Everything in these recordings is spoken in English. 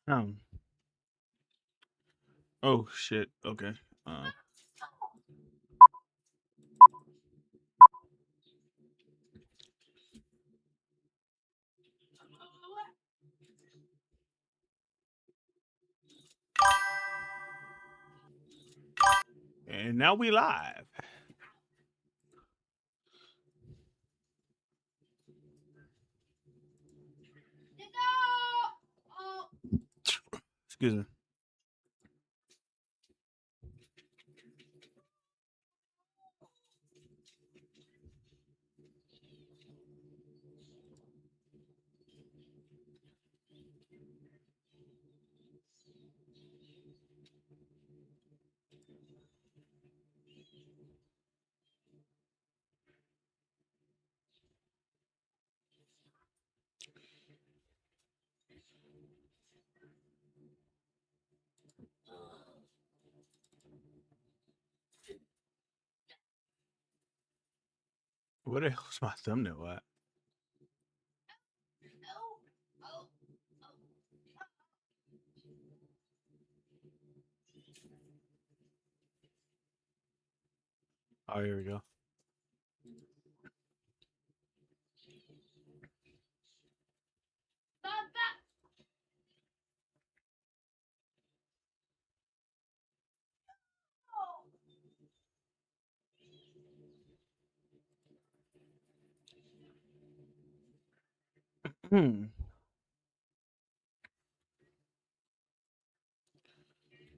Um. Oh shit. Okay. Uh. And now we live. Excuse me. Where the hell's my thumbnail at? Oh, here we go. Hmm.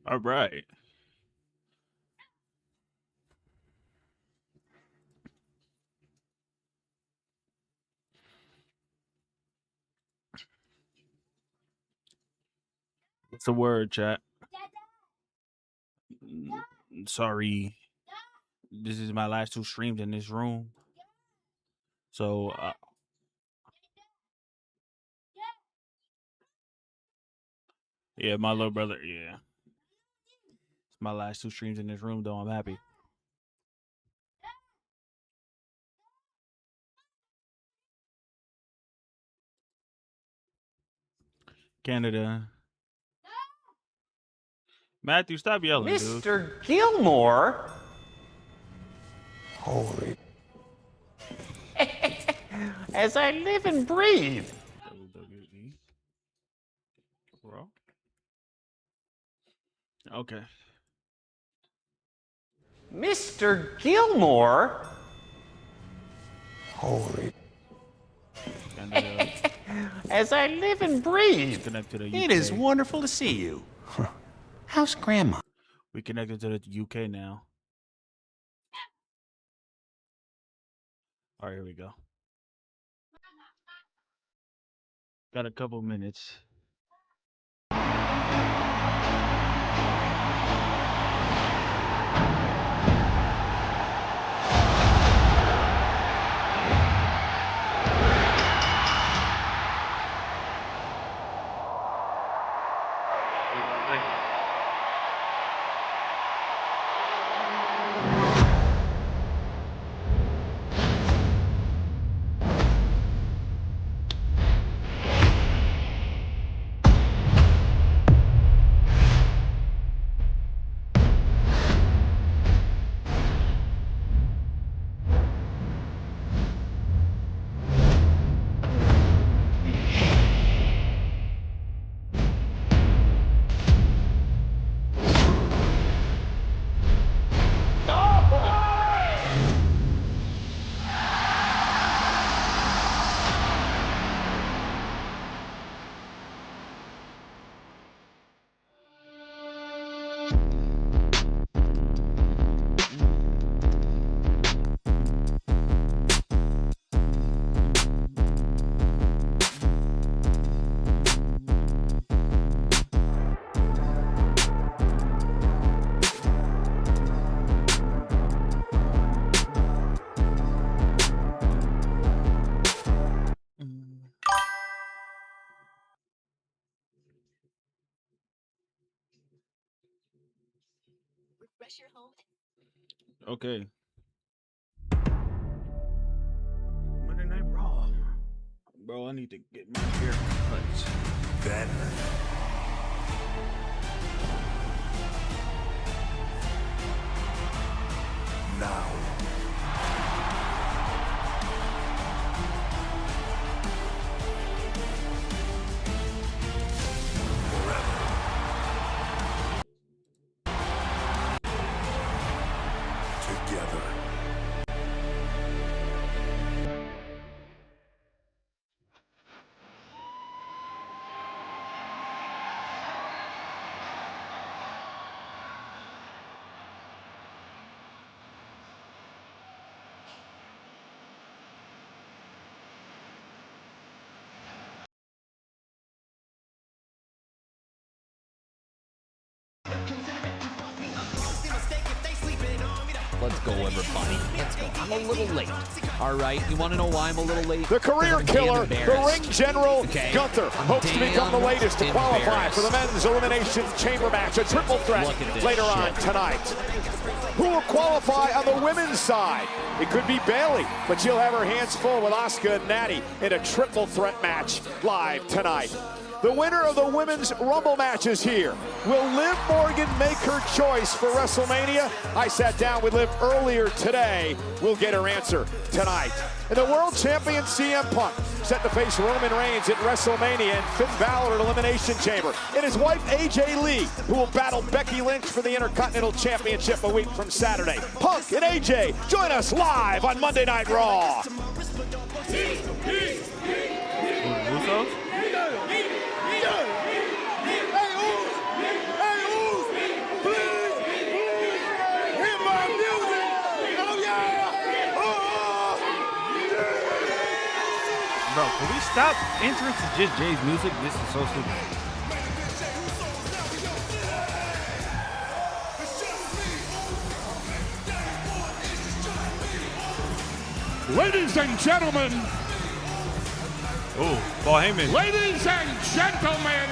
All right. What's the word, chat? Sorry. This is my last two streams in this room. So, yeah, my little brother. Yeah. It's my last two streams in this room, though. I'm happy. Canada. Matthew, stop yelling, dude. Mr. Gilmore? Holy. As I live and breathe. WWE. Bro. Okay. Mr. Gilmore? Holy. Canada. As I live and breathe. Connect to the UK. It is wonderful to see you. How's Grandma? We connected to the UK now. All right, here we go. Got a couple minutes. Okay. Monday Night Raw. Bro, I need to get my hair cut. Better. Now. Together. Let's go, everybody. Let's go. I'm a little late. All right. You want to know why I'm a little late? The career killer, the ring general, Gunther, hopes to become the latest to qualify for the men's elimination chamber match, a triple threat later on tonight. Who will qualify on the women's side? It could be Bayley, but she'll have her hands full with Asuka and Natty in a triple threat match live tonight. The winner of the Women's Rumble match is here. Will Liv Morgan make her choice for WrestleMania? I sat down with Liv earlier today. We'll get her answer tonight. And the world champion CM Punk set to face Roman Reigns at WrestleMania and Finn Balor at Elimination Chamber. And his wife AJ Lee, who will battle Becky Lynch for the Intercontinental Championship a week from Saturday. Punk and AJ join us live on Monday Night Raw. Usos? Bro, can we stop entrance to just Jay's music? This is so stupid. Ladies and gentlemen. Oh, Paul Heyman. Ladies and gentlemen.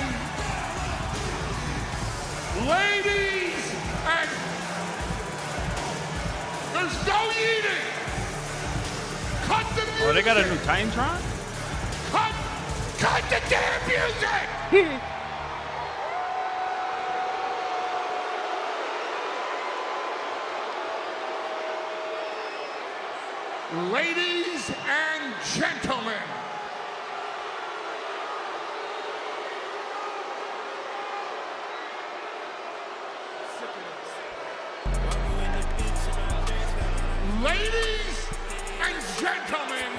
Ladies and... There's no eating. Cut the music. Oh, they got a new Titantron? Cut the damn music! Ladies and gentlemen, ladies and gentlemen,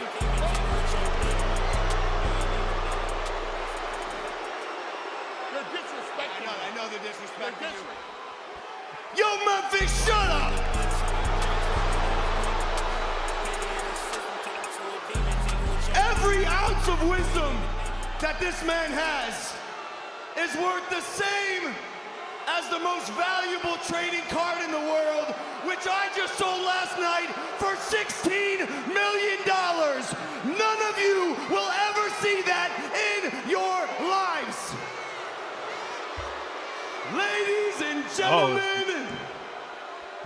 they're disrespecting. I know they're disrespecting you. Yo, Memphis, shut up! Every ounce of wisdom that this man has is worth the same as the most valuable trading card in the world, which I just sold last night for $16 million. None of you will ever see that in your lives. Ladies and gentlemen,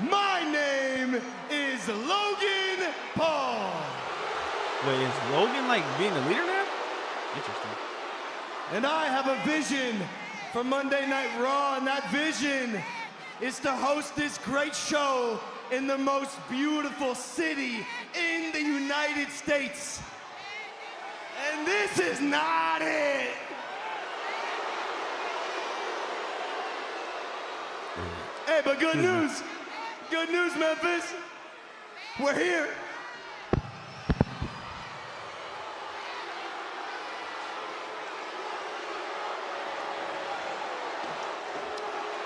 my name is Logan Paul. Wait, is Logan like being the leader now? Interesting. And I have a vision for Monday Night Raw, and that vision is to host this great show in the most beautiful city in the United States. And this is not it. Hey, but good news. Good news, Memphis. We're here.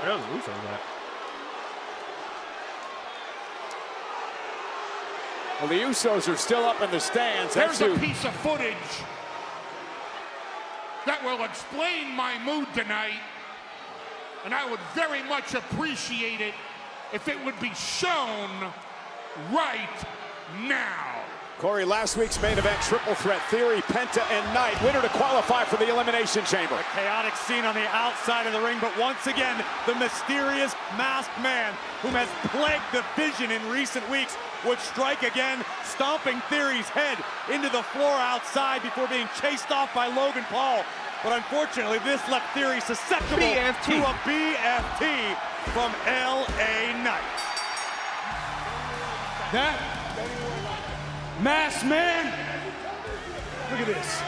That was Usos that. Well, the Usos are still up in the stands. There's a piece of footage that will explain my mood tonight, and I would very much appreciate it if it would be shown right now. Corey, last week's main event, triple threat, Theory, Penta, and Knight. Winner to qualify for the Elimination Chamber. A chaotic scene on the outside of the ring, but once again, the mysterious masked man whom has plagued the Vision in recent weeks would strike again, stomping Theory's head into the floor outside before being chased off by Logan Paul. But unfortunately, this left Theory susceptible to a BFT from LA Knight. That Masked Man, look at this.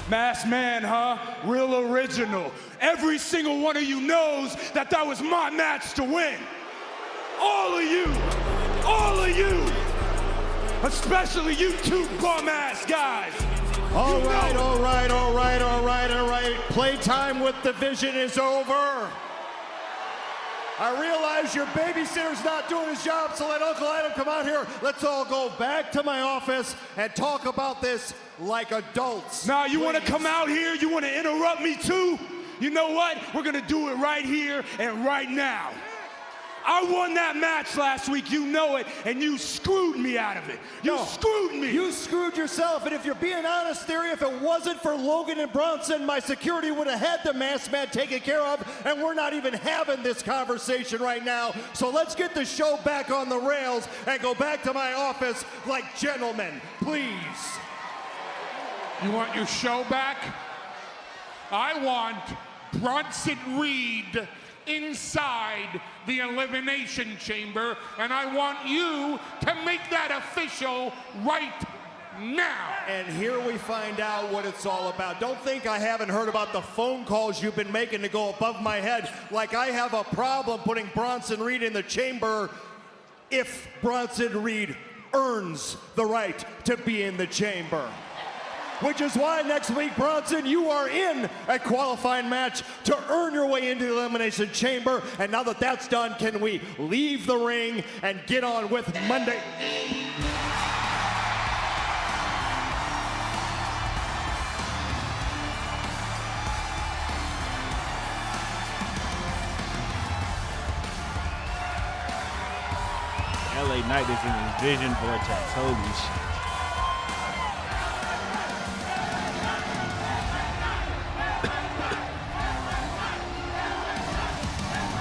Masked Man, huh? Real original. Every single one of you knows that that was my match to win. All of you, especially you two bum-ass guys. All right. Playtime with the Vision is over. I realize your babysitter's not doing his job, so let Uncle Adam come out here. Let's all go back to my office and talk about this like adults. Now, you want to come out here? You want to interrupt me too? You know what? We're going to do it right here and right now. I won that match last week, you know it, and you screwed me out of it. You screwed me. You screwed yourself, and if you're being honest, Theory, if it wasn't for Logan and Bronson, my security would have had the Masked Man taken care of, and we're not even having this conversation right now. So let's get the show back on the rails and go back to my office like gentlemen, please. You want your show back? I want Bronson Reed inside the Elimination Chamber, and I want you to make that official right now. And here we find out what it's all about. Don't think I haven't heard about the phone calls you've been making to go above my head, like I have a problem putting Bronson Reed in the chamber if Bronson Reed earns the right to be in the chamber. Which is why next week, Bronson, you are in a qualifying match to earn your way into the Elimination Chamber. And now that that's done, can we leave the ring and get on with Monday? LA Knight is in his Vision vortex. Holy shit.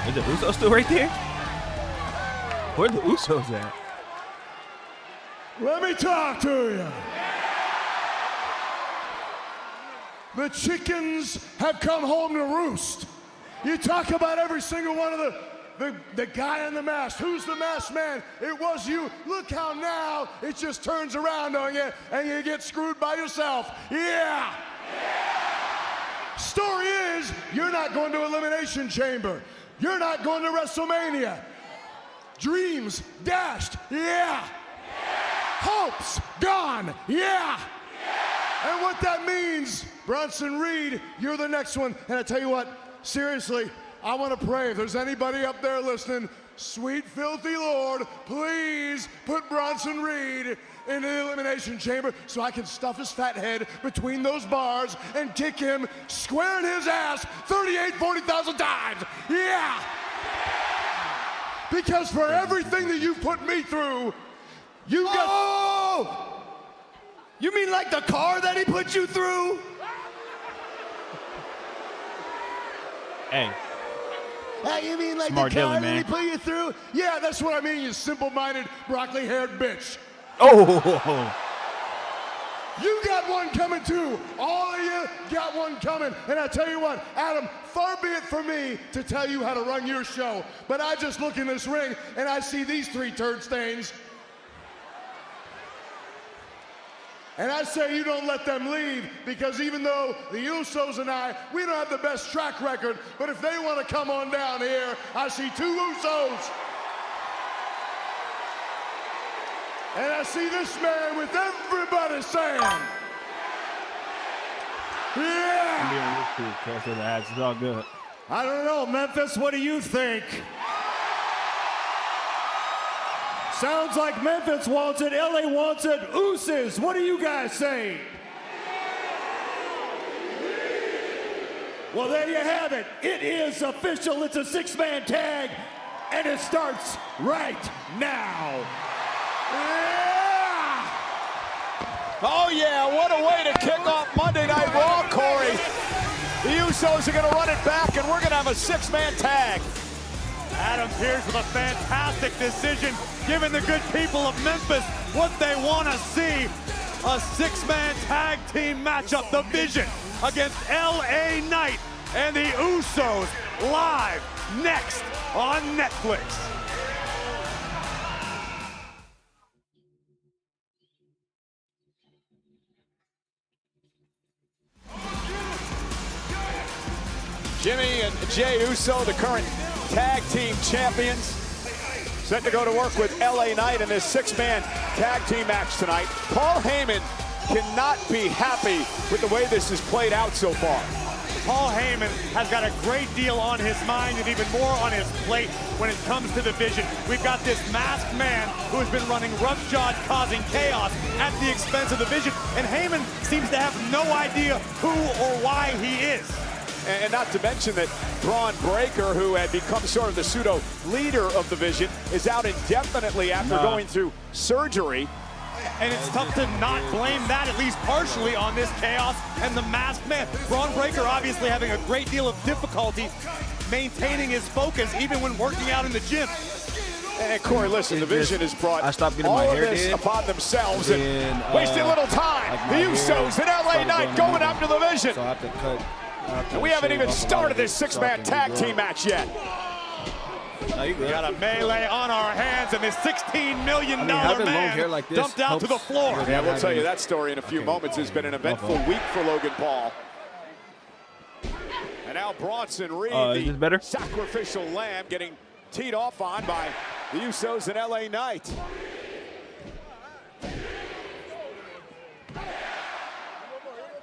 Is the Usos still right there? Where the Usos at? Let me talk to you. The chickens have come home to roost. You talk about every single one of the guy in the mask. Who's the masked man? It was you. Look how now it just turns around on you and you get screwed by yourself. Yeah. Story is, you're not going to Elimination Chamber. You're not going to WrestleMania. Dreams dashed. Yeah. Hopes gone. Yeah. And what that means, Bronson Reed, you're the next one. And I tell you what, seriously, I want to pray. If there's anybody up there listening, sweet filthy Lord, please put Bronson Reed into the Elimination Chamber so I can stuff his fat head between those bars and kick him square in his ass 40,000 times. Yeah. Because for everything that you put me through, you got... Oh! You mean like the car that he put you through? Hey. You mean like Smart the car Dylan, that man. he put you through? Yeah, that's what I mean, you simple-minded, broccoli-haired bitch. Oh! You got one coming too. All of you got one coming. And I tell you what, Adam, far be it for me to tell you how to run your show, but I just look in this ring and I see these 3 turd stains. And I say you don't let them leave, because even though the Usos and I, we don't have the best track record, but if they want to come on down here, I see 2 Usos. And I see this man with everybody saying, yeah. It's all good. I don't know, Memphis, what do you think? Sounds like Memphis wants it, LA wants it, Usos, what do you guys say? Well, there you have it. It is official, it's a 6-man tag, and it starts right now. Yeah! Oh yeah, what a way to kick off Monday Night Raw, Corey. The Usos are gonna run it back, and we're gonna have a 6-man tag. Adam Pearce with a fantastic decision, giving the good people of Memphis what they want to see. A six-man tag team matchup, The Vision against LA Knight and the Usos, live next on Netflix. Jimmy and Jey Uso, the current tag team champions, set to go to work with LA Knight in this six-man tag team match tonight. Paul Heyman cannot be happy with the way this has played out so far. Paul Heyman has got a great deal on his mind and even more on his plate when it comes to The Vision. We've got this masked man who has been running roughshod, causing chaos at the expense of The Vision, and Heyman seems to have no idea who or why he is. And not to mention that Braun Breaker, who had become sort of the pseudo leader of The Vision, is out indefinitely after going through surgery. And it's tough to not blame that, at least partially, on this chaos and the masked man. Braun Breaker obviously having a great deal of difficulty maintaining his focus even when working out in the gym. And Corey, listen, The Vision has brought all of this upon themselves and wasting little time. The Usos and LA Knight going after The Vision. So I have to cut. And we haven't even started this six-man tag team match yet. We got a melee on our hands, and this $16 million man like this dumped out to the floor. Yeah, we'll tell you that story in a few moments. It's been an eventful week for Logan Paul. And now Bronson Reed, the sacrificial lamb, getting teed off on by the Usos and LA Knight.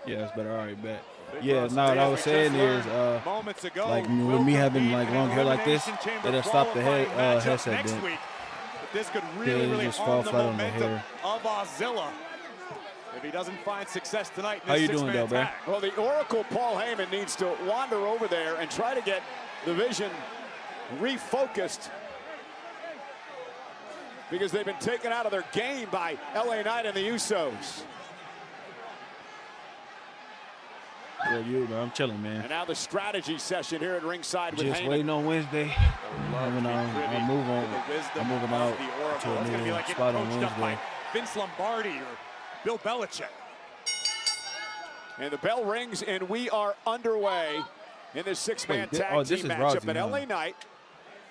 Yeah, that's better. All right, bet. Yeah, no, what I was saying is, like, with me having like long hair like this, it'll stop the headset then. This could really just fall harm the flat on the momentum hair. of Ozilla if he doesn't find success tonight. How you doing, though, bro? Well, the Oracle Paul Heyman needs to wander over there and try to get The Vision refocused, because they've been taken out of their game by LA Knight and the Usos. Yeah, man, I'm chilling, man. And now the strategy session here at ringside with Just Heyman. waiting on Wednesday. I'm moving out to a new spot on Wednesday. Vince Lombardi or Bill Belichick. And the bell rings, and we are underway in this six-man tag team matchup. And LA Knight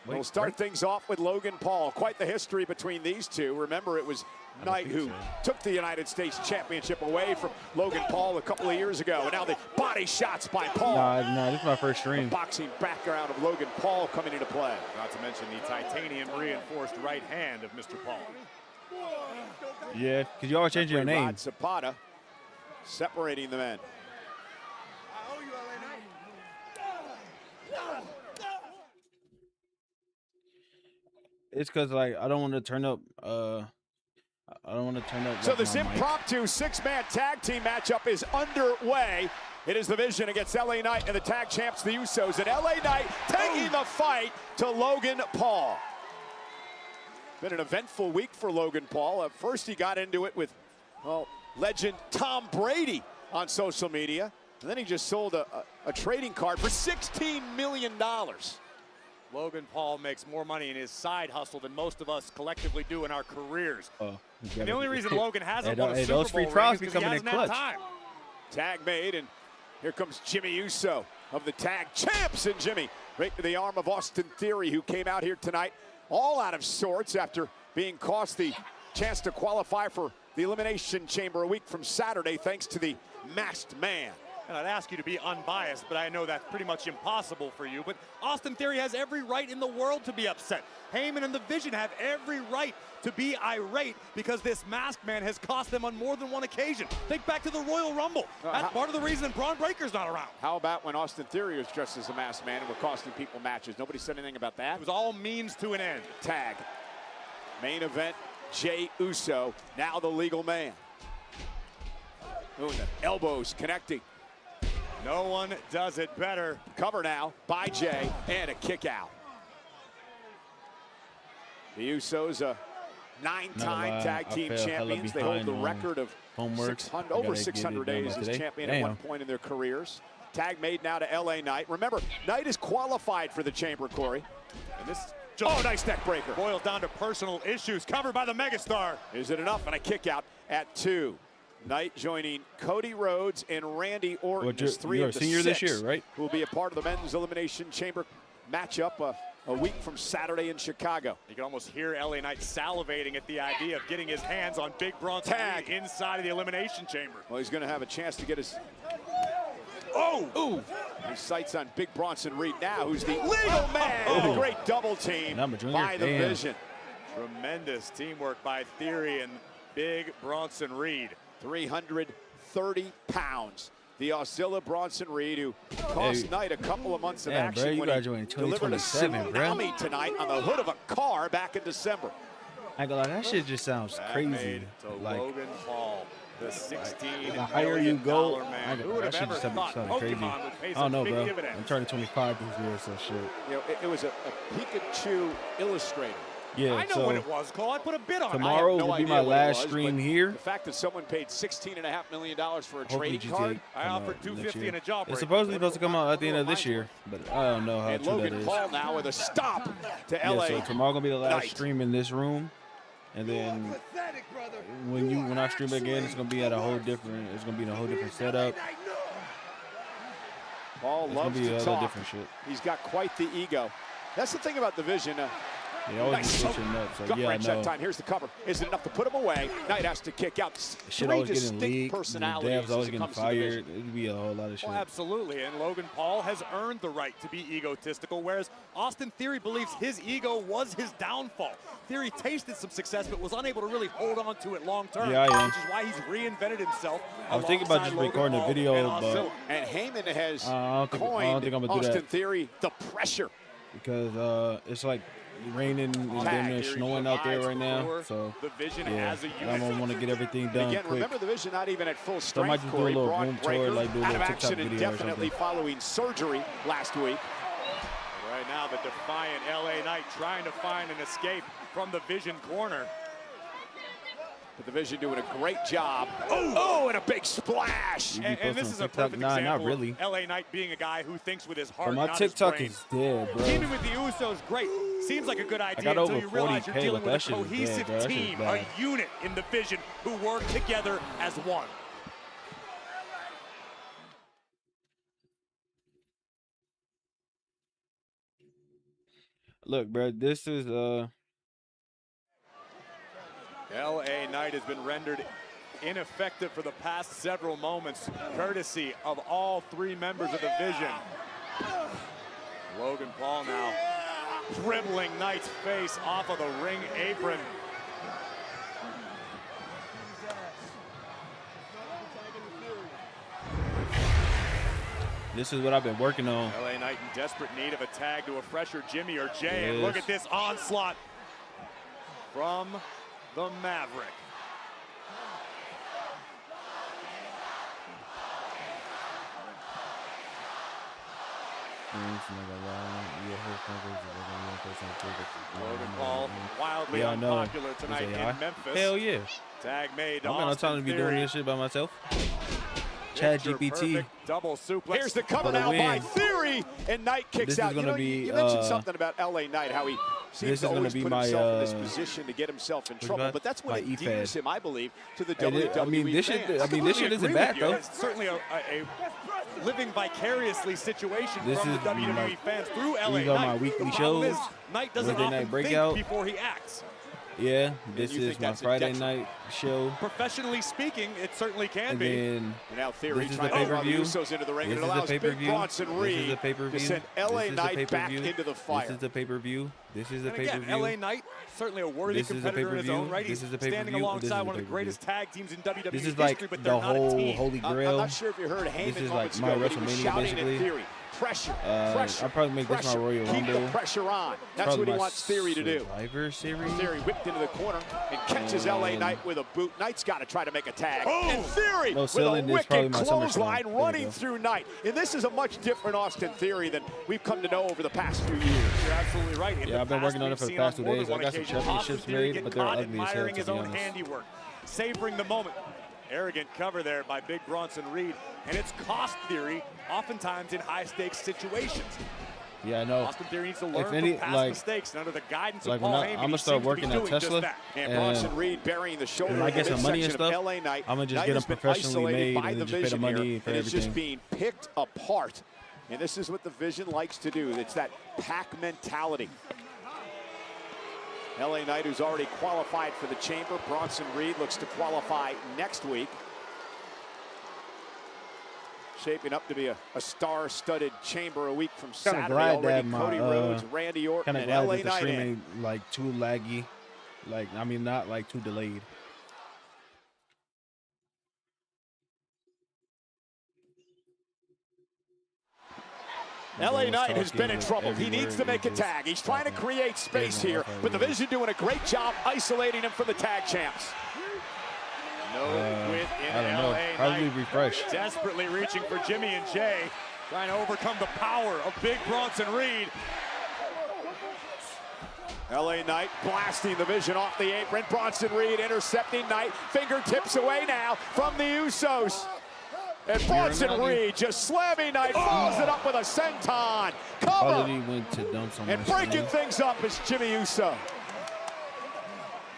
will start things off with Logan Paul. Quite the history between these two. Remember, it was Knight who took the United States Championship away from Logan Paul a couple of years ago. And now the body shots by Paul. No, this is my first stream. The boxing background of Logan Paul coming into play. Not to mention the titanium reinforced right hand of Mr. Paul. Yeah, because you always change your name. Rod Zapata separating the men. It's because, like, I don't want to turn up. I don't want to turn up. So this impromptu six-man tag team matchup is underway. It is The Vision against LA Knight and the tag champs, the Usos. And LA Knight taking the fight to Logan Paul. Been an eventful week for Logan Paul. First, he got into it with, well, legend Tom Brady on social media. And then he just sold a trading card for $16 million. Logan Paul makes more money in his side hustle than most of us collectively do in our careers. And the only reason Logan hasn't won a Super Bowl ring is because he hasn't had time. Tag made, and here comes Jimmy Uso of the tag champs. And Jimmy, right to the arm of Austin Theory, who came out here tonight all out of sorts after being cost the chance to qualify for the Elimination Chamber a week from Saturday thanks to the masked man. And I'd ask you to be unbiased, but I know that's pretty much impossible for you. But Austin Theory has every right in the world to be upset. Heyman and The Vision have every right to be irate because this masked man has cost them on more than one occasion. Think back to the Royal Rumble. That's part of the reason Braun Breaker's not around. How about when Austin Theory was dressed as a masked man and were costing people matches? Nobody said anything about that. It was all means to an end. Tag. Main event, Jey Uso, now the legal man. Ooh, the elbows connecting. No one does it better. Cover now by Jey, and a kick out. The Usos, a 9-time tag team champions. They hold the record of over 600 days as champion at one point in their careers. Tag made now to LA Knight. Remember, Knight is qualified for the Chamber, Corey. And this Oh, nice neck breaker. Boils down to personal issues, covered by the megastar. Is it enough? And a kick out at 2. Knight joining Cody Rhodes and Randy Orton as 3 you're of a the senior 6 this year, right? who will be a part of the Men's Elimination Chamber matchup a week from Saturday in Chicago. You can almost hear LA Knight salivating at the idea of getting his hands on Big Bronson Tag Reed inside of the Elimination Chamber. Well, he's going to have a chance to get his... Oh! Ooh! He sights on Big Bronson Reed now, who's the legal man. Oh. Great double team by the Vision. Tremendous teamwork by Theory and Big Bronson Reed. 330 pounds. The Auxilla Bronson Reed, who cost Knight a couple of months of action bro, you when graduated he delivered a tsunami tonight on the hood of a car back in December. I ain't gonna lie, that shit just sounds That crazy. made to Like, Logan Paul, the 16 the higher you go, Who would that have shit ever just thought sounded crazy. Pokemon would pay I don't some know, big bro. dividends? I'm turning 25 this year, so shit. You know, it was a Pikachu illustrator. Yeah, I know so what it was, Cole. I put a bid on tomorrow no will be idea my what it last was, stream but here. The fact that someone paid $16.5 million for a Hopefully trading card. I offered $250 and a jawbreaker. It's supposed to come out at the end of this year, but I don't know how And true that Logan is. Paul now with a stop to LA. Yeah, so tomorrow gonna be the last Knight. stream in this room, and then when I stream again, it's gonna be at a whole different. It's gonna be in a whole different setup. Paul It's loves gonna be to other talk. different shit. He's got quite the ego. That's the thing about the Vision. They always Nice be switching up. So gut yeah, I wrench that know. time. Here's the cover. Is it enough to put him away? Knight has to kick out. Shit Three always getting distinct leaked. The personalities devs always as it getting comes to the fired. Vision. It'd be a whole lot of shit. Well, absolutely, and Logan Paul has earned the right to be egotistical, whereas Austin Theory believes his ego was his downfall. Theory tasted some success, but was unable to really hold on to it long term, Yeah, I am. which is why he's reinvented himself. I was thinking about just alongside recording Logan a Paul video, and but Auxilla. And Heyman has I don't coined think I'm gonna do Austin that. Theory the pressure. because it's like raining and then Tag. there's snowing out there right now. So The Vision yeah, as a I unit. don't want to get everything And done again, quick. remember the Vision not even at full So I might strength. just do a Corey little Braun room Breaker tour, like do a out of little action TikTok video or indefinitely something. following surgery last week. Right now, the defiant LA Knight trying to find an escape from the Vision corner. But the Vision doing a great job. Oh, and a big splash. You be And this posting is on a TikTok? perfect Nah, example not really. of LA Knight being a guy who thinks with his heart, But my not his TikTok brain. is dead, bro. Teaming with the Usos, great. Seems like a good idea got until over you realize you're 40K, dealing but with that a shit is cohesive dead, bro. That shit is team, bad. a unit in the Vision who work together as one. Look, bro, this is LA Knight has been rendered ineffective for the past several moments, courtesy of all three members of the Vision. Logan Paul now dribbling Knight's face off of the ring apron. this is what I've been working on. LA Knight in desperate need of a tag to a fresher Jimmy or Jay. And look Yes. at this onslaught from the Maverick. Logan Paul wildly Yeah, I know. unpopular tonight Is in AI? Memphis. Hell yeah. Tag made. I'm not trying to be doing this shit by myself. Chat GPT. Double suplex. Here's the cover For the now by win. Theory, and Knight kicks This is out. gonna be, you mentioned something about LA Knight, how he seems this to is gonna always be put my, himself in this position to get himself in trouble. that? But that's what My endears EFAD. him, I believe, to the And WWE I mean, this shit. fans. I mean, this shit isn't bad though. It's certainly a living vicariously situation This from is the WWE my- fans through LA these are my Knight. weekly The problem shows. is, Knight doesn't Wednesday often night breakout. think before he acts. Yeah, this you is think my that's a Friday detriment? night show. Professionally speaking, it certainly can And be. then And now Theory this is trying the to draw the pay-per-view. Usos into the ring. This It is the allows Big pay-per-view. Bronson This is Reed the pay-per-view. to send This LA is the Knight back pay-per-view. into the fire. This is the pay-per-view. This is the And again, pay-per-view. LA Knight, certainly a worthy This is the competitor in his own pay-per-view. right. This He's is the standing pay-per-view. This is alongside the one of the pay-per-view. greatest tag teams in WWE This is history, like but the they're not a whole team. Holy I'm Grail. not sure if you heard Heyman This is moments like my ago, but he was WrestleMania, shouting basically. at Theory. Pressure, pressure. I'll probably make this my pressure. Royal Keep Rumble. the pressure on. That's Probably what he my wants Theory to do. Survivor Series. Theory whipped into the corner and catches LA Knight with a boot. Knight's got to try to make a tag. And Theory No, with a Ceiling is probably wicked my SummerSlam. clothesline There you running go. through Knight. And this is a much different Austin Theory than we've come to know over the past few years. You're absolutely right. In Yeah, the I've been past, working on it we've for the seen past 2 more than days. I one got some occasion championships Austin Theory made, get but they're caught ugly as hell, admiring to his be own honest. handiwork, savoring the moment. Arrogant cover there by Big Bronson Reed, and it's cost Theory oftentimes in high-stakes situations. Yeah, I know. Austin Theory needs to learn If any, from past like, mistakes, and under the guidance like of Paul when Heyman, I'm gonna start working at Tesla, And Bronson Reed burying the shoulder and I in the get some money and midsection of stuff, LA Knight. I'm gonna just Knight get has them been professionally isolated made by and the then just pay the Vision money here, for and it's just everything. being picked apart. And this is what the Vision likes to do. It's that pack mentality. LA Knight, who's already qualified for the Chamber. Bronson Reed looks to qualify next week. Shaping up to be a star-studded Chamber a week from Saturday glad already. that Cody Rhodes, Randy Orton, Kind of and glad LA that the Knight stream in. ain't like too laggy, like I mean not like too delayed. LA Knight has been in trouble. He needs to make a tag. He's trying to create space here, but the Vision doing a great job isolating him from the tag champs. No quit in I don't know. LA Probably Knight. refresh. Desperately reaching for Jimmy and Jay, trying to overcome the power of big Bronson Reed. LA Knight blasting the Vision off the apron. Bronson Reed intercepting Knight. Fingertips away now from the Usos. And Bronson Reed just slamming Knight, follows it up with a senton. Cover. Probably went to dunk so And much, breaking things up is Jimmy Uso.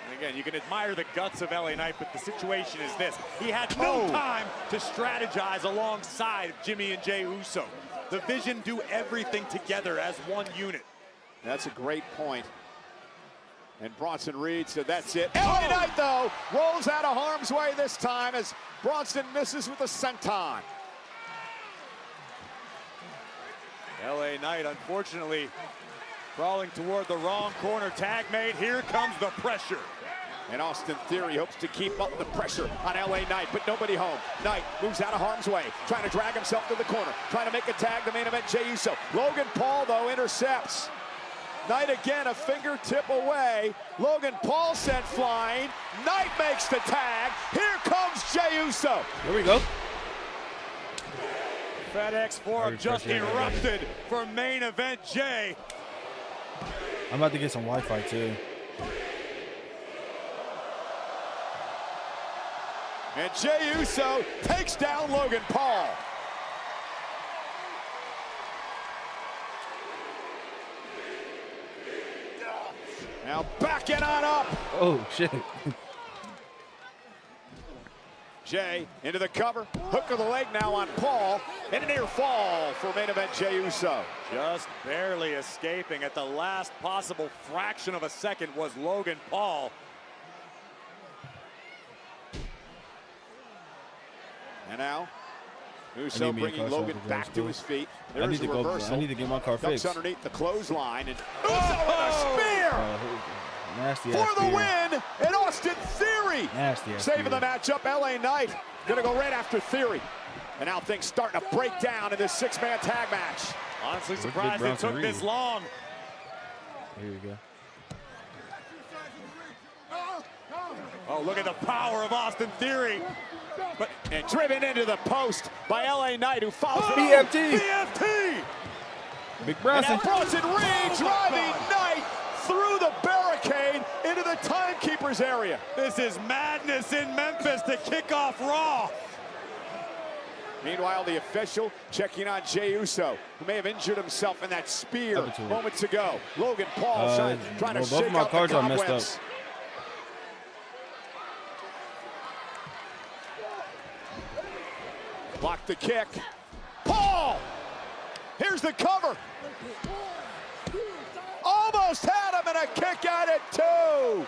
And again, you can admire the guts of LA Knight, but the situation is this. He had no time to strategize alongside Jimmy and Jay Uso. The Vision do everything together as one unit. That's a great point. And Bronson Reed said that's it. LA Knight, though, rolls out of harm's way this time as Bronson misses with a senton. LA Knight, unfortunately, crawling toward the wrong corner. Tag made. Here comes the pressure. And Austin Theory hopes to keep up the pressure on LA Knight, but nobody home. Knight moves out of harm's way, trying to drag himself to the corner, trying to make a tag, the main event, Jey Uso. Logan Paul, though, intercepts. Knight again a fingertip away. Logan Paul sent flying. Knight makes the tag. Here comes Jey Uso. Here we go. FedEx Forum just erupted for main event Jay. I'm about to get some Wi-Fi too. And Jey Uso takes down Logan Paul. Now backing on up. Oh, shit. Jay into the cover. Hook of the leg now on Paul. And a near fall for main event Jey Uso. Just barely escaping at the last possible fraction of a second was Logan Paul. And now Uso bringing Logan back to his feet. There's a reversal. I need to get my car Ducks fixed. underneath the clothesline. And Uso with a spear Nasty for the win. And Austin Theory saving the matchup. LA Knight gonna go right after Theory. And now things starting to break down in this six-man tag match. Honestly surprised it took this long. Here we go. Oh, look at the power of Austin Theory. And driven into the post by LA Knight, who follows it BFT. BFT. Big Bronson. And Bronson Reed driving Knight through the barricade into the timekeeper's area. This is madness in Memphis to kick off Raw. Meanwhile, the official checking on Jey Uso, who may have injured himself in that spear moments ago. Logan Paul trying to shake out the cobwebs. Block the kick. Paul! Here's the cover. Almost had him, and a kick at it, too.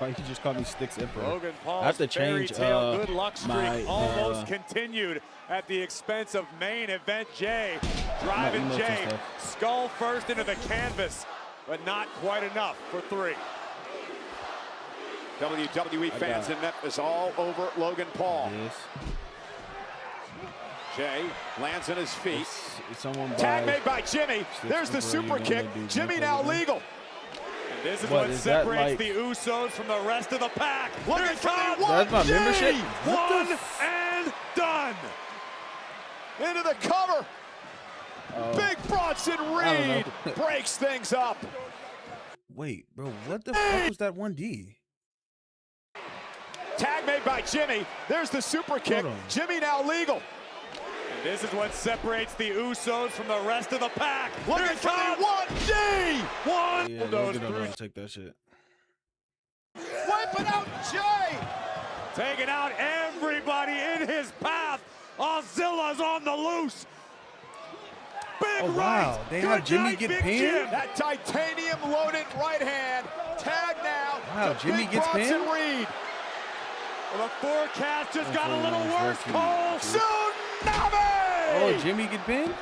He just called me Sticks Emperor. Logan Paul's I have to change good luck streak my, almost continued at the expense of main event Jay. Driving Jay, skull first into the canvas, but not quite enough for 3. WWE fans in Memphis all over Logan Paul. Yes. Jay lands on his feet. Someone tag made by Jimmy. There's the super kick. Jimmy now legal. And this is what separates the Usos from the rest of the pack. Look at That's my membership. One and done. Into the cover. Big Bronson Reed breaks things up. Wait, bro, what the fuck was that 1D? Tag made by Jimmy. There's the super kick. Jimmy now legal. And this is what separates the Usos from the rest of the pack. Looking for the 1G. One. Yeah, Logan don't know how to take that shit. Wiping out Jay. Taking out everybody in his path. Ozilla's on the loose. Big Oh, wow. right. They have Jimmy night, get Big pinned? Jim. That titanium loaded right hand. Tag now. Wow, to Jimmy Big gets Bronson pinned? Reed. Well, the forecast just got a Hopefully little nice worse, work Cole. for you. Tsunami. Oh, Jimmy get pinned?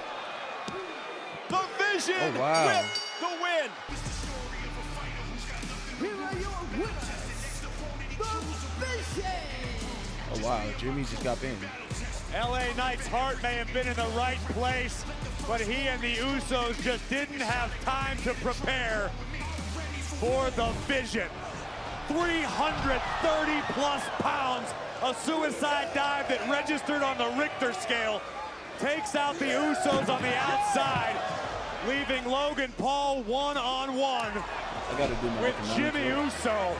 The Vision Oh, wow. with the win. Oh, wow. Jimmy just got pinned. LA Knight's heart may have been in the right place, but he and the Usos just didn't have time to prepare for the Vision. 330 plus pounds, a suicide dive that registered on the Richter scale, takes out the Usos on the outside, leaving Logan Paul one-on-one I gotta do my with economics Jimmy work. Uso,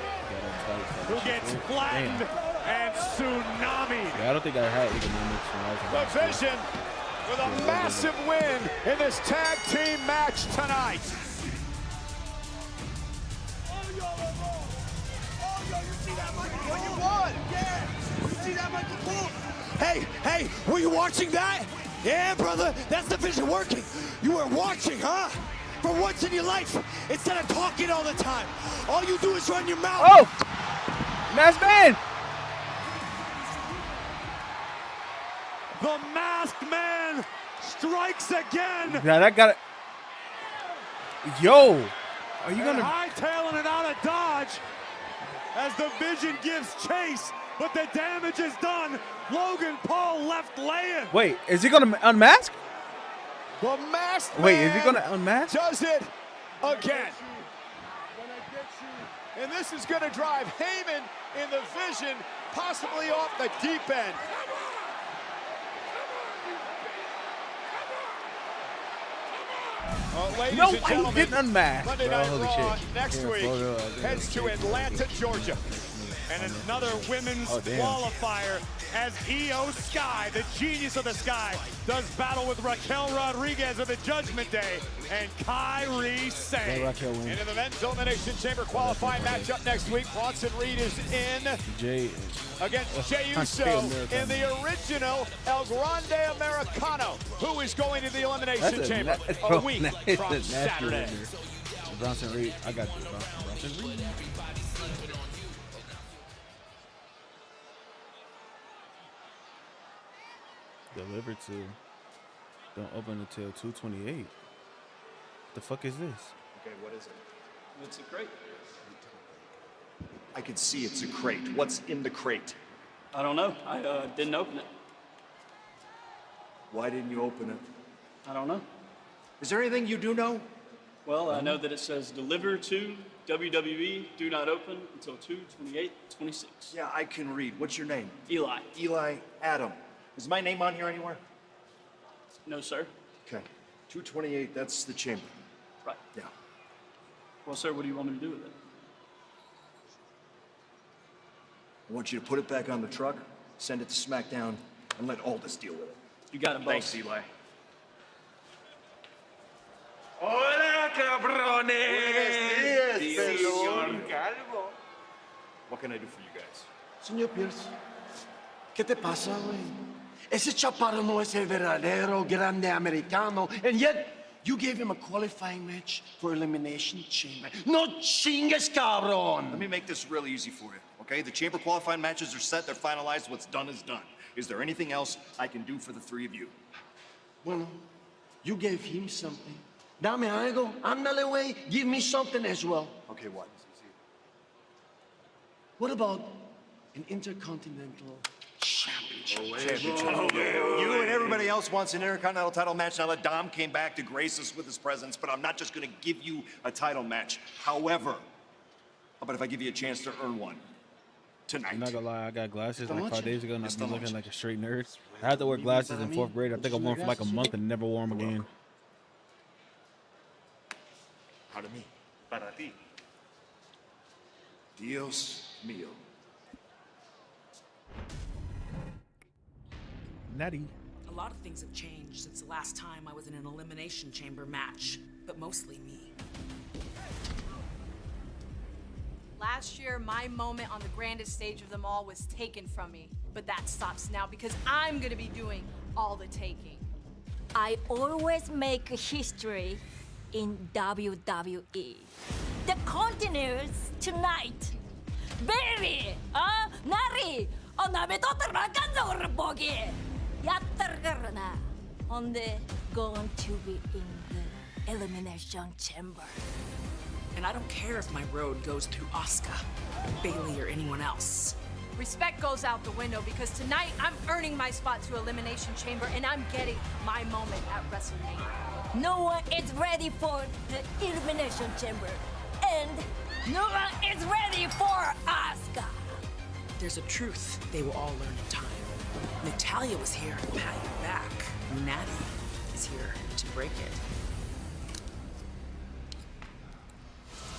who gets flattened and tsunami. Yeah, I don't think I had economics when I was in The high school. Vision with a massive win in this tag team match tonight. Hey, were you watching that? Yeah, brother, that's the Vision working. You were watching, huh? For once in your life, instead of talking all the time, all you do is run your mouth. Oh! Masked Man! The Masked Man strikes again. Yeah, that got it. Yo! Are you gonna... Hightailing it out of Dodge as the Vision gives chase, but the damage is done. Logan Paul left laying. Wait, is he gonna unmask? The Masked Wait, Man is he gonna unmask? does it again. And this is going to drive Heyman in the Vision possibly off the deep end. Ladies No, and he gentlemen, didn't unmask. Monday Bro, Night holy Raw shit. next Yeah, week photo, I think heads to Atlanta, Georgia. And another women's Oh, damn. qualifier as Io Sky, the genius of the sky, does battle with Raquel Rodriguez of the Judgment Day and Kairi Sane. Let Raquel win. And in the men's elimination chamber qualifying matchup next week, Bronson Reed is in Jay. against Jey Uso in the original El Grande Americano, who is going to the elimination chamber a week from Saturday. Bronson Reed. I got this. Bronson Reed. Delivered to. Don't open until 2/28. The fuck is this? Okay, what is it? It's a crate. I can see it's a crate. What's in the crate? I don't know. I didn't open it. Why didn't you open it? I don't know. Is there anything you do know? Well, I know that it says deliver to WWE, do not open until 2/28/26. Yeah, I can read. What's your name? Eli. Eli Adam. Is my name on here anywhere? No, sir. Okay. 228, that's the chamber. Right. Yeah. Well, sir, what do you want me to do with it? I want you to put it back on the truck, send it to SmackDown, and let Aldis deal with it. You got it, boss. Thanks, Eli. Hola, cabrones. Señor Calvo. What can I do for you guys? Señor Pierce, ¿qué te pasa, güey? Ese chaparro no es el verdadero grande americano, and yet you gave him a qualifying match for Elimination Chamber. No chingues, cabrón! Let me make this really easy for you, okay? The chamber qualifying matches are set, they're finalized, what's done is done. Is there anything else I can do for the three of you? Bueno, you gave him something. Dame algo, ándale, güey, give me something as well. Okay, what? What about an Intercontinental Championship? You and everybody else wants an Intercontinental title match now that Dom came back to grace us with his presence, but I'm not just gonna give you a title match. However, how about if I give you a chance to earn one tonight? I'm not gonna lie, I got glasses like 5 days ago and I've Esta been looking noche. like a straight nerd. I had to wear glasses in 4th grade. I think I wore them for like a month and never wore them again. Para mí. Para ti. Dios mío. Natty. lot of things have changed since the last time I was in an Elimination Chamber match, but mostly me. Last year, my moment on the grandest stage of them all was taken from me, but that stops now because I'm gonna be doing all the taking. I always make history in WWE. The continues tonight. Baby, 나리, 남의 도들 막간다 우리 보기. 야따르가르나. only going to be in the Elimination Chamber. And I don't care if my road goes through Asuka, Bailey, or anyone else. Respect goes out the window because tonight I'm earning my spot to Elimination Chamber and I'm getting my moment at WrestleMania. No one is ready for the Elimination Chamber, and no one is ready for Asuka. There's a truth they will all learn in time. Natalia was here to pat your back. Natty is here to break it.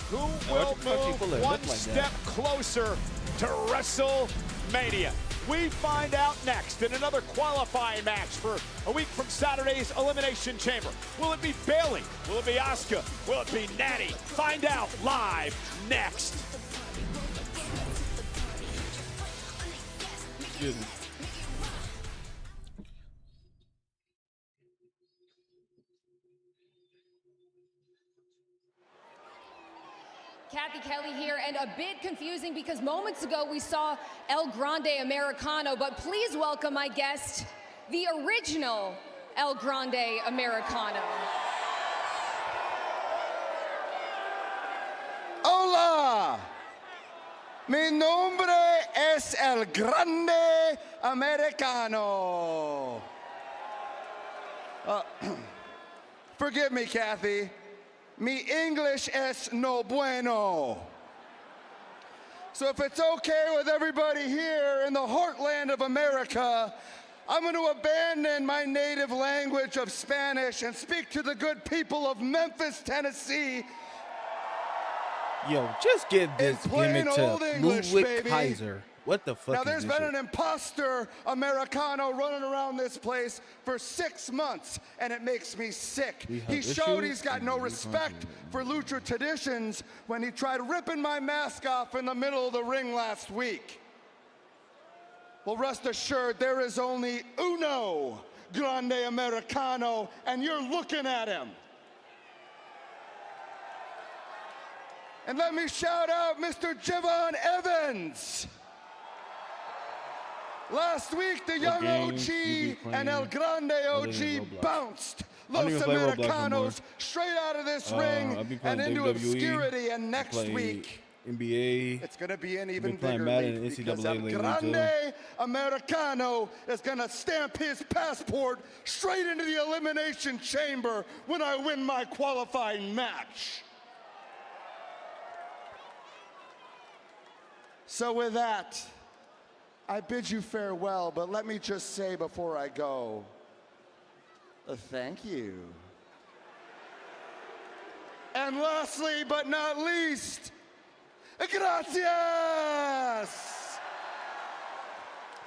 Who will move one step closer to WrestleMania? We find out next in another qualifying match for a week from Saturday's Elimination Chamber. Will it be Bailey? Will it be Asuka? Will it be Natty? Find out live next. Excuse me. Kathy Kelly here, and a bit confusing because moments ago we saw El Grande Americano, but please welcome my guest, the original El Grande Americano. Hola! Mi nombre es El Grande Americano. Forgive me, Kathy. Mi English es no bueno. So if it's okay with everybody here in the heartland of America, I'm going to abandon my native language of Spanish and speak to the good people of Memphis, Tennessee. Yo, just give this gimmick to English, Ludwig baby. Kaiser. What the fuck Now, is there's this been shit? an imposter Americano running around this place for 6 months, and it makes me sick. He showed he's got no respect for Lucha traditions when he tried ripping my mask off in the middle of the ring last week. Well, rest assured, there is only uno Grande Americano, and you're looking at him. And let me shout out Mr. Javon Evans. Last week, the young OG and El Grande OG bounced Los Americanos straight out of this ring and into obscurity. And next week, NBA. it's going to be an even playing bigger Madden leap and because NCAA El lately, Grande Americano is going to stamp his passport straight into the Elimination Chamber when I win my qualifying match. So with that, I bid you farewell, but let me just say before I go, thank you. And lastly, but not least, gracias!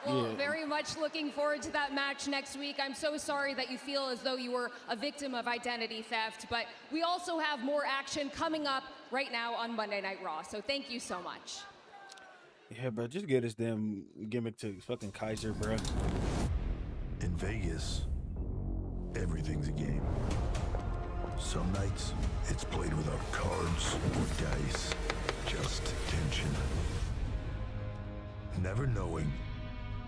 Well, very much looking forward to that match next week. I'm so sorry that you feel as though you were a victim of identity theft, but we also have more action coming up right now on Monday Night Raw, so thank you so much. Yeah, bro, just get his damn gimmick to fucking Kaiser, bro. In Vegas, everything's a game. Some nights, it's played without cards or dice, just tension. Never knowing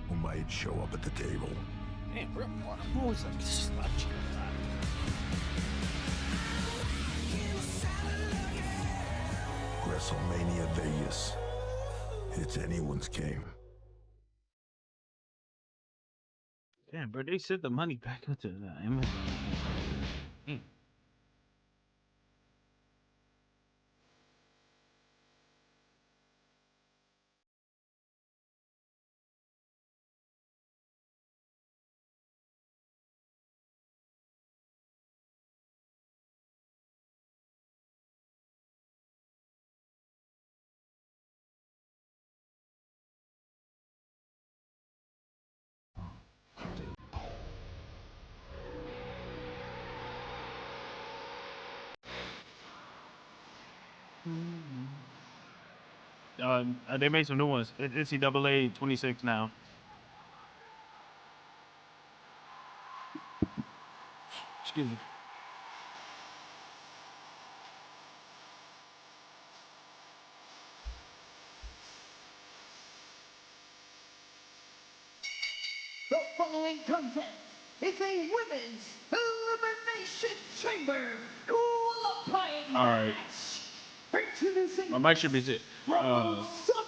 who might show up at the table. Man, bro, I'm always like, slap you. WrestleMania Vegas. It's anyone's game. Damn, bro, they sent the money back into the Amazon. Mm. They made some new ones. It's NCAA 26 now. Excuse me. The following contest is a women's elimination chamber qualifying Alright. match. Introducing My mic should be sit. from Osaka,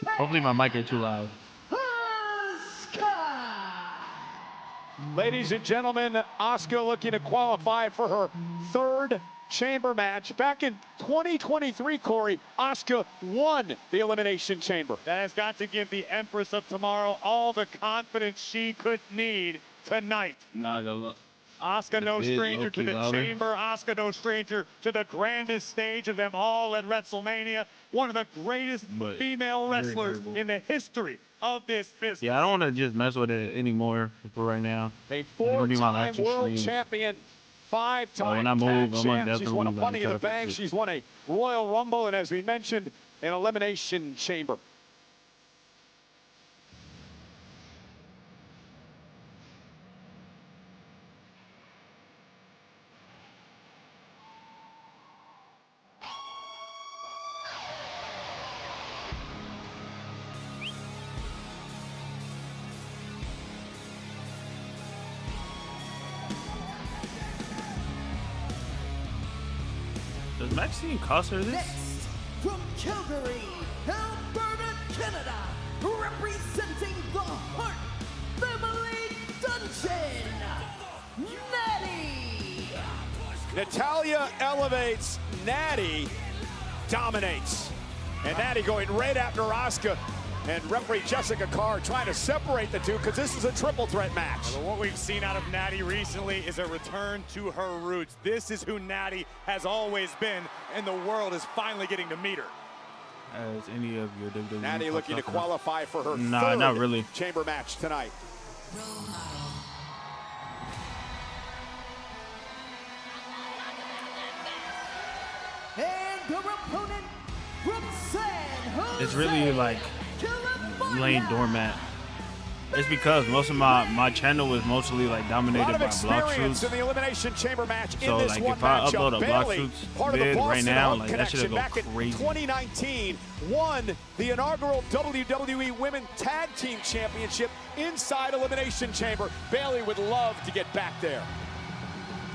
Japan, Hopefully my mic ain't too loud. Ladies and gentlemen, Asuka looking to qualify for her third chamber match. Back in 2023, Corey, Asuka won the Elimination Chamber. That has got to give the Empress of Tomorrow all the confidence she could need tonight. Nah, look. Asuka no stranger to the chamber. Asuka no stranger to the grandest stage of them all at WrestleMania. One of the greatest female wrestlers in the history of this business. Yeah, I don't want to just mess with it anymore for right now. A four-time world champion, five-time when I move, tag I'm champ. definitely She's won a gonna Money in try the to fix Bank. it. She's won a Royal Rumble, and as we mentioned, an Elimination Chamber. Does Maxine cost her this? Next, from Calgary, Alberta, Canada, representing the Hart Family Dungeon, Natty. Natalya elevates, Natty dominates. And Natty going right after Asuka. And referee Jessica Carr trying to separate the two because this is a triple threat match. Well, what we've seen out of Natty recently is a return to her roots. This is who Natty has always been, and the world is finally getting to meet her. As any of your WWE Natty looking to qualify for her Nah, third not really. chamber match tonight. And their opponent from San Jose, It's really like laying doormat. It's because most of my channel is mostly like dominated by block shoots. In the Elimination Chamber match So in this like one if I matchup, upload a block Bayley, shoots part of the vid right Boston now, Hub like that shit'll connection go back in crazy. 2019, won the inaugural WWE Women Tag Team Championship inside Elimination Chamber. Bayley would love to get back there.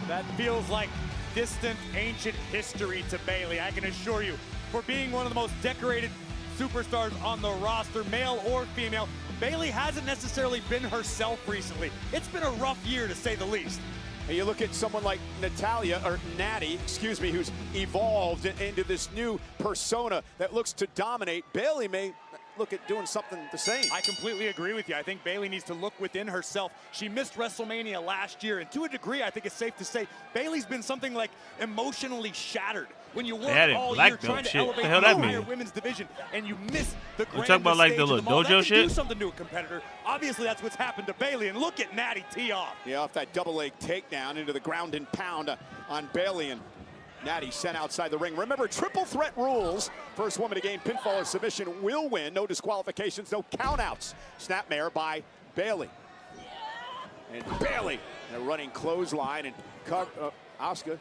That feels like distant, ancient history to Bayley, I can assure you. For being one of the most decorated superstars on the roster, male or female, Bayley hasn't necessarily been herself recently. It's been a rough year, to say the least. And you look at someone like Natalya, or Natty, excuse me, who's evolved into this new persona that looks to dominate. Bayley may look at doing something the same. I completely agree with you. I think Bayley needs to look within herself. She missed WrestleMania last year, and to a degree, I think it's safe to say Bayley's been something like emotionally shattered. When you work all year trying to elevate the entire women's division, and you miss the grand talking about like the stage of little them all, dojo that can shit? do something to a competitor. Obviously, that's what's happened to Bayley, and look at Natty tee off. Yeah, off that double leg takedown into the ground and pound on Bayley, and Natty sent outside the ring. Remember, triple threat rules. First woman to gain pinfall or submission will win. No disqualifications, no countouts. Snapmare by Bayley. And Bayley, a running clothesline, and Asuka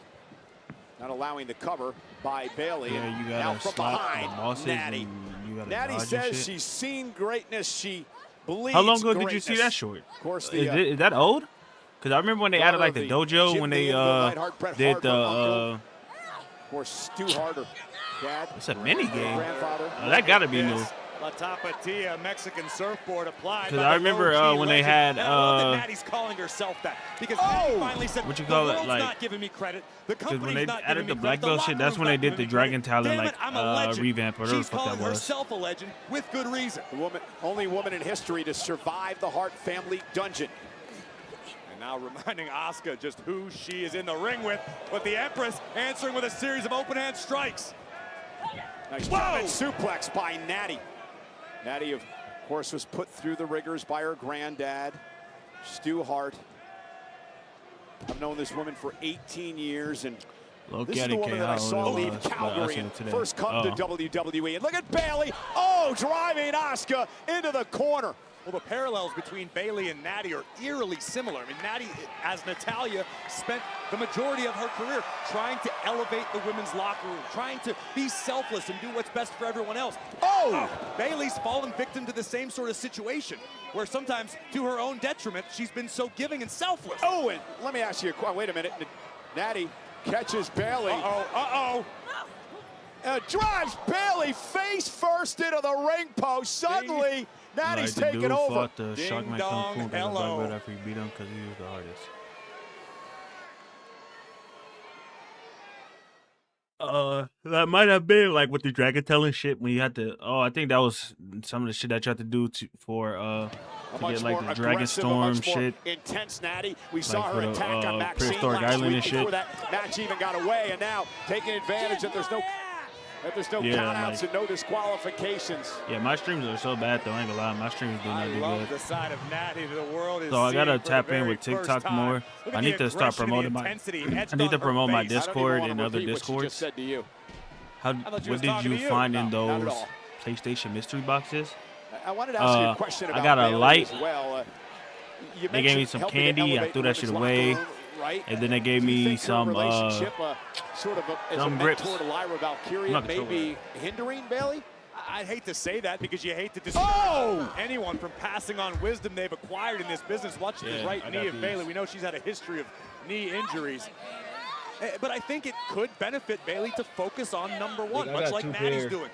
not allowing the cover by Bayley. Yeah, you now gotta from slap the behind, bosses Natty. and you gotta Natty dodge and says shit. she's seen greatness. She believes How long ago greatness. did you see that short? Of course, Is that old? Because I remember when they added like the dojo when they did the of course, Stu Hart, dad. it's a mini game. Grandfather. Oh, that gotta be new. La Tapatia Mexican surfboard applied. Because I remember when they had I love that Natty's calling herself that, because Natty finally said, what you call the it, world's like, not giving me credit. The because company's when they not added giving the me black credit. belt shit, that's when they did the Dragon Talent like I'm a legend. revamp or whatever the She's fuck calling that was. herself a legend with good reason. The only woman in history to survive the Hart family dungeon. And now reminding Asuka just who she is in the ring with the Empress answering with a series of open hand strikes. Nice German suplex by Natty. Natty, of course, was put through the rigors by her granddad, Stu Hart. I've known this woman for 18 years, and This is the woman that I saw leave Calgary and first come to WWE. And look at Bayley. Oh, driving Asuka into the corner. Well, the parallels between Bayley and Natty are eerily similar. I mean, Natty, as Natalya, spent the majority of her career trying to elevate the women's locker room, trying to be selfless and do what's best for everyone else. Oh! Bayley's fallen victim to the same sort of situation, where sometimes, to her own detriment, she's been so giving and selfless. Oh, and let me ask you a question. Wait a minute. Natty catches Bayley. Drives Bayley face first into the ring post. Suddenly, Natty's taking over. Ding dong, hello. After he beat him because he was the hardest. That might have been like with the Dragon Telling shit when you had to. Oh, I think that was some of the shit that you had to do to get like the Dragon Storm shit. Intense Natty. We saw her the, attack on Maxine Prehistoric last Island week and shit. before that match even got away, and now taking advantage that there's no countouts and no disqualifications. Yeah, my streams are so bad though. I ain't gonna lie, my streams do not do good. The side of Natty the world is so I gotta tap in with TikTok more. I need to start promoting my. I need to promote my Discord and other Discords. What did you find in those PlayStation mystery boxes? I wanted to ask you a question about I got a light. As well. They gave me some candy. I threw that shit away. Right? And then they gave me some sort of some grips. To Lyra Valkyria, maybe hindering Bayley. I'd hate to say that because you hate to discourage anyone from passing on wisdom they've acquired in this business. Watch the right knee of Bayley. We know she's had a history of knee injuries. But I think it could benefit Bayley to focus on number one, much like Natty's doing.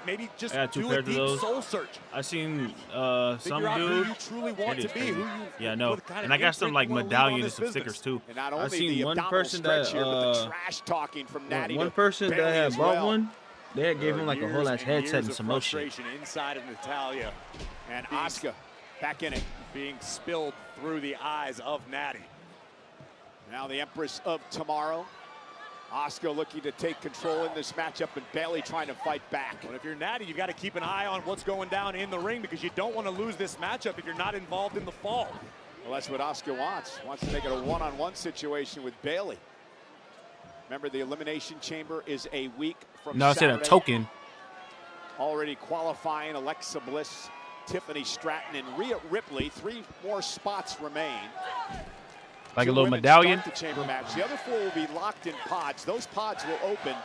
Maybe just do a deep soul search. I seen some dude. Who you truly want to be. Yeah, I know. And I got some like medallions and some stickers too. I seen one person that trash talking from Natty. One person that had bought one. They had gave him like a whole ass headset and some more shit. Inside of Natalya, and Asuka back in it, being spilled through the eyes of Natty. Now the Empress of Tomorrow. Asuka looking to take control in this matchup, and Bayley trying to fight back. But if you're Natty, you've got to keep an eye on what's going down in the ring because you don't want to lose this matchup if you're not involved in the fall. Well, that's what Asuka wants. Wants to make it a one-on-one situation with Bayley. Remember, the Elimination Chamber is a week from Saturday. I said a token. Already qualifying Alexa Bliss, Tiffany Stratton, and Rhea Ripley. 3 more spots remain. Like a little medallion. The chamber match. The other 4 will be locked in pods. Those pods will open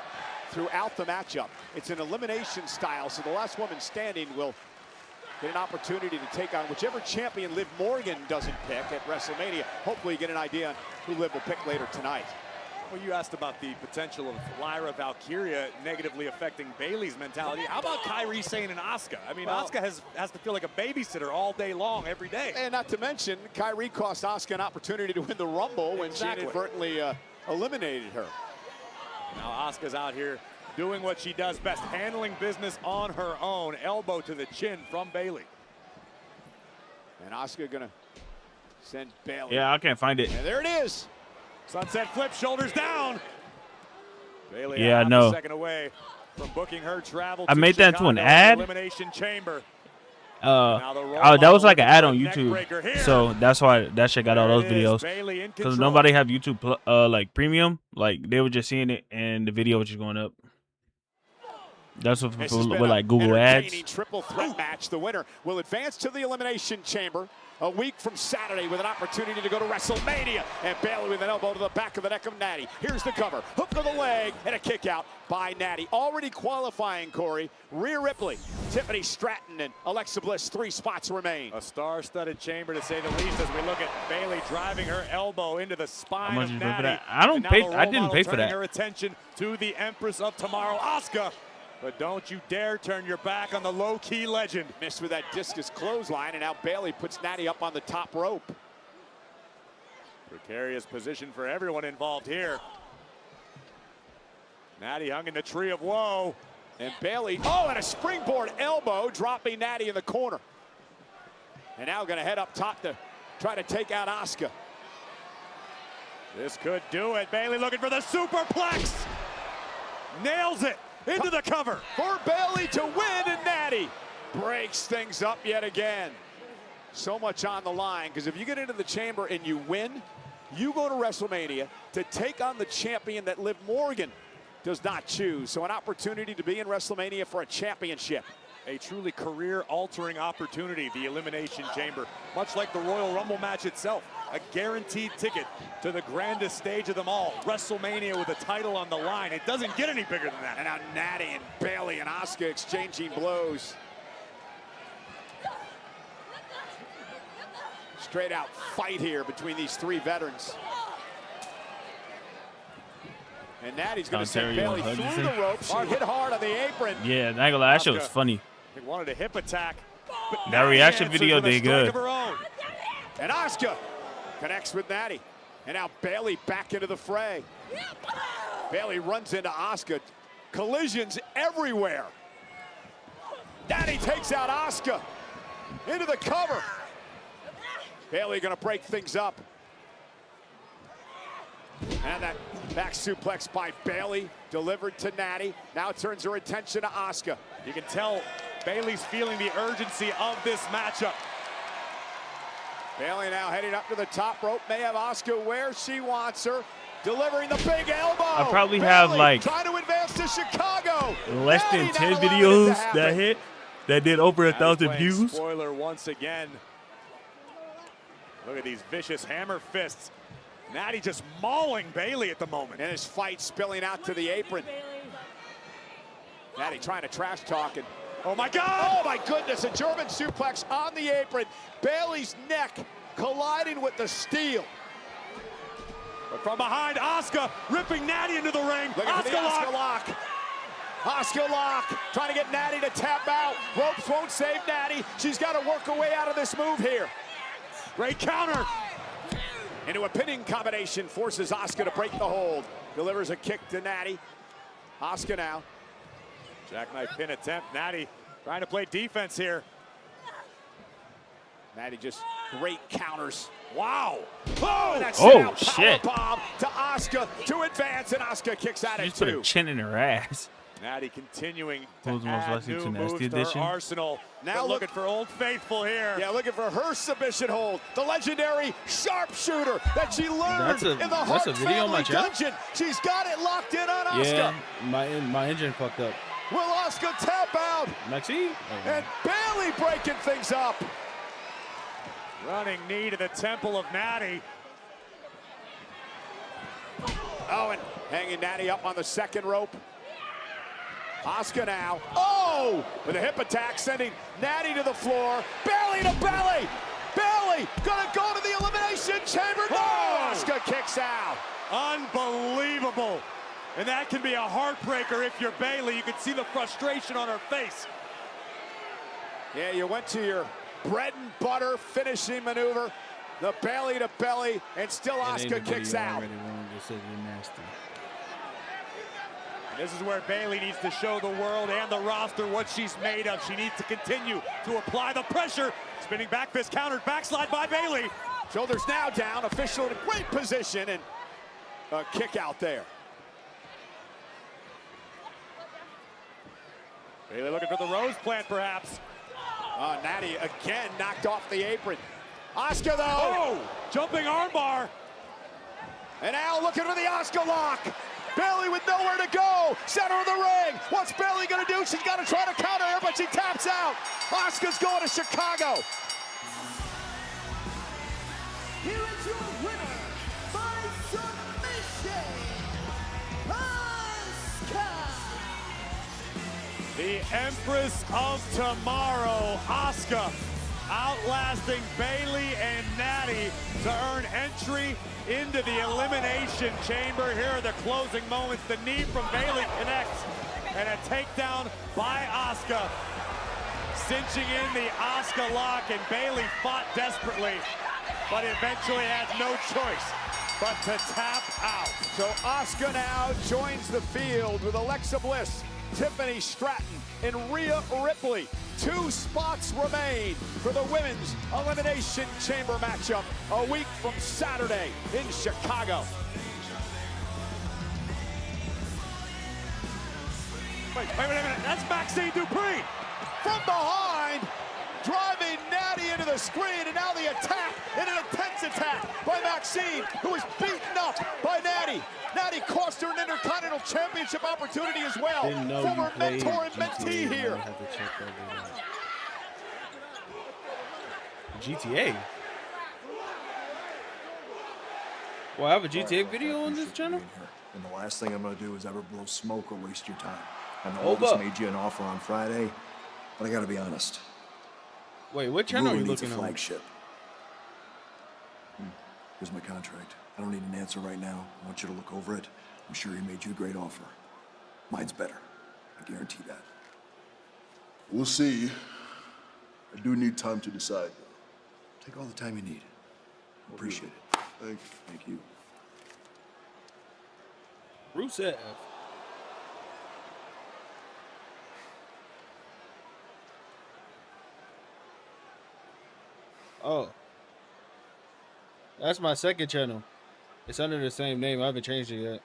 throughout the matchup. It's an elimination style, so the last woman standing will get an opportunity to take on whichever champion Liv Morgan doesn't pick at WrestleMania. Hopefully you get an idea on who Liv will pick later tonight. Well, you asked about the potential of Lyra Valkyria negatively affecting Bayley's mentality. How about Kairi Sane and Asuka? I mean, Asuka has to feel like a babysitter all day long, every day. And not to mention, Kairi cost Asuka an opportunity to win the Rumble when she inadvertently eliminated her. Now Asuka's out here doing what she does best, handling business on her own. Elbow to the chin from Bayley. And Asuka gonna send Bayley. Yeah, I can't find it. And there it is. Sunset flip, shoulders down. Bayley I know. A second away from booking her travel. I made that into an ad. Elimination Chamber. That was like an ad on YouTube, so that's why that shit got all those videos. Because nobody have YouTube like premium, like they were just seeing it and the video was just going up. That's what with like Google Ads. Triple threat match. The winner will advance to the Elimination Chamber a week from Saturday with an opportunity to go to WrestleMania. And Bayley with an elbow to the back of the neck of Natty. Here's the cover. Hook to the leg and a kick out by Natty. Already qualifying, Corey. Rhea Ripley, Tiffany Stratton, and Alexa Bliss. 3 spots remain. A star-studded chamber, to say the least, as we look at Bayley driving her elbow into the spine of Natty. I didn't pay for that. Her attention to the Empress of Tomorrow, Asuka. But don't you dare turn your back on the low-key legend. Missed with that discus clothesline, and now Bayley puts Natty up on the top rope. Precarious position for everyone involved here. Natty hung in the tree of woe. And Bayley, and a springboard elbow, dropping Natty in the corner. And now going to head up top to try to take out Asuka. This could do it. Bayley looking for the superplex. Nails it. Into the cover. For Bayley to win, and Natty breaks things up yet again. So much on the line, because if you get into the chamber and you win, You go to WrestleMania to take on the champion that Liv Morgan does not choose. So an opportunity to be in WrestleMania for a championship. A truly career-altering opportunity, the Elimination Chamber. Much like the Royal Rumble match itself, a guaranteed ticket to the grandest stage of them all, WrestleMania with a title on the line. It doesn't get any bigger than that. And now Natty and Bayley and Asuka exchanging blows. Straight out fight here between these three veterans. And Natty's going to send Bayley through the ropes. She hit hard on the apron. Yeah, not gonna lie, that shit was funny. He wanted a hip attack. That reaction video did good. And Asuka connects with Natty. And now Bayley back into the fray. Bayley runs into Asuka. Collisions everywhere. Natty takes out Asuka into the cover. Bayley gonna break things up. And that back suplex by Bayley delivered to Natty. Now turns her attention to Asuka. You can tell Bayley's feeling the urgency of this matchup. Bayley now heading up to the top rope. May have Asuka where she wants her. Delivering the big elbow. I probably Bayley have like trying to advance to Chicago. less than 10 videos that hit that did over 1,000 views. Spoiler once again. Look at these vicious hammer fists. Natty just mauling Bayley at the moment. And his fight spilling out to the apron. Natty trying to trash talk. And oh my God! Oh my goodness, a German suplex on the apron. Bayley's neck colliding with the steel. But from behind, Asuka ripping Natty into the ring. Asuka lock. Asuka lock, trying to get Natty to tap out. Ropes won't save Natty. She's got to work her way out of this move here. Great counter. Into a pinning combination, forces Asuka to break the hold. Delivers a kick to Natty. Asuka now. Jackknife pin attempt. Natty trying to play defense here. Natty just great counters. Wow. Oh, that's shit. Powerbomb to Asuka to advance, and Asuka kicks out She at just put two. a chin in her ass. Natty continuing to Who's the most add likely new to moves Nasty to her Edition? arsenal. Now looking for Old Faithful here. Yeah, looking for her submission hold. The legendary sharpshooter that she learned in the Hart family dungeon. She's got it locked in on Asuka. Yeah, my engine fucked up. Will Asuka tap out? Maxine? And Bayley breaking things up. Running knee to the temple of Natty. Oh, and hanging Natty up on the second rope. Asuka now. Oh! With a hip attack, sending Natty to the floor. Bayley to belly! Bayley gonna go to the Elimination Chamber. No! Asuka kicks out. Unbelievable. And that can be a heartbreaker if you're Bayley. You can see the frustration on her face. Yeah, you went to your bread and butter finishing maneuver. The Bayley to belly, and still Asuka kicks out. This is where Bayley needs to show the world and the roster what she's made of. She needs to continue to apply the pressure. Spinning back fist countered, backslide by Bayley. Shoulders now down, official in a great position, and a kick out there. Bayley looking for the rose plant, perhaps. Natty again knocked off the apron. Asuka, though. Oh, jumping armbar. And now looking for the Asuka lock. Bayley with nowhere to go. Center of the ring. What's Bayley going to do? She's got to try to counter her, but she taps out. Asuka's going to Chicago. Here is your winner by submission, Asuka. The Empress of Tomorrow, Asuka, outlasting Bayley and Natty to earn entry into the Elimination Chamber. Here are the closing moments. The knee from Bayley connects, and a takedown by Asuka, cinching in the Asuka lock, and Bayley fought desperately, but eventually had no choice but to tap out. So Asuka now joins the field with Alexa Bliss, Tiffany Stratton, and Rhea Ripley. 2 spots remain for the Women's Elimination Chamber matchup a week from Saturday in Chicago. Wait a minute, that's Maxine Dupree. From behind, driving Natty into the screen, and now the attack, and an intense attack by Maxine, who was beaten up by Natty. Natty cost her an Intercontinental Championship opportunity as well. Former mentor and mentee here. GTA? Well, I have a GTA video on this channel? And the last thing I'm going to do is ever blow smoke or waste your time. I know I just made you an offer on Friday, but I got to be honest. Wait, what channel are you looking at? at? Flagship. Here's my contract. I don't need an answer right now. I want you to look over it. I'm sure he made you a great offer. Mine's better. I guarantee that. We'll see. I do need time to decide. Take all the time you need. Appreciate it. Thank you. Thank you. Rusev. Oh. That's my second channel. It's under the same name. I haven't changed it yet.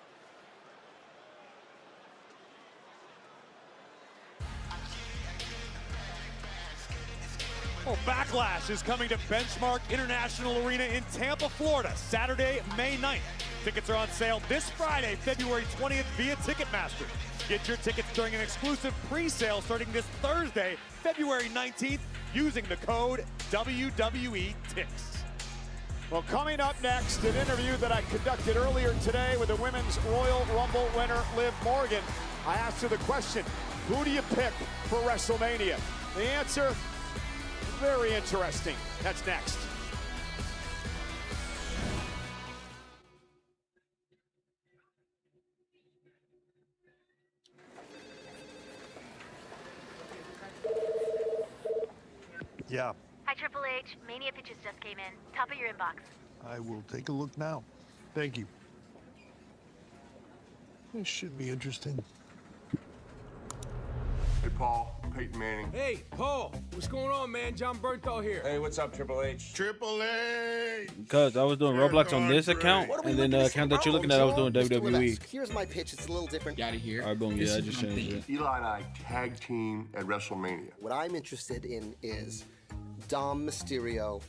Well, Backlash is coming to Benchmark International Arena in Tampa, Florida, Saturday, May 9th. Tickets are on sale this Friday, February 20th via Ticketmaster. Get your tickets during an exclusive pre-sale starting this Thursday, February 19th, using the code WWETIX. Well, coming up next, an interview that I conducted earlier today with the Women's Royal Rumble winner, Liv Morgan. I asked her the question, who do you pick for WrestleMania? The answer, very interesting. That's next. Yeah, Hi, Triple H. Mania pitches just came in. Top of your inbox. I will take a look now. Thank you. This should be interesting. Hey, Paul. Peyton Manning. Hey, Paul. What's going on, man? John Bernthal here. Hey, what's up, Triple H? Triple H! Because I was doing Roblox on this account, and then the account that you're looking at, I was doing WWE. Here's my pitch. It's a little different. Get out of here. All right, boom. Yeah, I just changed it. Eli and I tag team at WrestleMania. What I'm interested in is Dom Mysterio,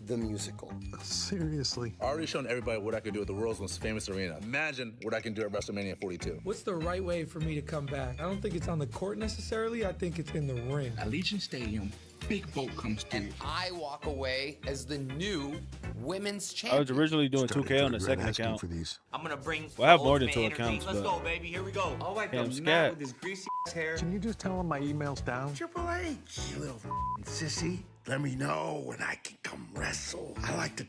the musical. Seriously? I already shown everybody what I can do at the world's most famous arena. Imagine what I can do at WrestleMania 42. What's the right way for me to come back? I don't think it's on the court necessarily. I think it's in the ring. Allegiant Stadium, big boat comes through. And I walk away as the new women's I champion. was originally doing 2K on the second account. For these. I'm gonna bring. Well, I have more than 2 accounts, Let's but go, baby. Here we go. I'll wipe Damn, the scat. mat with his greasy hair. Can you just tell him my email's down? Triple H, you little sissy. Let me know when I can come wrestle. I like to.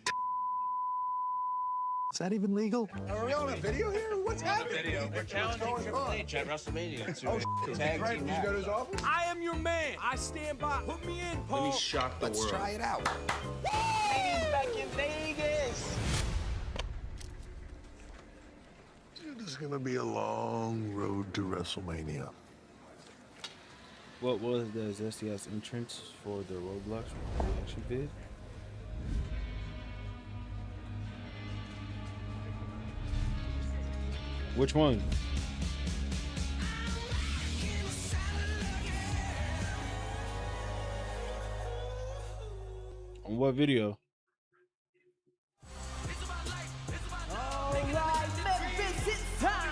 Is that even legal? Are we on a video here? What's happening? We're challenging Triple H at WrestleMania to tag team match. I am your man. I stand by. Put me in, Paul. Let me shock the Let's world. try it out. He's back in Vegas. This is gonna be a long road to WrestleMania. What was the Zesty-ass entrance for the Roblox reaction vid? Which one? On what video? All right, Memphis, it's time.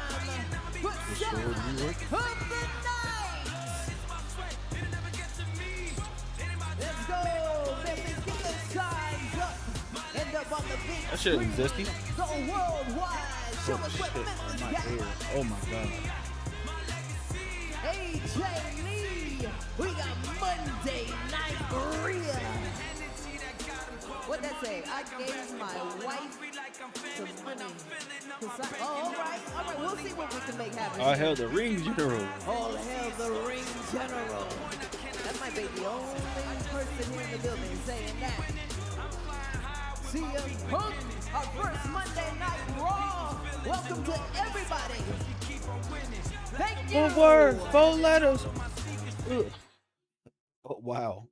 Put some of the night. Let's go, Memphis, get the signs up. End up on the big That shit is Zesty. So worldwide, show us what Memphis got. Oh my god. AJ Lee, we got Monday Night Real. What'd that say? I gave my wife some money. All right, we'll see what we can make happen. All hell, the ring general. All hell, the ring general. That might be the only person here in the building saying that. CM Punk, our first Monday Night Raw. Welcome to everybody. Thank you. 4 words, 4 letters. Ugh. Oh, wow.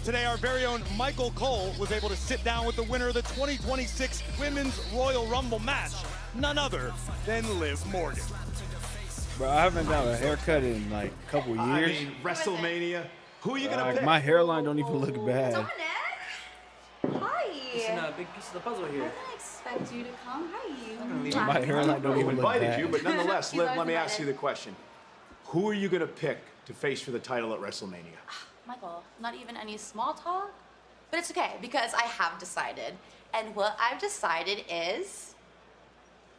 today, our very own Michael Cole was able to sit down with the winner of the 2026 Women's Royal Rumble match, none other than Liv Morgan. Bro, I haven't got a haircut in like a couple years. I mean, WrestleMania. Who are you gonna pick? My hairline don't even look bad. Hi. Missing a big piece of the puzzle here. I didn't expect you to come. Hi. My hairline don't even look bad. Invited you, but nonetheless, Liv, let me ask you the question. Who are you gonna pick to face for the title at WrestleMania? Michael, not even any small talk, but it's okay because I have decided. And what I've decided is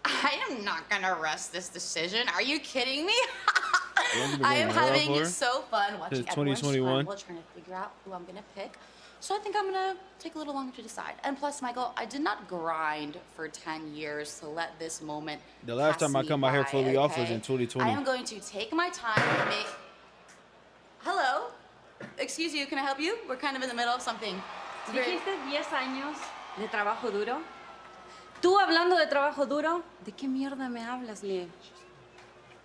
I am not gonna rest this decision. Are you kidding me? I am having so fun watching everyone scramble, trying to figure out who I'm gonna pick. So I think I'm gonna take a little longer to decide. And plus, Michael, I did not grind for 10 years to let this moment The last time I cut my hair fully off was in 2020. I am going to take my time and make... Hello? Excuse you, can I help you? We're kind of in the middle of something. Dijiste 10 años de trabajo duro. Tú hablando de trabajo duro, ¿de qué mierda me hablas, Liv?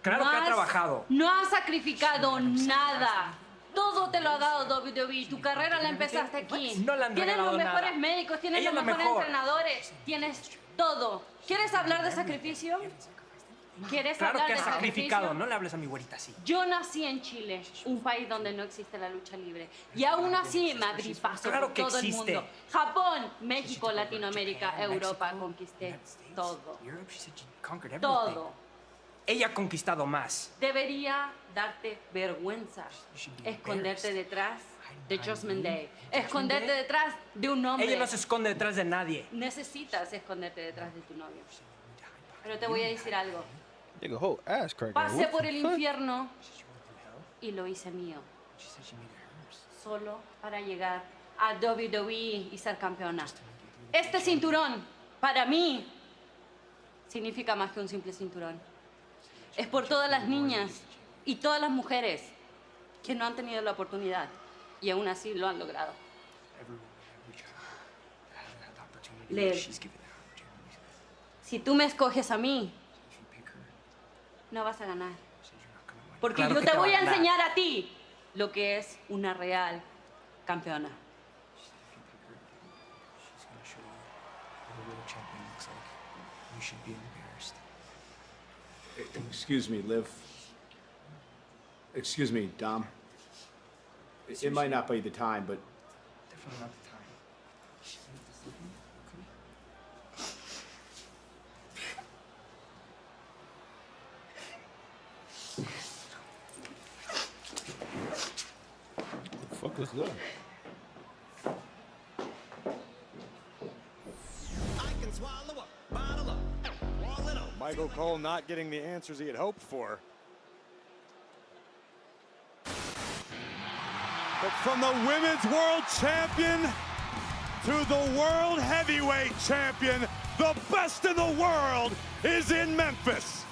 Claro que ha trabajado. No has sacrificado nada. Todo te lo ha dado WWE. Tu carrera la empezaste aquí. No le han Tienes regalado los mejores nada. médicos, tienes Ella los es la mejores mejor. entrenadores, tienes todo. ¿Quieres hablar de sacrificio? ¿Quieres Claro hablar que de has sacrificado. sacrificio? No le hables a mi güerita así. Yo nací en Chile, un país donde no existe la lucha libre. Y aún así me abrí paso Claro por que todo el existe. mundo. Japón, México, Latinoamérica, Europa, conquisté todo. Europe, she said she conquered everything. Todo. Ella ha conquistado más. Debería darte vergüenza esconderte detrás de Judgment Day. Esconderte detrás de un hombre. Ella no se esconde detrás de nadie. Necesitas esconderte detrás de tu novio. Pero te voy a decir algo. Nigga, whole ass cracker. Pasé por el infierno y lo hice mío. Solo para llegar a WWE y ser campeona. Este cinturón, para mí, significa más que un simple cinturón. Es por todas las niñas y todas las mujeres que no han tenido la oportunidad y aún así lo han logrado. Liv, si tú me escoges a mí, no vas a ganar. Porque Claro yo que te te voy va a a ganar. enseñar a ti lo que es una real campeona. Excuse me, Liv. Excuse me, Dom. It might not be the time, but Definitely not the time. The fuck is that? Michael Cole not getting the answers he had hoped for. But from the Women's World Champion to the World Heavyweight Champion, the best in the world is in Memphis.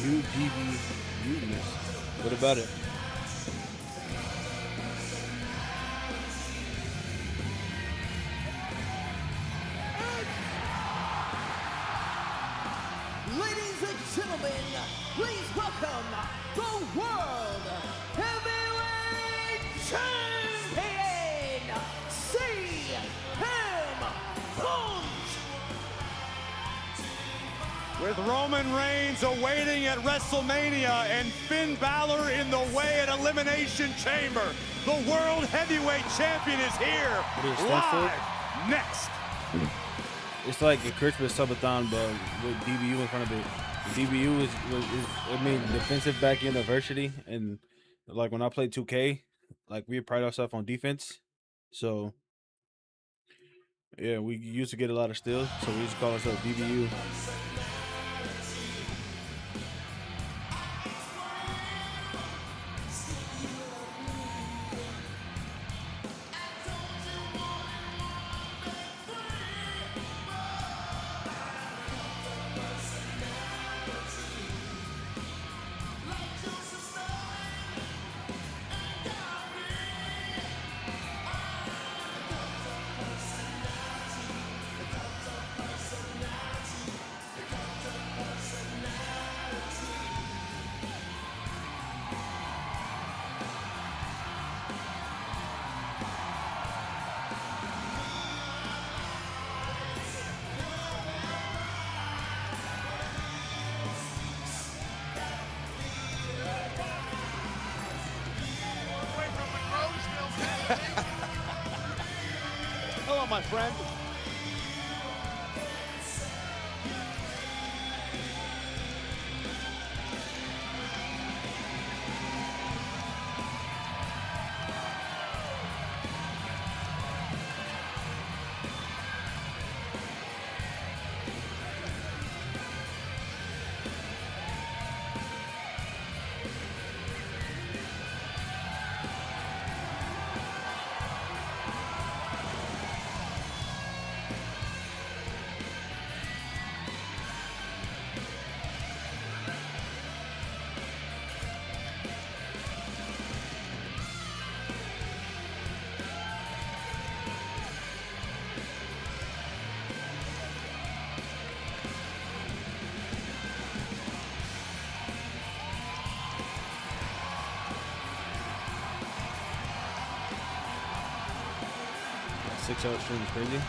UGB Mutinous. What about it? Ladies and gentlemen, please welcome the World Heavyweight Champion, CM Punk! With Roman Reigns awaiting at WrestleMania and Finn Balor in the way at Elimination Chamber, the World Heavyweight Champion is here, What does it stand for? live next. It's like a Christmas subathon, but with DBU in front of it. DBU is I mean, defensive back end adversity, and like when I play 2K, like we pride ourselves on defense. So yeah, we used to get a lot of steals, so we used to call ourselves DBU. Hello, my friend. Six-hour stream is crazy.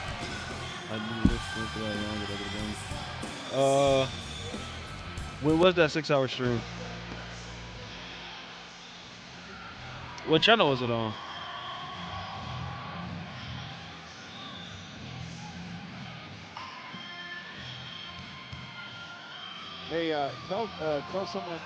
I do this stream for that long with other games. When was that 6-hour stream? What channel was it on? Hey, tell someone.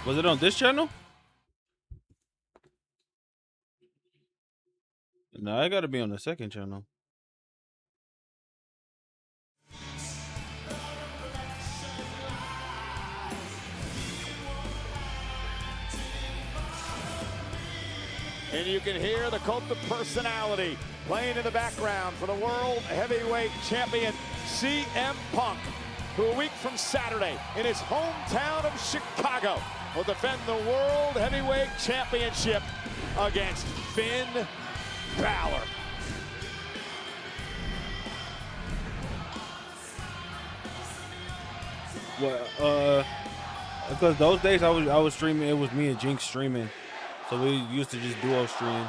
Was it on this channel? No, I gotta be on the second channel. And you can hear the Cult of Personality playing in the background for the World Heavyweight Champion CM Punk, who a week from Saturday in his hometown of Chicago will defend the World Heavyweight Championship against Finn Balor. Well, because those days I was streaming, it was me and Jinx streaming, so we used to just duo stream,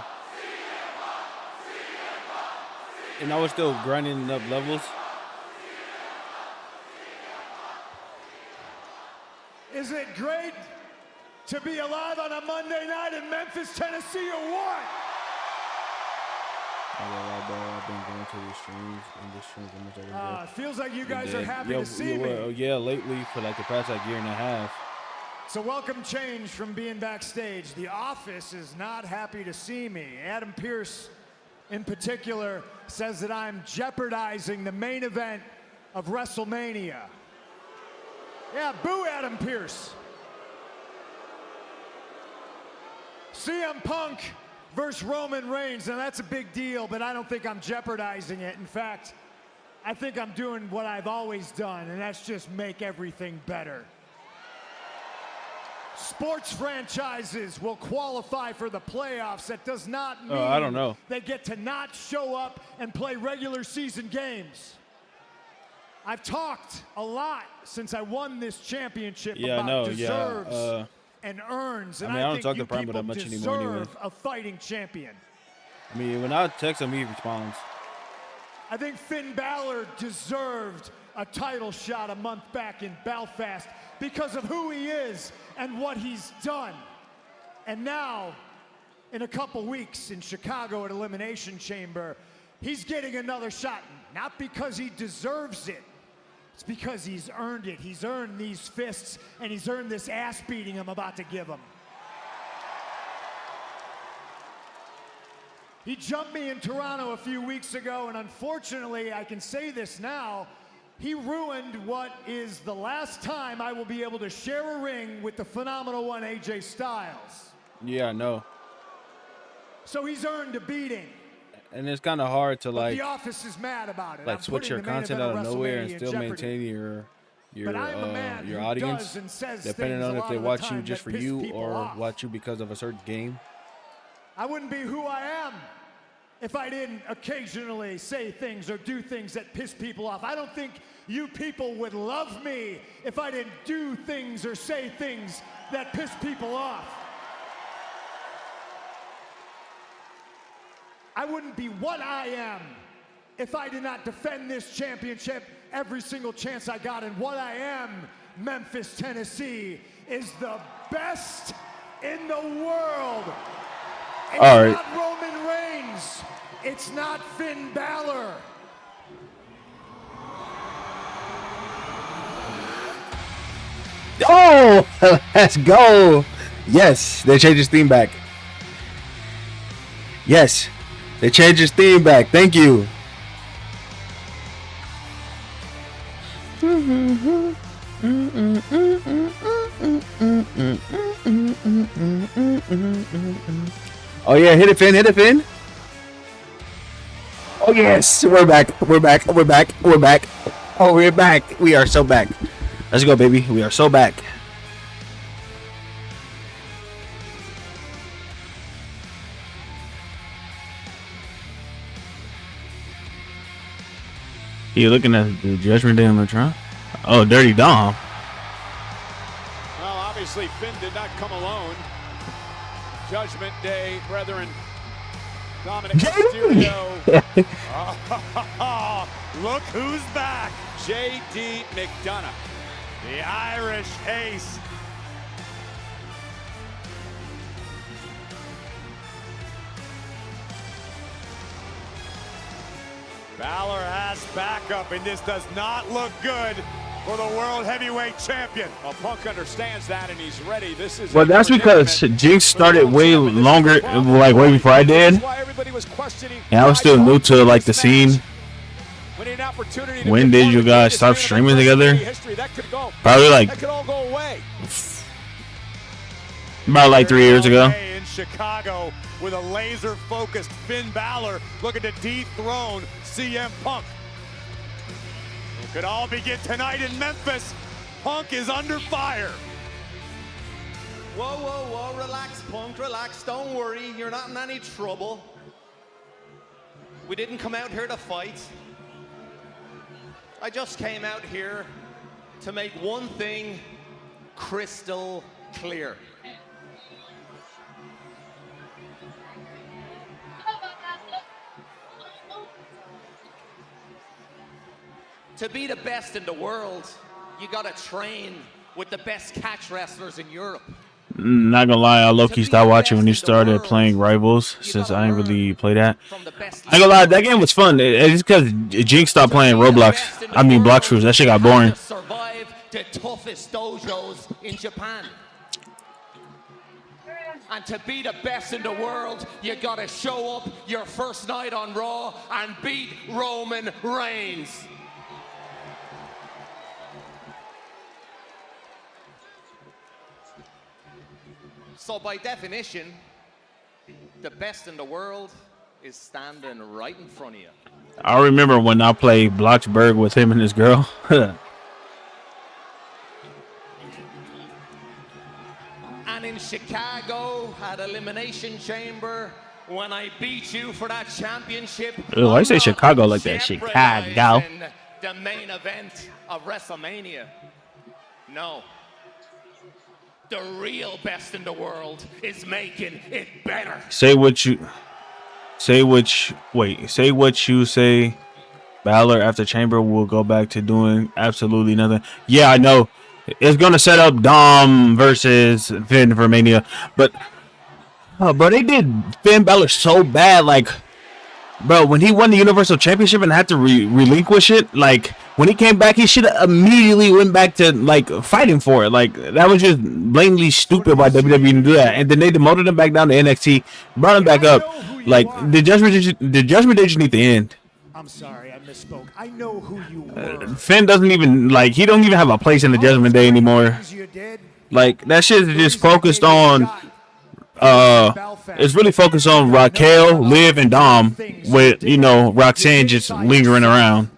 and I was still grinding up levels. Is it great to be alive on a Monday night in Memphis, Tennessee, or what? I've been going to these streams and this streams almost every day. Feels like you guys are happy to see me. Yeah, lately for like the past year and a half. It's a welcome change from being backstage. The Office is not happy to see me. Adam Pearce, in particular, says that I'm jeopardizing the main event of WrestleMania. Yeah, boo Adam Pearce. CM Punk versus Roman Reigns. Now that's a big deal, but I don't think I'm jeopardizing it. In fact, I think I'm doing what I've always done, and that's just make everything better. Sports franchises will qualify for the playoffs. That does not mean I don't know. They get to not show up and play regular season games. I've talked a lot since I won this championship about deserves and earns, and I don't think talk you to Prime people that much anymore anyway. deserve a fighting champion. I mean, when I text him, he responds. I think Finn Balor deserved a title shot a month back in Belfast because of who he is and what he's done. And now, in a couple weeks in Chicago at Elimination Chamber, he's getting another shot, not because he deserves it. It's because he's earned it. He's earned these fists, and he's earned this ass beating I'm about to give him. He jumped me in Toronto a few weeks ago, and unfortunately, I can say this now, he ruined what is the last time I will be able to share a ring with the phenomenal one, AJ Styles. Yeah, I know. So he's earned a beating. And it's kind of hard to But the Office is mad about it. like I'm switch your putting the main content event out of of nowhere and WrestleMania in still jeopardy. maintain But I'm a man your who audience, does and says depending things on a if lot they of the watch you time just for that piss you people or off. watch you because of a certain game. I wouldn't be who I am if I didn't occasionally say things or do things that piss people off. I don't think you people would love me if I didn't do things or say things that piss people off. I wouldn't be what I am if I did not defend this championship every single chance I got. And what I am, Memphis, Tennessee, is the best in the world. It's not Roman Reigns. It's not Finn Balor. Oh, let's go. Yes, they changed his theme back. Yes, they changed his theme back. Thank you. Oh yeah, hit it, Finn, hit it, Finn. Oh yes, we're back, we're back, we're back, we're back. Oh, we're back. We are so back. Let's go, baby. We are so back. You looking at the Judgment Day on the Tron? Oh, Dirty Dom. Well, obviously Finn did not come alone. Judgment Day, brethren. Dominic Mysterio. Look who's back. J.D. McDonough. The Irish Ace. Balor has backup, and this does not look good for the World Heavyweight Champion. Well, Punk understands that, and he's ready. This is. Well, that's because Jinx started way longer, like way before I did. And I was still new to like the scene. When did you guys stop streaming together? Probably like about like 3 years ago. In Chicago with a laser-focused Finn Balor looking to dethrone CM Punk. It could all begin tonight in Memphis. Punk is under fire. Whoa, whoa, whoa, relax, Punk, relax. Don't worry, you're not in any trouble. We didn't come out here to fight. I just came out here to make one thing crystal clear. To be the best in the world, you gotta train with the best catch wrestlers in Europe. Not gonna lie, I low-key stopped watching when you started playing Rivals, since I ain't really play that. I ain't gonna lie, that game was fun. It's because Jinx stopped playing Roblox. I mean, Blox Fruits. That shit got boring. Survive the toughest dojos in Japan. And to be the best in the world, you gotta show up your first night on Raw and beat Roman Reigns. So by definition, the best in the world is standing right in front of you. I remember when I played Bloxburg with him and his girl. And in Chicago at Elimination Chamber, when I beat you for that championship. Ooh, I say Chicago like that. Chicago. The main event of WrestleMania. No. The real best in the world is making it better. Say what you say. Balor after Chamber will go back to doing absolutely nothing. Yeah, I know. It's gonna set up Dom versus Finn for Mania, but bro, they did Finn Balor so bad. Like, bro, when he won the Universal Championship and had to relinquish it, like when he came back, he should have immediately went back to like fighting for it. Like that was just blatantly stupid by WWE to do that. And then they demoted him back down to NXT, brought him back up. Like the Judgment Day just need to end. I'm sorry, I misspoke. I know who you were. Finn doesn't even he don't even have a place in the Judgment Day anymore. Like that shit is just focused on it's really focused on Raquel, Liv, and Dom, with Roxanne just lingering around.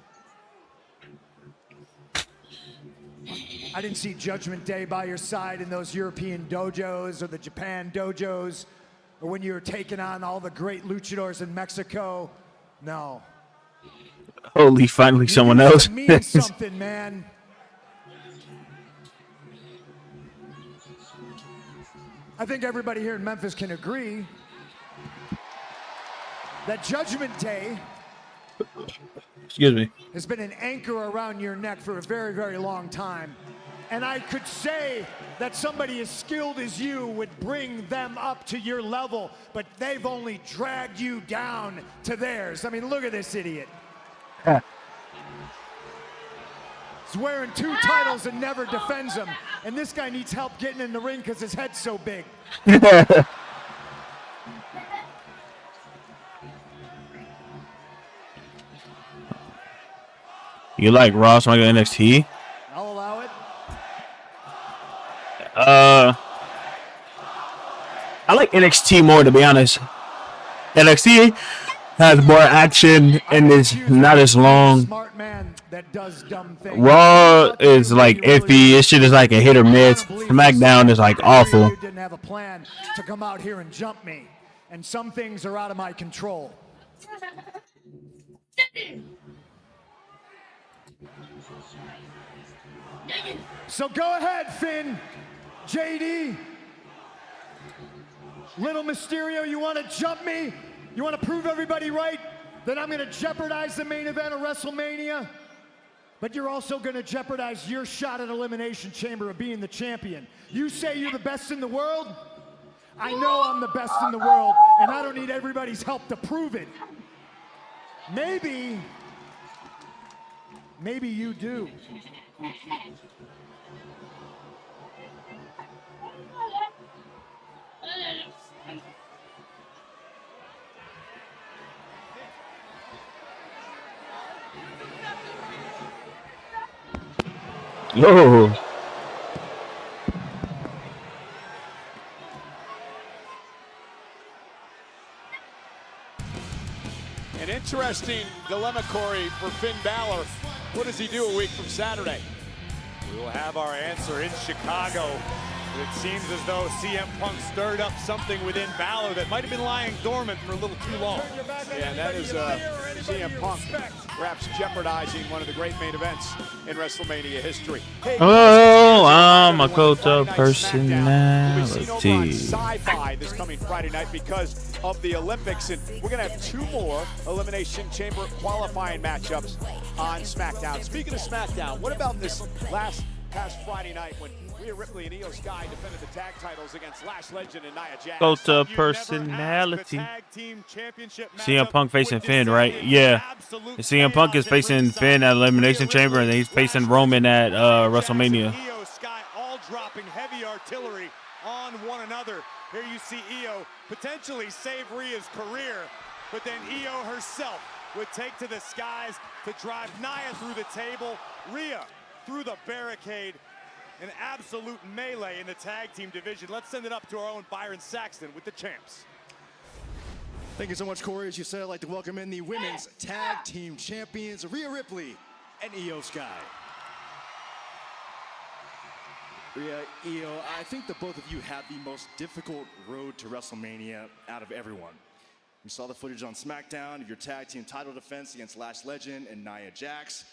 I didn't see Judgment Day by your side in those European dojos or the Japan dojos. or when you were taking on all the great luchadors in Mexico. No. Holy, finally someone else. It means something, man. I think everybody here in Memphis can agree that Judgment Day Excuse me. has been an anchor around your neck for a very, very long time. And I could say that somebody as skilled as you would bring them up to your level, but they've only dragged you down to theirs. I mean, look at this idiot. He's wearing 2 titles and never defends them. And this guy needs help getting in the ring because his head's so big. You like Raw SmackDown NXT? I'll allow it. I like NXT more, to be honest. NXT has more action and is not as long. Raw is like iffy. This shit is like a hit or miss. SmackDown is like awful. You didn't have a plan to come out here and jump me, and some things are out of my control. So go ahead, Finn, JD, Little Mysterio, you want to jump me? You want to prove everybody right? Then I'm going to jeopardize the main event of WrestleMania. But you're also going to jeopardize your shot at Elimination Chamber of being the champion. You say you're the best in the world? I know I'm the best in the world, and I don't need everybody's help to prove it. Maybe you do. Yo. An interesting dilemma, Corey, for Finn Balor. What does he do a week from Saturday? We will have our answer in Chicago. It seems as though CM Punk stirred up something within Balor that might have been lying dormant for a little too long. Yeah, that is CM Punk perhaps jeopardizing one of the great main events in WrestleMania history. Hey, oh, I'm a cult of personality. Sci-Fi this coming Friday night because of the Olympics, and we're going to have 2 more Elimination Chamber qualifying matchups on SmackDown. Speaking of SmackDown, what about this past Friday night when Rhea Ripley and Io Sky defended the tag titles against Lash Legend and Nia Jax? Cult of personality. CM Punk facing Finn, right? Yeah. And CM Punk is facing Finn at Elimination Chamber, and then he's facing Roman at WrestleMania. Io Sky all dropping heavy artillery on one another. Here you see Io potentially save Rhea's career, but then Io herself would take to the skies to drive Nia through the table, Rhea through the barricade. An absolute melee in the tag team division. Let's send it up to our own Byron Saxton with the champs. Thank you so much, Corey. As you said, I'd like to welcome in the women's tag team champions, Rhea Ripley and Io Sky. Rhea, Io, I think that both of you had the most difficult road to WrestleMania out of everyone. We saw the footage on SmackDown of your tag team title defense against Lash Legend and Nia Jax.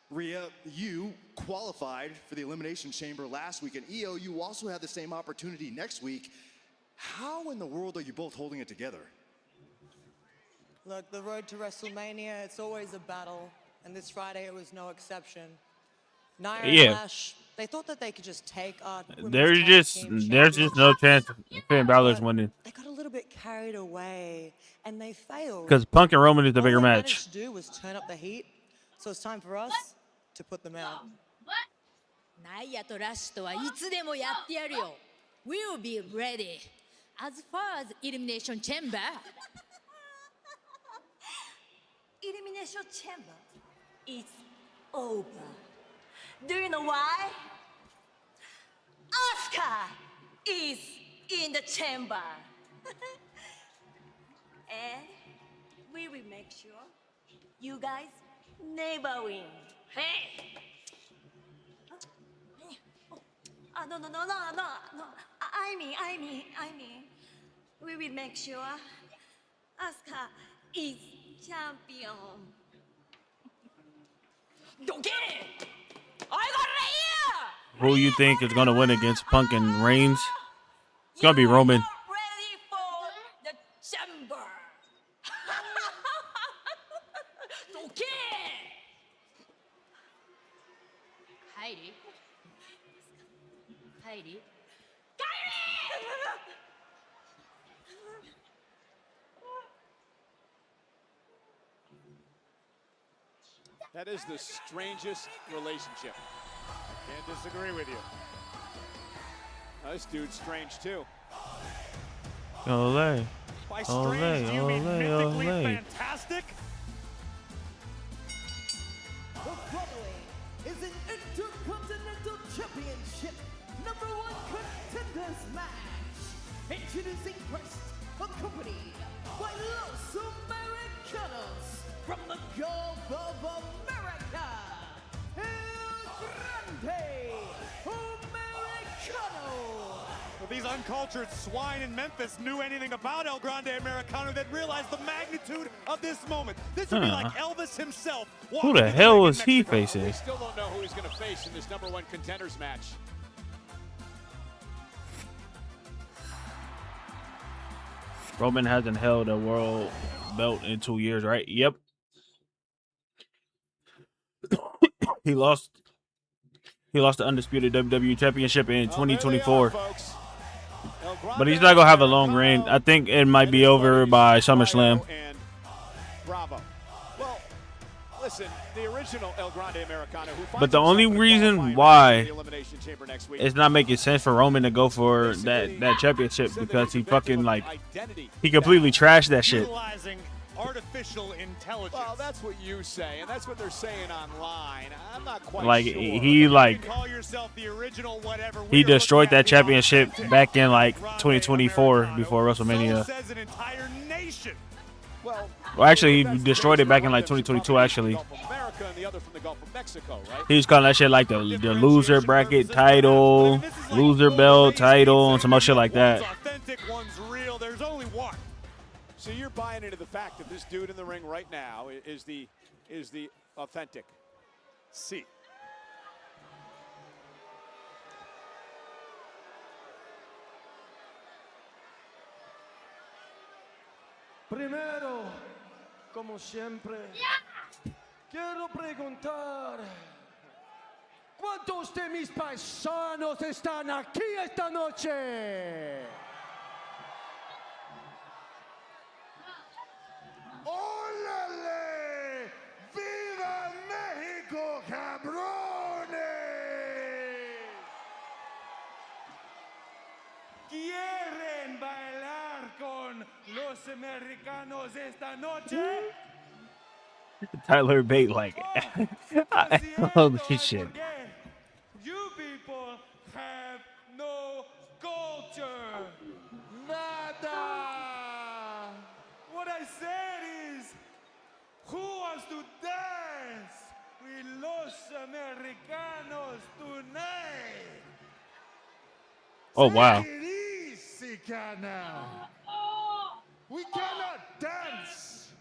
Rhea, you qualified for the Elimination Chamber last week, and Io, you also have the same opportunity next week. How in the world are you both holding it together? Look, the road to WrestleMania, it's always a battle, and this Friday it was no exception. Nia and Lash, they thought that they could just take our There's just no chance Finn Balor's winning. They got a little bit carried away, and they failed. Because Punk and Roman is the bigger All they match. managed to do was turn up the heat, so it's time for us to put them out. Niaとラッシュとはいつでもやってやるよ。We'll be ready. As far as Elimination Chamber. Elimination Chamber is over. Do you know why? Asuka is in the chamber. And we will make sure you guys never win. Hey! No. I mean. we will make sure Asuka is champion. Don't get it! I got it here! Who you think is gonna win against Punk and Reigns? It's gonna be Roman. Ready for the chamber. Don't get it! Heidi. Heidi. That is the strangest relationship. Can't disagree with you. Now, this dude's strange too. Olay. By strange, do you mean mythically fantastic? The following is an Intercontinental Championship #1 contenders match. Introducing first, accompanied by Los Americanos from the Gulf of America, El Grande Americano. Well, these uncultured swine in Memphis knew anything about El Grande Americano that realized the magnitude of this moment. This would be like Elvis himself. Who the hell is he facing? We still don't know who he's going to face in this #1 contenders match. Roman hasn't held a world belt in 2 years, right? Yep. He lost the undisputed WWE Championship in 2024. But he's not gonna have a long reign. I think it might be over by SummerSlam. Bravo. Well, listen, the original El Grande Americano. But the only reason why it's not making sense for Roman to go for that championship because he fucking he completely trashed that shit. Artificial intelligence. Well, that's what you say, and that's what they're saying online. I'm not quite sure. He destroyed that championship back in 2024 before WrestleMania. Well, actually, he destroyed it back in 2022. Actually, he was calling that shit like the loser bracket title, loser belt title, and some other shit like that. There's only one. So you're buying into the fact that this dude in the ring right now is the authentic. Sí. Primero, como siempre, quiero preguntar, ¿cuántos de mis paisanos están aquí esta noche? ¡Órale! ¡Viva México, cabrones! ¿Quieren bailar con los americanos esta noche? Tyler Bate, holy shit. You people have no culture. Nada. What I said is, who wants to dance with los americanos tonight? Oh, wow. Take it easy, now. We cannot dance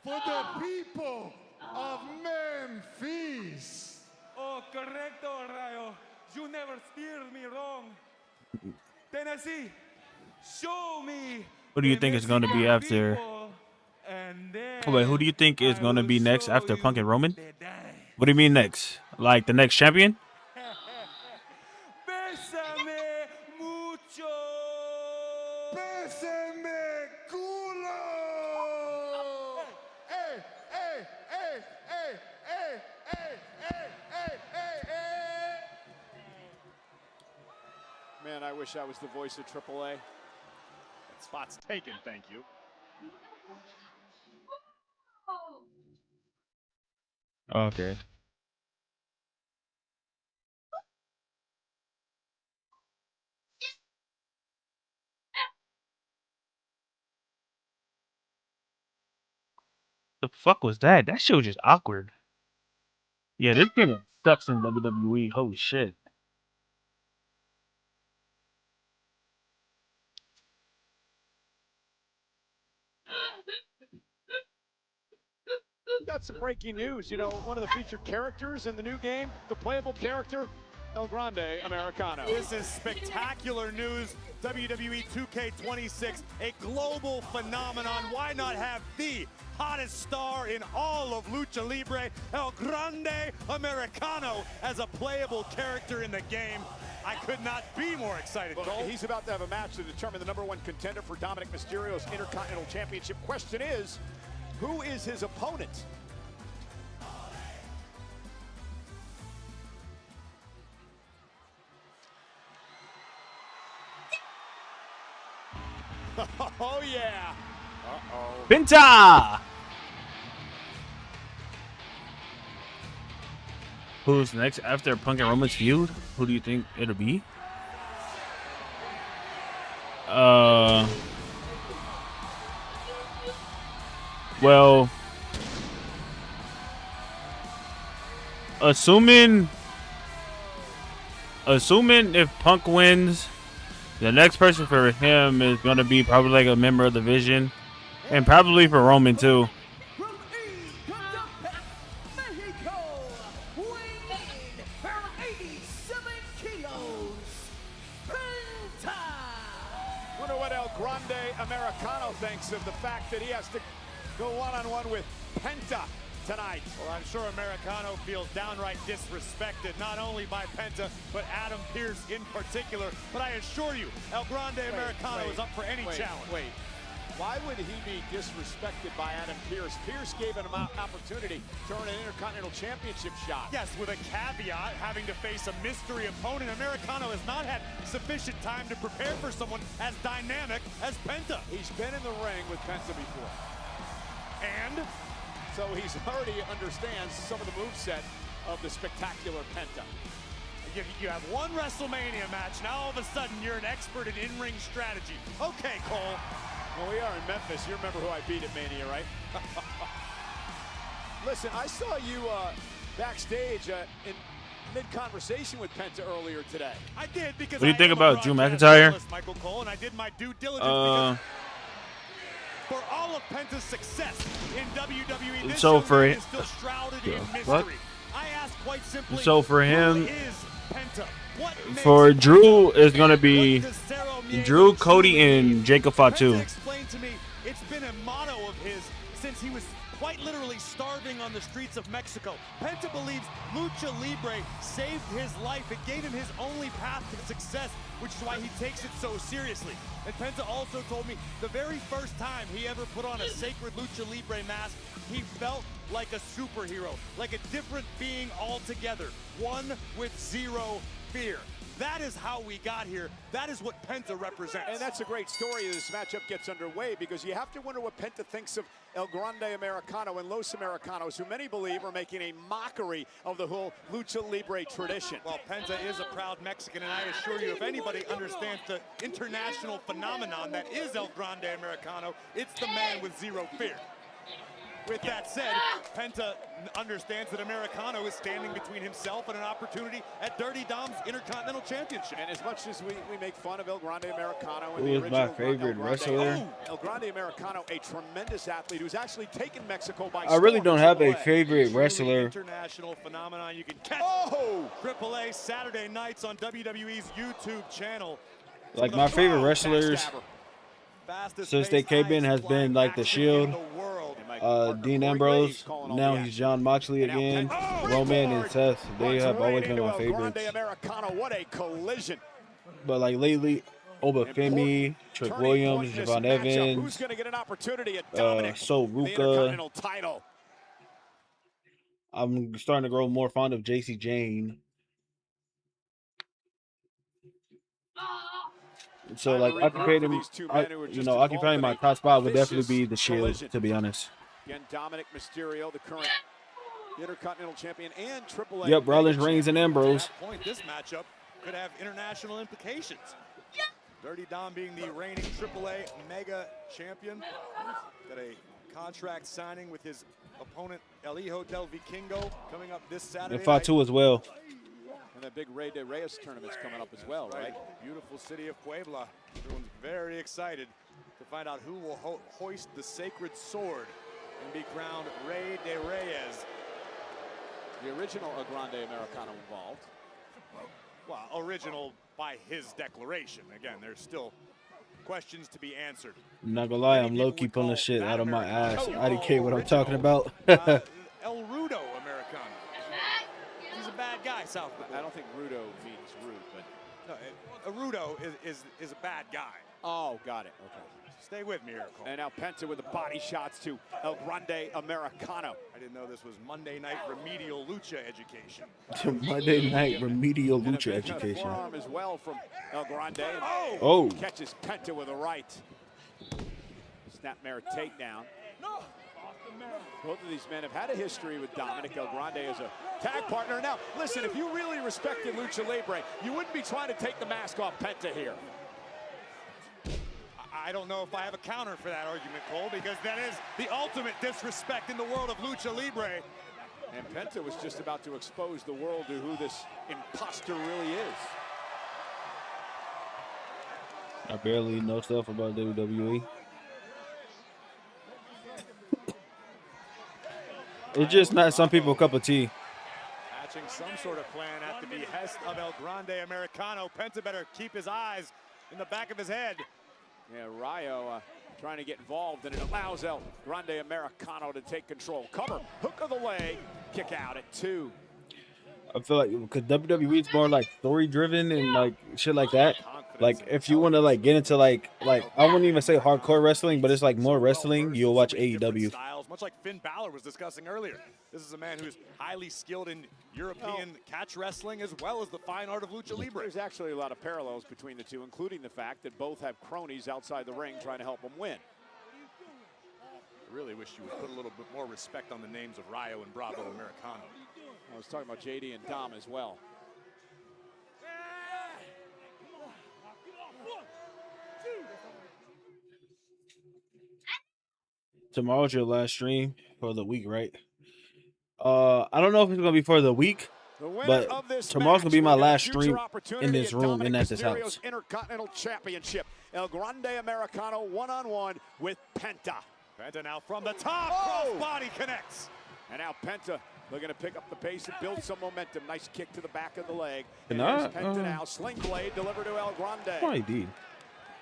for the people of Memphis. Oh, correcto, Rayo. You never steered me wrong. Tennessee, show me. Who do you think is going to be after? Wait, who do you think is going to be next after Punk and Roman? What do you mean next? Like the next champion? Bésame mucho. Bésame culo. Hey, hey, hey, hey, hey, hey, hey, hey, hey, hey. Man, I wish I was the voice of AAA. That spot's taken, thank you. Okay. The fuck was that? That shit was just awkward. Yeah, this game sucks in WWE. Holy shit. got some breaking news. You know, one of the featured characters in the new game, the playable character, El Grande Americano. This is spectacular news. WWE 2K26, a global phenomenon. Why not have the hottest star in all of Lucha Libre, El Grande Americano, as a playable character in the game? I could not be more excited, Cole. He's about to have a match to determine the #1 contender for Dominic Mysterio's Intercontinental Championship. Question is, who is his opponent? Oh, yeah. Uh-oh. Penta! Who's next after Punk and Roman's feud? Who do you think it'll be? Well, assuming if Punk wins, the next person for him is going to be probably like a member of the Vision, and probably for Roman too. Wonder what El Grande Americano thinks of the fact that he has to go one-on-one with Penta tonight. Well, I'm sure Americano feels downright disrespected, not only by Penta, but Adam Pearce in particular. But I assure you, El Grande Americano is up for any challenge. Why would he be disrespected by Adam Pearce? Pearce gave him an opportunity to earn an Intercontinental Championship shot. Yes, with a caveat, having to face a mystery opponent. Americano has not had sufficient time to prepare for someone as dynamic as Penta. He's been in the ring with Penta before. And? So he's already understands some of the moveset of the spectacular Penta. You have one WrestleMania match, now all of a sudden you're an expert in in-ring strategy. Okay, Cole. Well, we are in Memphis. You remember who I beat at Mania, right? Listen, I saw you backstage in mid-conversation with Penta earlier today. I did because what do you think about Drew McIntyre? Michael Cole, and I did my due diligence because for all of Penta's success in WWE, this so for is still shrouded in mystery. I asked quite simply, so for him, who is Penta? for Drew is going to be Drew, Cody, and Jacob Fatu. Penta explained to me it's been a motto of his since he was quite literally starving on the streets of Mexico. Penta believes Lucha Libre saved his life. It gave him his only path to success, which is why he takes it so seriously. And Penta also told me the very first time he ever put on a sacred Lucha Libre mask, he felt like a superhero, like a different being altogether, one with zero fear. That is how we got here. That is what Penta represents. And that's a great story as this matchup gets underway, because you have to wonder what Penta thinks of El Grande Americano and Los Americanos, who many believe are making a mockery of the whole Lucha Libre tradition. Well, Penta is a proud Mexican, and I assure you, if anybody understands the international phenomenon that is El Grande Americano, it's the man with zero fear. With that said, Penta understands that Americano is standing between himself and an opportunity at Dirty Dom's Intercontinental Championship. And as much as we make fun of El Grande Americano and Who the is original my favorite wrestler? El Grande Americano, a tremendous athlete who's actually taken Mexico by I really storm. don't have a favorite wrestler. International phenomenon. You can catch AAA Saturday nights on WWE's YouTube channel. Like my favorite wrestlers since they came in has been like The Shield, Dean Ambrose. Now he's John Moxley again. Roman and Seth. They have always been my favorites. What a collision! But like lately, Obafemi, Trick Williams, Javon Evans, who's going to get an opportunity at Dominic, So the Ruka. Intercontinental title? I'm starting to grow more fond of JC Jane. So like occupying my top spot would definitely be The Shield, to be honest. Again, Dominic Mysterio, the current Intercontinental Champion, and AAA. Yep, Rollins, Reigns, and Ambrose. At that point, this matchup could have international implications. Dirty Dom being the reigning AAA Mega Champion. Got a contract signing with his opponent El Hijo del Vikingo coming up this Saturday. And Fatu as well. And that big Rey de Reyes tournament's coming up as well, right? Beautiful city of Puebla. Everyone's very excited to find out who will hoist the sacred sword and be crowned Rey de Reyes. The original El Grande Americano involved. Well, original by his declaration. Again, there's still questions to be answered. I'm not gonna lie, I'm low-key pulling shit out of my ass. I didn't care what I'm talking about. El Rudo Americano. He's a bad guy, South. I don't think Rudo means rude, but no, a Rudo is a bad guy. Oh, got it. Okay. Stay with me here, Cole. And now Penta with the body shots to El Grande Americano. I didn't know this was Monday night remedial lucha education. Monday night remedial lucha And a education. forearm as well from El Grande. Oh. Catches Penta with a right. Snapmare takedown. Both of these men have had a history with Dominic El Grande as a tag partner. Now, listen, if you really respected Lucha Libre, you wouldn't be trying to take the mask off Penta here. I don't know if I have a counter for that argument, Cole, because that is the ultimate disrespect in the world of Lucha Libre. And Penta was just about to expose the world to who this imposter really is. I barely know stuff about WWE. It's just not some people's cup of tea. Hatching some sort of plan at the behest of El Grande Americano. Penta better keep his eyes in the back of his head. Yeah, Rayo trying to get involved, and it allows El Grande Americano to take control. Cover, hook of the leg, kick out at 2. I feel like because WWE is more like story driven and like shit like that. Like if you want to like get into like I wouldn't even say hardcore wrestling, but it's like more wrestling, you'll watch AEW. Styles, much like Finn Balor was discussing earlier. This is a man who's highly skilled in European catch wrestling as well as the fine art of Lucha Libre. There's actually a lot of parallels between the two, including the fact that both have cronies outside the ring trying to help them win. I really wish you would put a little bit more respect on the names of Rayo and Bravo Americano. I was talking about JD and Dom as well. Tomorrow's your last stream for the week, right? I don't know if it's gonna be for the week, but tomorrow's gonna be my last stream in this room and at this house. Intercontinental Championship. El Grande Americano one-on-one with Penta. Penta now from the top. Cross body connects. And now Penta looking to pick up the pace and build some momentum. Nice kick to the back of the leg. And there's Penta now. Sling blade delivered to El Grande. Oh, he did.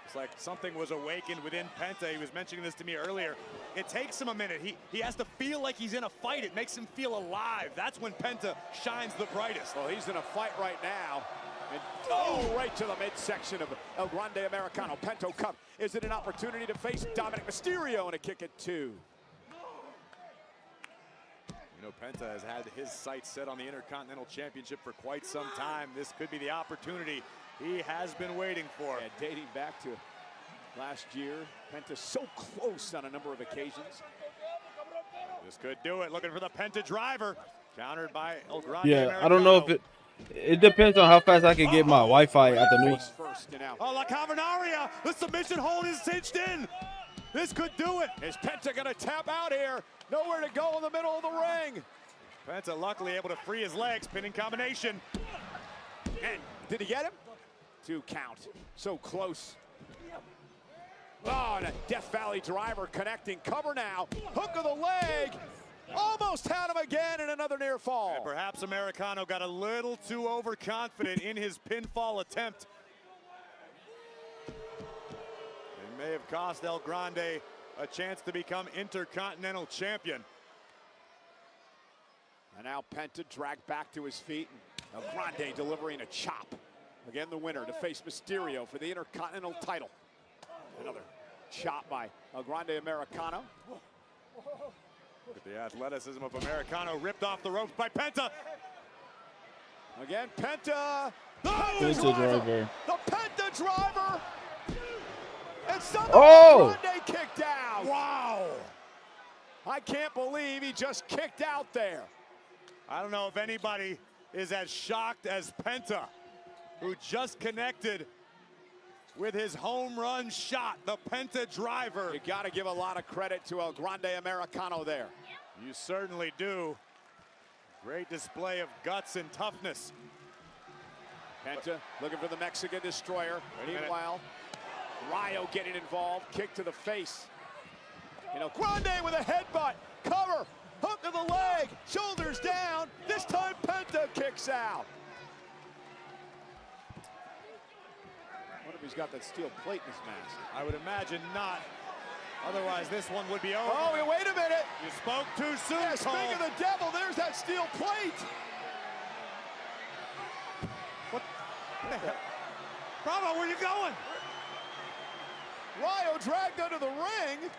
It's like something was awakened within Penta. He was mentioning this to me earlier. It takes him a minute. He has to feel like he's in a fight. It makes him feel alive. That's when Penta shines the brightest. Well, he's in a fight right now. And right to the midsection of El Grande Americano. Penta Cup. Is it an opportunity to face Dominic Mysterio and a kick at 2? You know, Penta has had his sights set on the Intercontinental Championship for quite some time. This could be the opportunity he has been waiting for. Yeah, dating back to last year. Penta so close on a number of occasions. This could do it. Looking for the Penta driver. Countered by El Grande Yeah, Americano. I don't know if it depends on how fast I can get my Wi-Fi at the new. Oh, La Cavernaria. The submission hold is cinched in. This could do it. Is Penta going to tap out here? Nowhere to go in the middle of the ring. Penta luckily able to free his legs. Pinning combination. And did he get him? 2 count. So close. Oh, and a Death Valley driver connecting. Cover now. Hook of the leg. Almost had him again in another near fall. And perhaps Americano got a little too overconfident in his pinfall attempt. It may have cost El Grande a chance to become Intercontinental Champion. And now Penta dragged back to his feet. El Grande delivering a chop. Again, the winner to face Mysterio for the Intercontinental title. Another chop by El Grande Americano. Look at the athleticism of Americano, ripped off the ropes by Penta. Again, Penta. The Penta driver. The Penta driver. And somehow Oh! Grande kicked out. Wow. I can't believe he just kicked out there. I don't know if anybody is as shocked as Penta, who just connected with his home run shot, the Penta driver. You got to give a lot of credit to El Grande Americano there. You certainly do. Great display of guts and toughness. Penta looking for the Mexican Destroyer. Meanwhile, Rayo getting involved. Kick to the face. You know, Grande with a headbutt, cover, hook to the leg, shoulders down. This time Penta kicks out. I wonder if he's got that steel plate in his mask. I would imagine not. Otherwise, this one would be over. Oh, wait a minute. You spoke too soon, Yeah, Cole. speaking of the devil, there's that steel plate. What the hell? Bravo, where you going? Ryo dragged under the ring.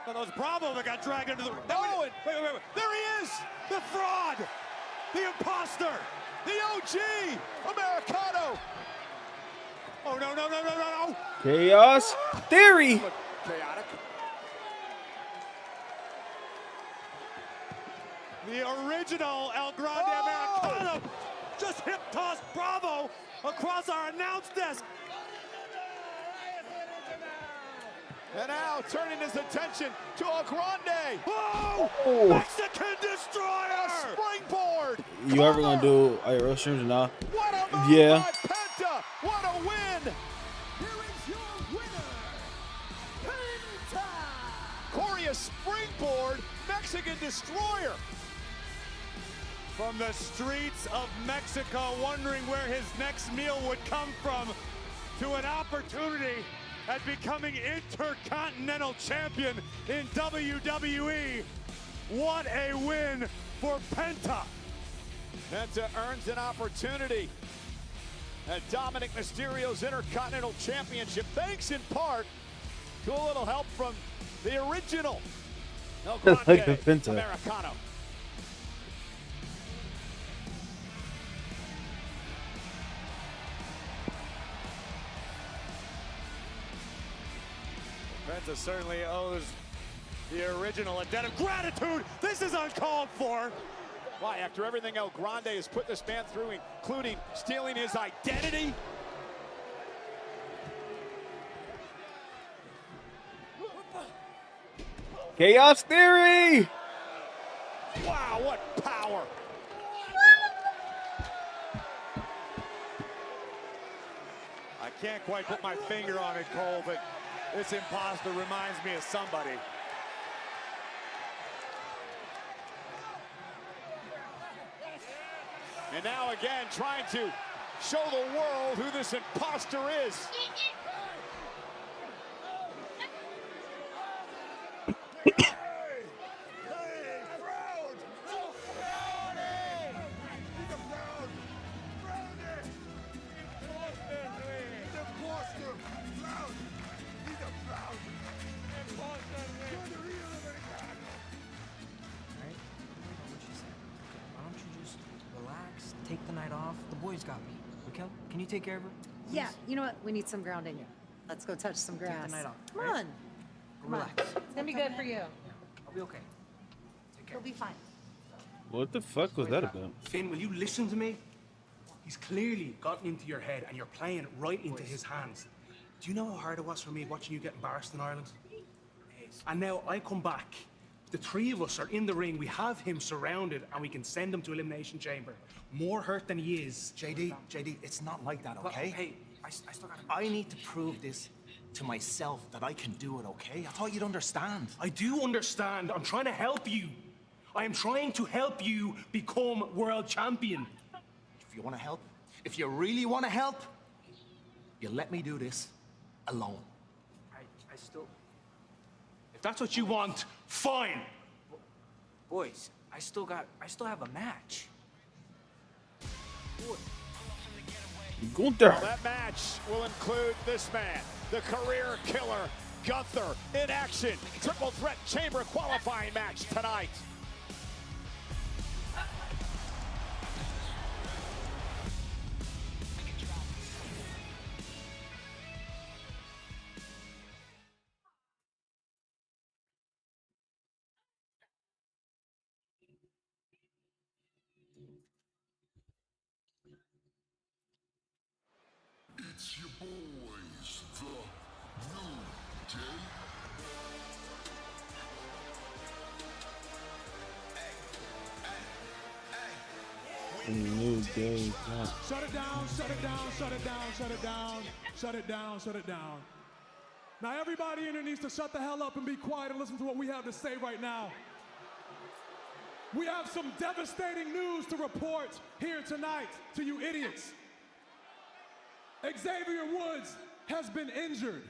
No, that was Bravo that got dragged into the ring. Oh, wait. There he is. The fraud. The imposter. The OG. Americano. Oh, no. Chaos Theory. Chaotic. The original El Grande Americano just hip tossed Bravo across our announce desk. And now turning his attention to El Grande. Oh! Mexican Destroyer! Springboard. You ever gonna do IRL streams or not? What a move Yeah. by Penta. What a win. Here is your winner, Penta. Corey, a springboard Mexican Destroyer. From the streets of Mexico, wondering where his next meal would come from, to an opportunity at becoming Intercontinental Champion in WWE. What a win for Penta. Penta earns an opportunity at Dominic Mysterio's Intercontinental Championship, thanks in part to a little help from the original El Like Grande the Penta. Americano. Penta certainly owes the original a debt of gratitude. This is uncalled for. Why, after everything El Grande has put this man through, including stealing his identity? Chaos Theory. Wow, what power. I can't quite put my finger on it, Cole, but this imposter reminds me of somebody. And now again, trying to show the world who this imposter is. Take the night off. The boys got me. Raquel, can you take care of her? Yeah, you know what? We need some grounding. Let's go touch some grass. Take the night off. Come right? on. Come on. Relax. It's gonna be good for you. I'll be okay. Take care. You'll be fine. What the fuck was that about? Finn, will you listen to me? He's clearly gotten into your head and you're playing it right into his hands. Do you know how hard it was for me watching you get embarrassed in Ireland? And now I come back. The three of us are in the ring. We have him surrounded and we can send him to Elimination Chamber. More hurt than he is. JD, it's not like that, okay? Hey, I still got I need to prove this to myself that I can do it, okay? I thought you'd understand. I do understand. I'm trying to help you. I am trying to help you become world champion. If you want to help, if you really want to help, you let me do this alone. I still... If that's what you want, fine. Boys, I still have a match. Gunther. Well, that match will include this man, the career killer, Gunther, in action. Triple threat chamber qualifying match tonight. It's your boys, the New Day. New Day. Shut it down, shut it down, shut it down, shut it down, shut it down, shut it down. Now everybody in here needs to shut the hell up and be quiet and listen to what we have to say right now. We have some devastating news to report here tonight to you idiots. Xavier Woods has been injured.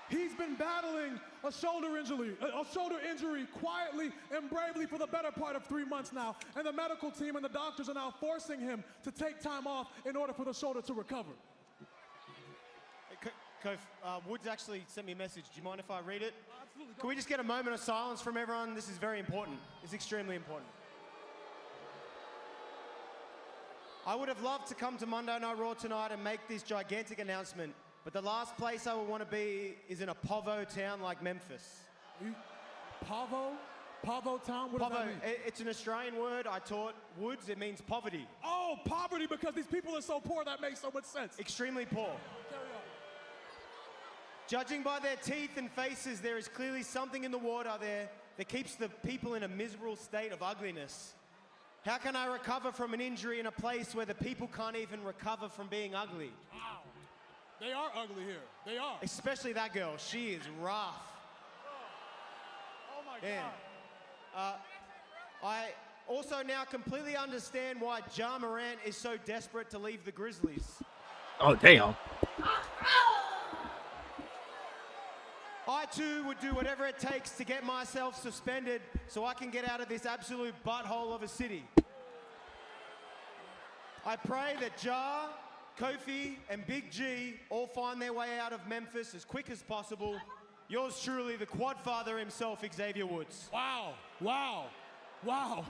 He's been battling a shoulder injury quietly and bravely for the better part of 3 months now. And the medical team and the doctors are now forcing him to take time off in order for the shoulder to recover. Kof, Woods actually sent me a message. Do you mind if I read it? Absolutely. Can we just get a moment of silence from everyone? This is very important. It's extremely important. I would have loved to come to Monday Night Raw tonight and make this gigantic announcement, but the last place I would want to be is in a Povo town like Memphis. Povo? Povo town? What does that mean? It's an Australian word. I taught Woods. It means poverty. Oh, poverty, because these people are so poor. That makes so much sense. Extremely poor. Carry on. Judging by their teeth and faces, there is clearly something in the water there that keeps the people in a miserable state of ugliness. How can I recover from an injury in a place where the people can't even recover from being ugly? Wow. They are ugly here. They are. Especially that girl. She is rough. Oh my God. I also now completely understand why Ja Morant is so desperate to leave the Grizzlies. Oh, damn. I too would do whatever it takes to get myself suspended so I can get out of this absolute butthole of a city. I pray that Ja, Kofi, and Big G all find their way out of Memphis as quick as possible. Yours truly, the quad father himself, Xavier Woods. Wow, wow, wow.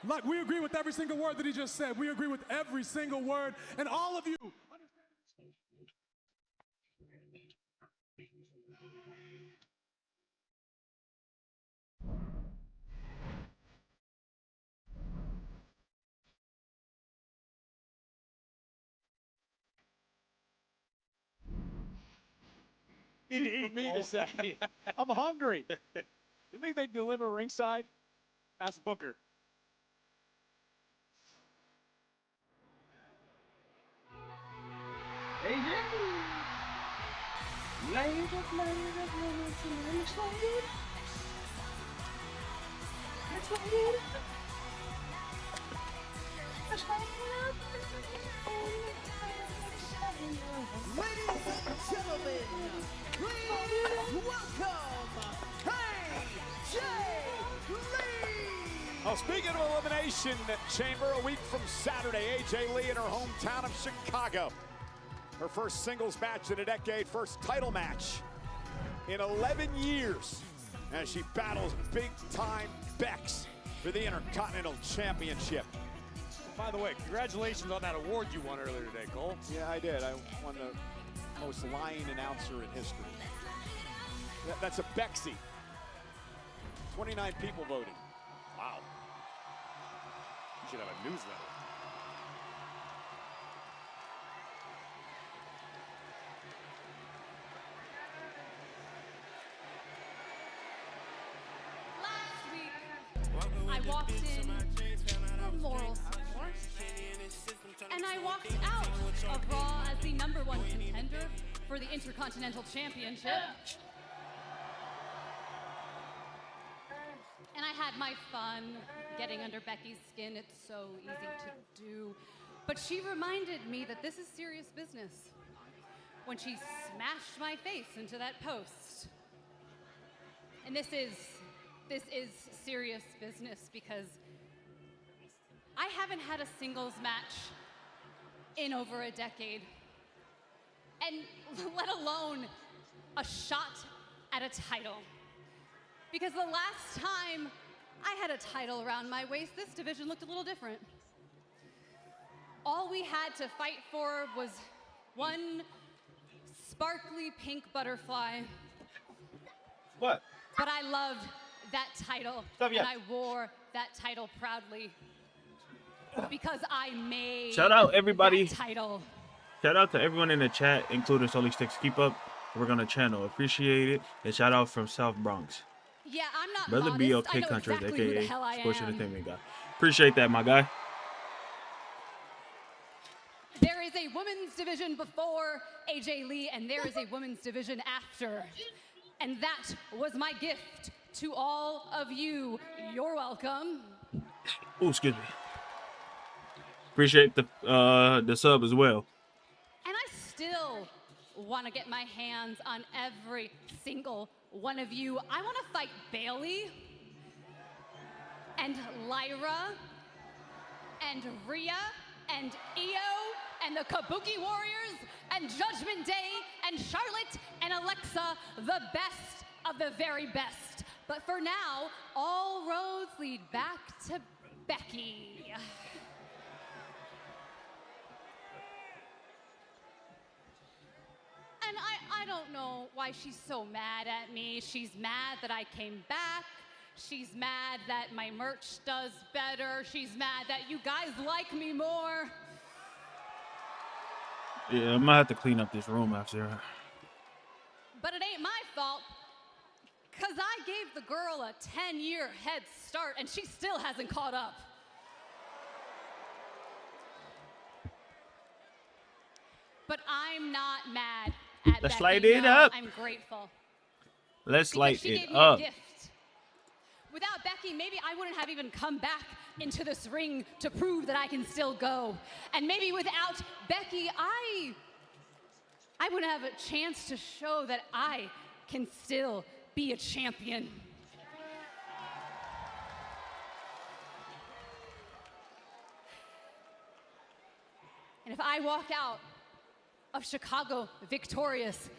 Like, we agree with every single word that he just said. We agree with every single word. And all of you. For me to say, I'm hungry. You think they deliver ringside? Ask Booker. Ladies and gentlemen, please welcome AJ Lee! Oh, speaking of Elimination Chamber, a week from Saturday, AJ Lee in her hometown of Chicago. Her first singles match in a decade, first title match in 11 years, as she battles big-time Bex for the Intercontinental Championship. By the way, congratulations on that award you won earlier today, Cole. Yeah, I did. I won the most lying announcer in history. That's a Bexy. 29 people voted. Wow. You should have a newsletter. I walked in for moral support, and I walked out of Raw as the #1 contender for the Intercontinental Championship. And I had my fun getting under Becky's skin. It's so easy to do. But she reminded me that this is serious business when she smashed my face into that post. And this is serious business because I haven't had a singles match in over a decade, and let alone a shot at a title. Because the last time I had a title around my waist, this division looked a little different. All we had to fight for was one sparkly pink butterfly. What? But I loved that title, and I wore that title proudly because I made Shout out everybody. that title. Shout out to everyone in the chat, including Sully Sticks. Keep up. We're gonna channel. Appreciate it. And shout out from South Bronx. Yeah, I'm not Brother modest. BLK I know Country, exactly who the aka hell I Sports am. Entertainment Guy. Appreciate that, my guy. There is a women's division before AJ Lee, and there is a women's division after. And that was my gift to all of you. You're welcome. Oh, excuse me. Appreciate the sub as well. And I still want to get my hands on every single one of you. I want to fight Bailey and Lyra and Rhea and Io and the Kabuki Warriors and Judgment Day and Charlotte and Alexa, the best of the very best. But for now, all roads lead back to Becky. And I don't know why she's so mad at me. She's mad that I came back. She's mad that my merch does better. She's mad that you guys like me more. Yeah, I might have to clean up this room after. But it ain't my fault, because I gave the girl a 10-year head start, and she still hasn't caught up. But I'm not mad at Let's Becky. light it No, up. I'm grateful. Let's Because light she it gave me up. a gift. Without Becky, maybe I wouldn't have even come back into this ring to prove that I can still go. And maybe without Becky, I wouldn't have a chance to show that I can still be a champion. And if I walk out of Chicago victorious,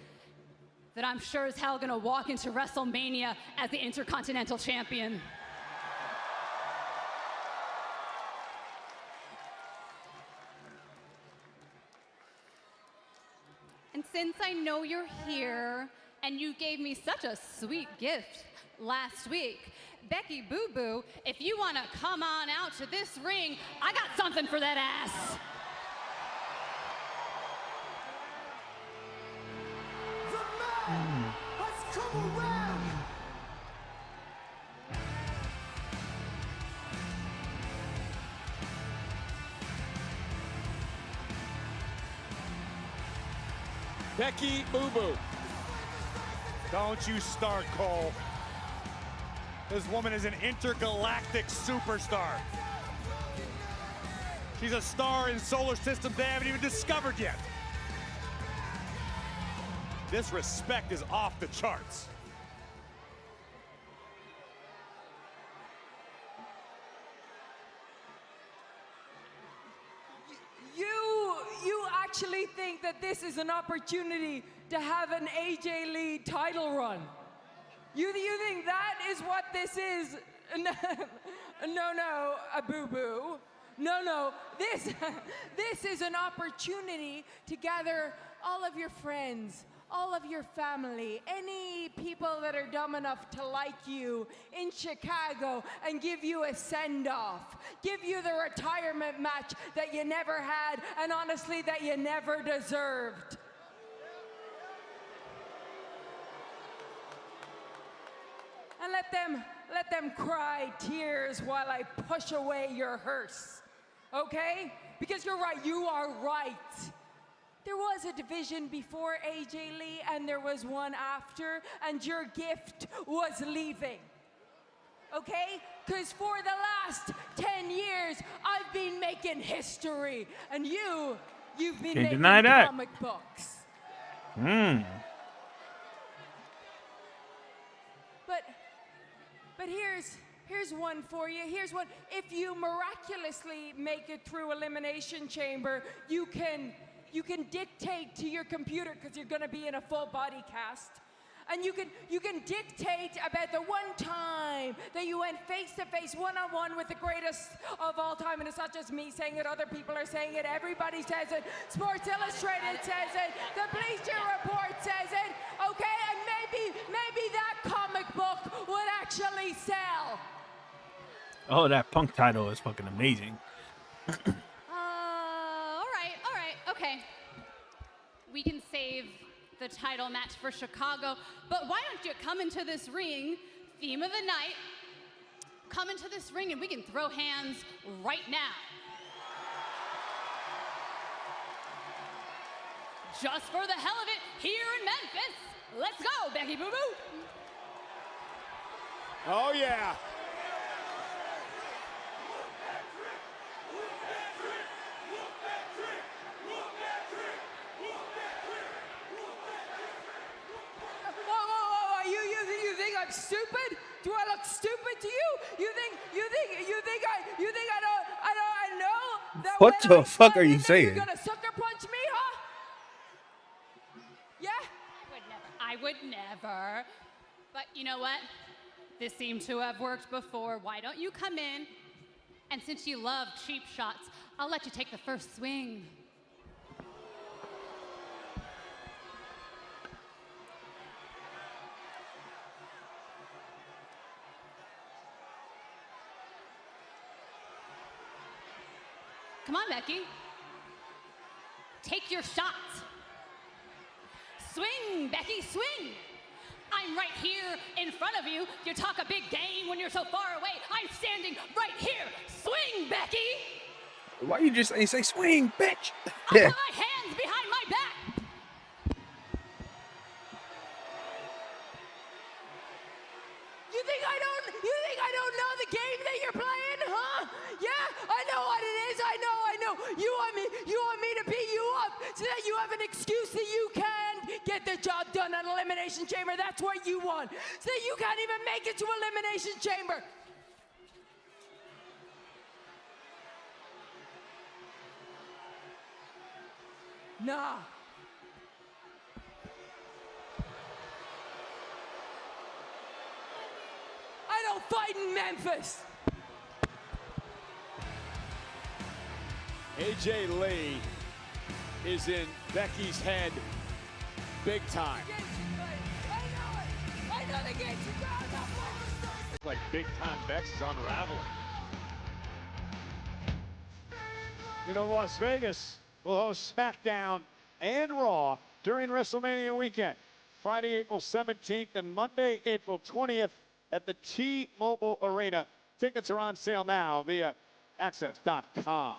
that I'm sure as hell gonna walk into WrestleMania as the Intercontinental Champion. And since I know you're here and you gave me such a sweet gift last week, Becky Boo Boo, if you wanna come on out to this ring, I got something for that ass. Let's come around. Becky Boo Boo. Don't you start, Cole. This woman is an intergalactic superstar. She's a star in solar systems they haven't even discovered yet. This respect is off the charts. You actually think that this is an opportunity to have an AJ Lee title run? You think that is what this is? No, a boo-boo. No, this is an opportunity to gather all of your friends, all of your family, any people that are dumb enough to like you in Chicago and give you a send-off, give you the retirement match that you never had and honestly that you never deserved. And let them cry tears while I push away your hearse, okay? Because you're right, you are right. There was a division before AJ Lee and there was one after, and your gift was leaving. Okay? Because for the last 10 years, I've been making history, and you've been Can't making deny that. comic books. But here's one for you. Here's one. If you miraculously make it through Elimination Chamber, you can dictate to your computer, because you're going to be in a full body cast, and you can dictate about the one time that you went face to face, one-on-one with the greatest of all time. And it's not just me saying it, other people are saying it, everybody says it, Sports Illustrated says it, the Bleacher Report says it, okay? And maybe that comic book would actually sell. Oh, that Punk title is fucking amazing. All right, okay. We can save the title match for Chicago, but why don't you come into this ring, theme of the night, come into this ring and we can throw hands right now. just for the hell of it here in Memphis. Let's go, Becky Boo Boo. Oh, yeah. Whoa. You think I'm stupid? Do I look stupid to you? You think I know that What when the fuck are you saying? You're gonna sucker punch me, huh? Yeah? I would never. But you know what? This seemed to have worked before. Why don't you come in? And since you love cheap shots, I'll let you take the first swing. Come on, Becky. Take your shot. Swing, Becky, swing. I'm right here in front of you. You talk a big game when you're so far away. I'm standing right here. Swing, Becky. Why you just say swing, bitch? I'll put my hands behind my back. You think I don't know the game that you're playing, huh? Yeah, I know what it is. I know. You want me to beat you up so that you have an excuse that you can get the job done on Elimination Chamber. That's what you want. So that you can't even make it to Elimination Chamber. Nah. I don't fight in Memphis. AJ Lee is in Becky's head big time. I know they get you down. Like big time Bex is unraveling. You know, Las Vegas will host SmackDown and Raw during WrestleMania weekend. Friday, April 17th and Monday, April 20th at the T-Mobile Arena. Tickets are on sale now via Access.com.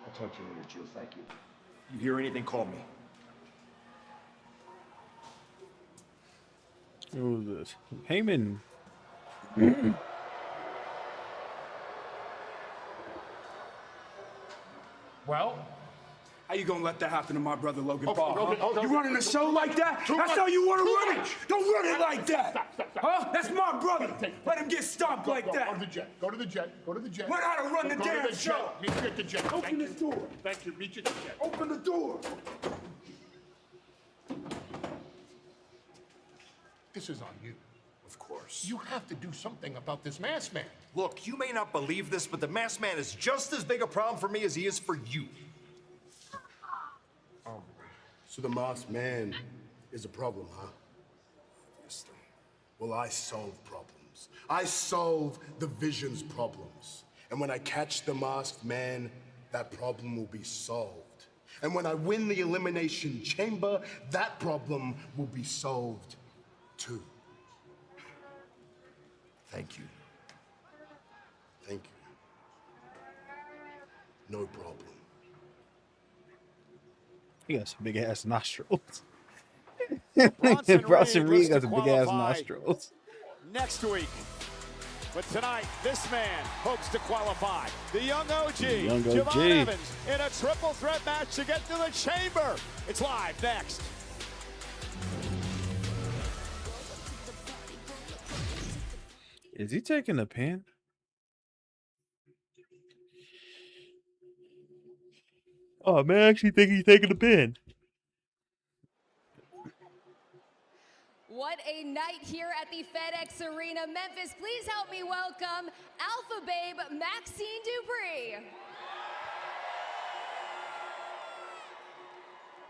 I'll talk to you later, Joe. Thank you. You hear anything, call me. Who was this? Heyman. Well, how you gonna let that happen to my brother Logan Oh, Paul? Logan, Huh? hold on. You running a show like that? That's how you want to run it. Don't run it like that. Huh? That's my brother. Let him get stomped like that. Go to the jet. Go to the jet. Go to the jet. Learn how to run the Go damn to the show. jet. Meet you at the jet. Open this door. Thank you. Meet you at the jet. Open the door. This is on you. Of course. You have to do something about this masked man. Look, you may not believe this, but the masked man is just as big a problem for me as he is for you. Oh, so the masked man is a problem, huh? Obviously. Well, I solve problems. I solve the Vision's problems. And when I catch the masked man, that problem will be solved. And when I win the Elimination Chamber, that problem will be solved too. Thank you. Thank you. No problem. He got some big ass nostrils. Bronson Bronson Reed Reed got looks to some big ass qualify nostrils. next week. But tonight, this man hopes to qualify. The young OG, Young OG. Javon Evans, in a triple threat match to get to the chamber. It's live next. Is he taking a pin? Oh man, I actually think he's taking a pin. What a night here at the FedEx Arena. Memphis, please help me welcome Alpha Babe Maxine Dupree.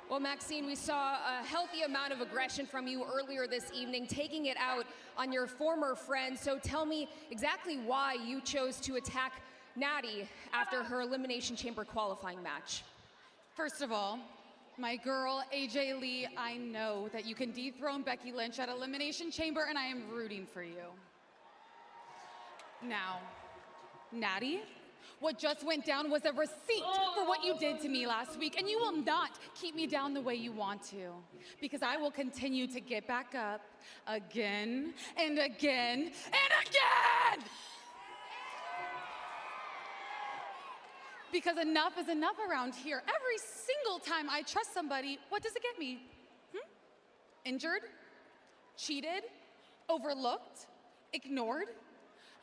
Well, Maxine, we saw a healthy amount of aggression from you earlier this evening, taking it out on your former friend. So tell me exactly why you chose to attack Natty after her Elimination Chamber qualifying match. First of all, my girl, AJ Lee, I know that you can dethrone Becky Lynch at Elimination Chamber, and I am rooting for you. Now, Natty, what just went down was a receipt for what you did to me last week, and you will not keep me down the way you want to, because I will continue to get back up again and again and again! Because enough is enough around here. Every single time I trust somebody, what does it get me? Injured? Cheated? Overlooked? Ignored?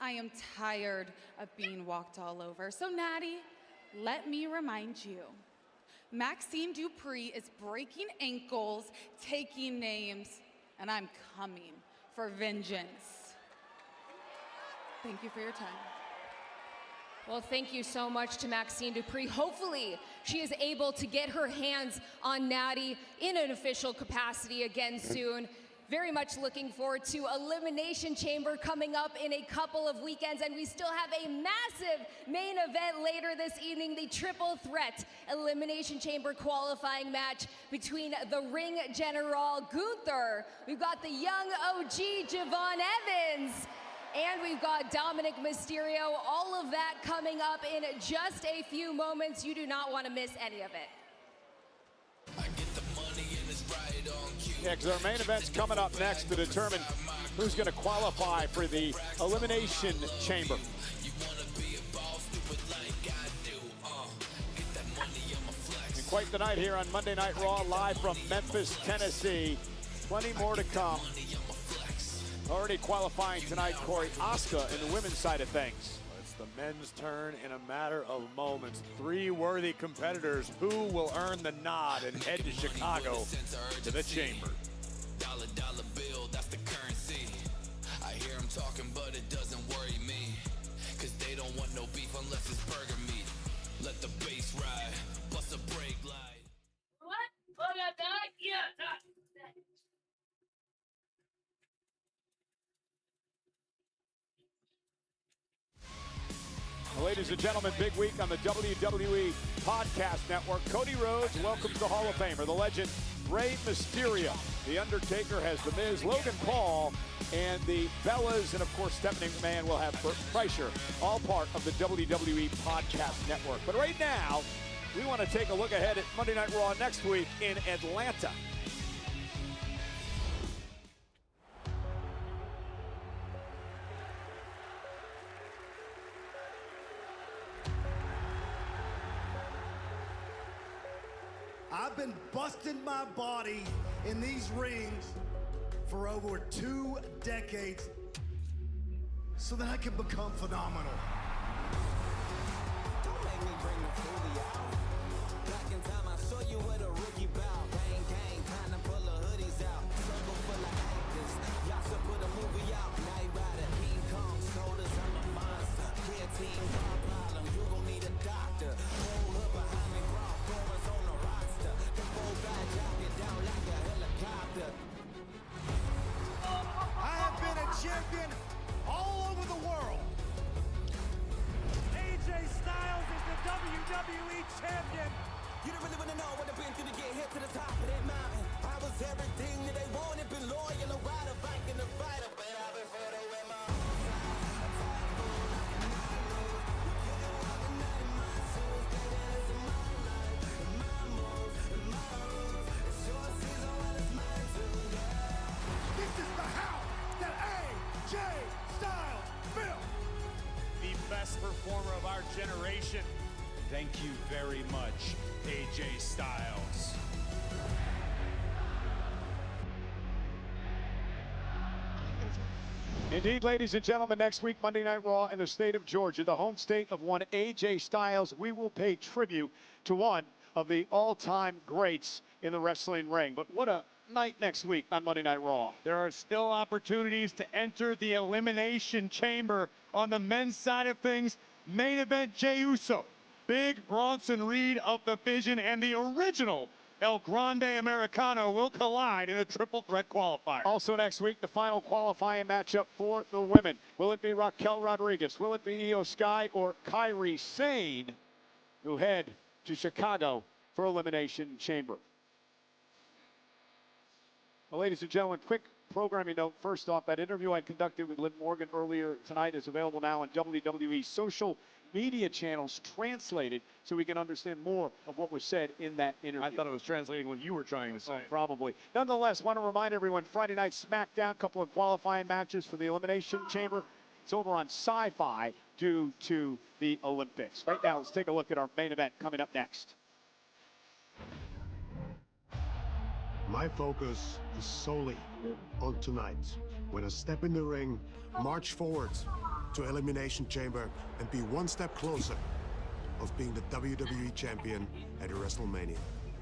I am tired of being walked all over. So Natty, let me remind you, Maxime Dupri is breaking ankles, taking names, and I'm coming for vengeance. Thank you for your time. Well, thank you so much to Maxine Dupri. Hopefully, she is able to get her hands on Natty in an official capacity again soon. Very much looking forward to Elimination Chamber coming up in a couple of weekends, and we still have a massive main event later this evening, the Triple Threat Elimination Chamber qualifying match between the Ring General Gunther, we've got the young OG Javon Evans, and we've got Dominic Mysterio. All of that coming up in just a few moments. You do not want to miss any of it. Yeah, because our main event's coming up next to determine who's going to qualify for the Elimination Chamber. And quite the night here on Monday Night Raw, live from Memphis, Tennessee. Plenty more to come. Already qualifying tonight, Corey, Asuka in the women's side of things. It's the men's turn in a matter of moments. 3 worthy competitors who will earn the nod and head to Chicago to the chamber. Dollar bill, that's the currency. I hear them talking, but it doesn't worry me. Cause they don't want no beef unless it's burger meat. Let the bass ride, bust a brake light. What? Oh, that died? Yeah. Ladies and gentlemen, big week on the WWE Podcast Network. Cody Rhodes welcomes the Hall of Famer, the legend Rey Mysterio. The Undertaker has The Miz, Logan Paul, and the Bellas, and of course Stephanie McMahon will have Burt Kreischer, all part of the WWE Podcast Network. But right now, we want to take a look ahead at Monday Night Raw next week in Atlanta. I've been busting my body in these rings for over 2 decades so that I can become phenomenal. Don't make me bring the fully out. Back in time, I'll show you what a rookie bout. Gang, time to pull the hoodies out. Circle full of actors. Y'all should put a movie out. Night Rider, King Kong, shoulders, I'm a monster. Clear team, car problem, you gon' need a doctor. Hold up behind me, raw forwards on the roster. The full back, drop it down like a helicopter. I have been a champion all over the world. AJ Styles is the WWE champion. You don't really want to know what I've been through to get here to the top of that mountain. I was everything that they wanted, been loyal, a rider, Viking, a fighter, but I've been further with my This is the house that AJ Styles built. The best performer of our generation. Thank you very much, AJ Styles. Indeed, ladies and gentlemen, next week, Monday Night Raw in the state of Georgia, the home state of one AJ Styles, we will pay tribute to one of the all-time greats in the wrestling ring. But what a night next week on Monday Night Raw. There are still opportunities to enter the Elimination Chamber on the men's side of things. Main event, Jey Uso, Big Bronson Reed of the Vision, and the original El Grande Americano will collide in a triple threat qualifier. Also next week, the final qualifying matchup for the women. Will it be Raquel Rodriguez? Will it be Io Sky or Kairi Sane who head to Chicago for Elimination Chamber? Well, ladies and gentlemen, quick programming note. First off, that interview I conducted with Liv Morgan earlier tonight is available now on WWE social media channels, translated so we can understand more of what was said in that interview. I thought it was translating what you were trying to say. Probably. Nonetheless, want to remind everyone, Friday night SmackDown, a couple of qualifying matches for the Elimination Chamber. It's over on Sci-Fi due to the Olympics. Right now, let's take a look at our main event coming up next. My focus is solely on tonight. When I step in the ring, march forward to Elimination Chamber and be one step closer of being the WWE Champion at WrestleMania.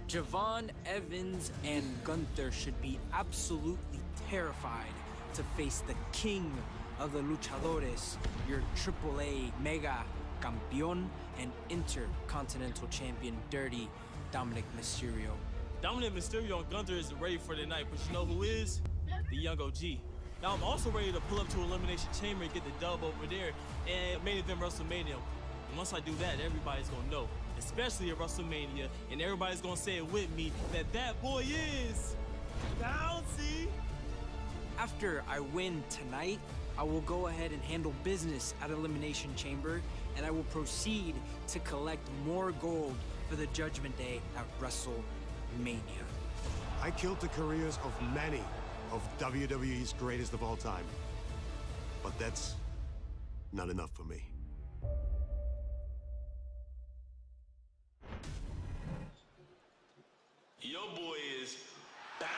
Javon, Evans, and Gunther should be absolutely terrified to face the king of the luchadores, your AAA Mega Campeón and Intercontinental Champion, Dirty Dominic Mysterio. Dominic Mysterio and Gunther isn't ready for the night, but you know who is? The Young OG. Now I'm also ready to pull up to Elimination Chamber and get the dub over there and main event WrestleMania. And once I do that, everybody's gonna know, especially at WrestleMania, and everybody's gonna say it with me, that boy is bouncy. After I win tonight, I will go ahead and handle business at Elimination Chamber, and I will proceed to collect more gold for the Judgment Day at WrestleMania. I killed the careers of many of WWE's greatest of all time. But that's not enough for me. Your boy is bouncy.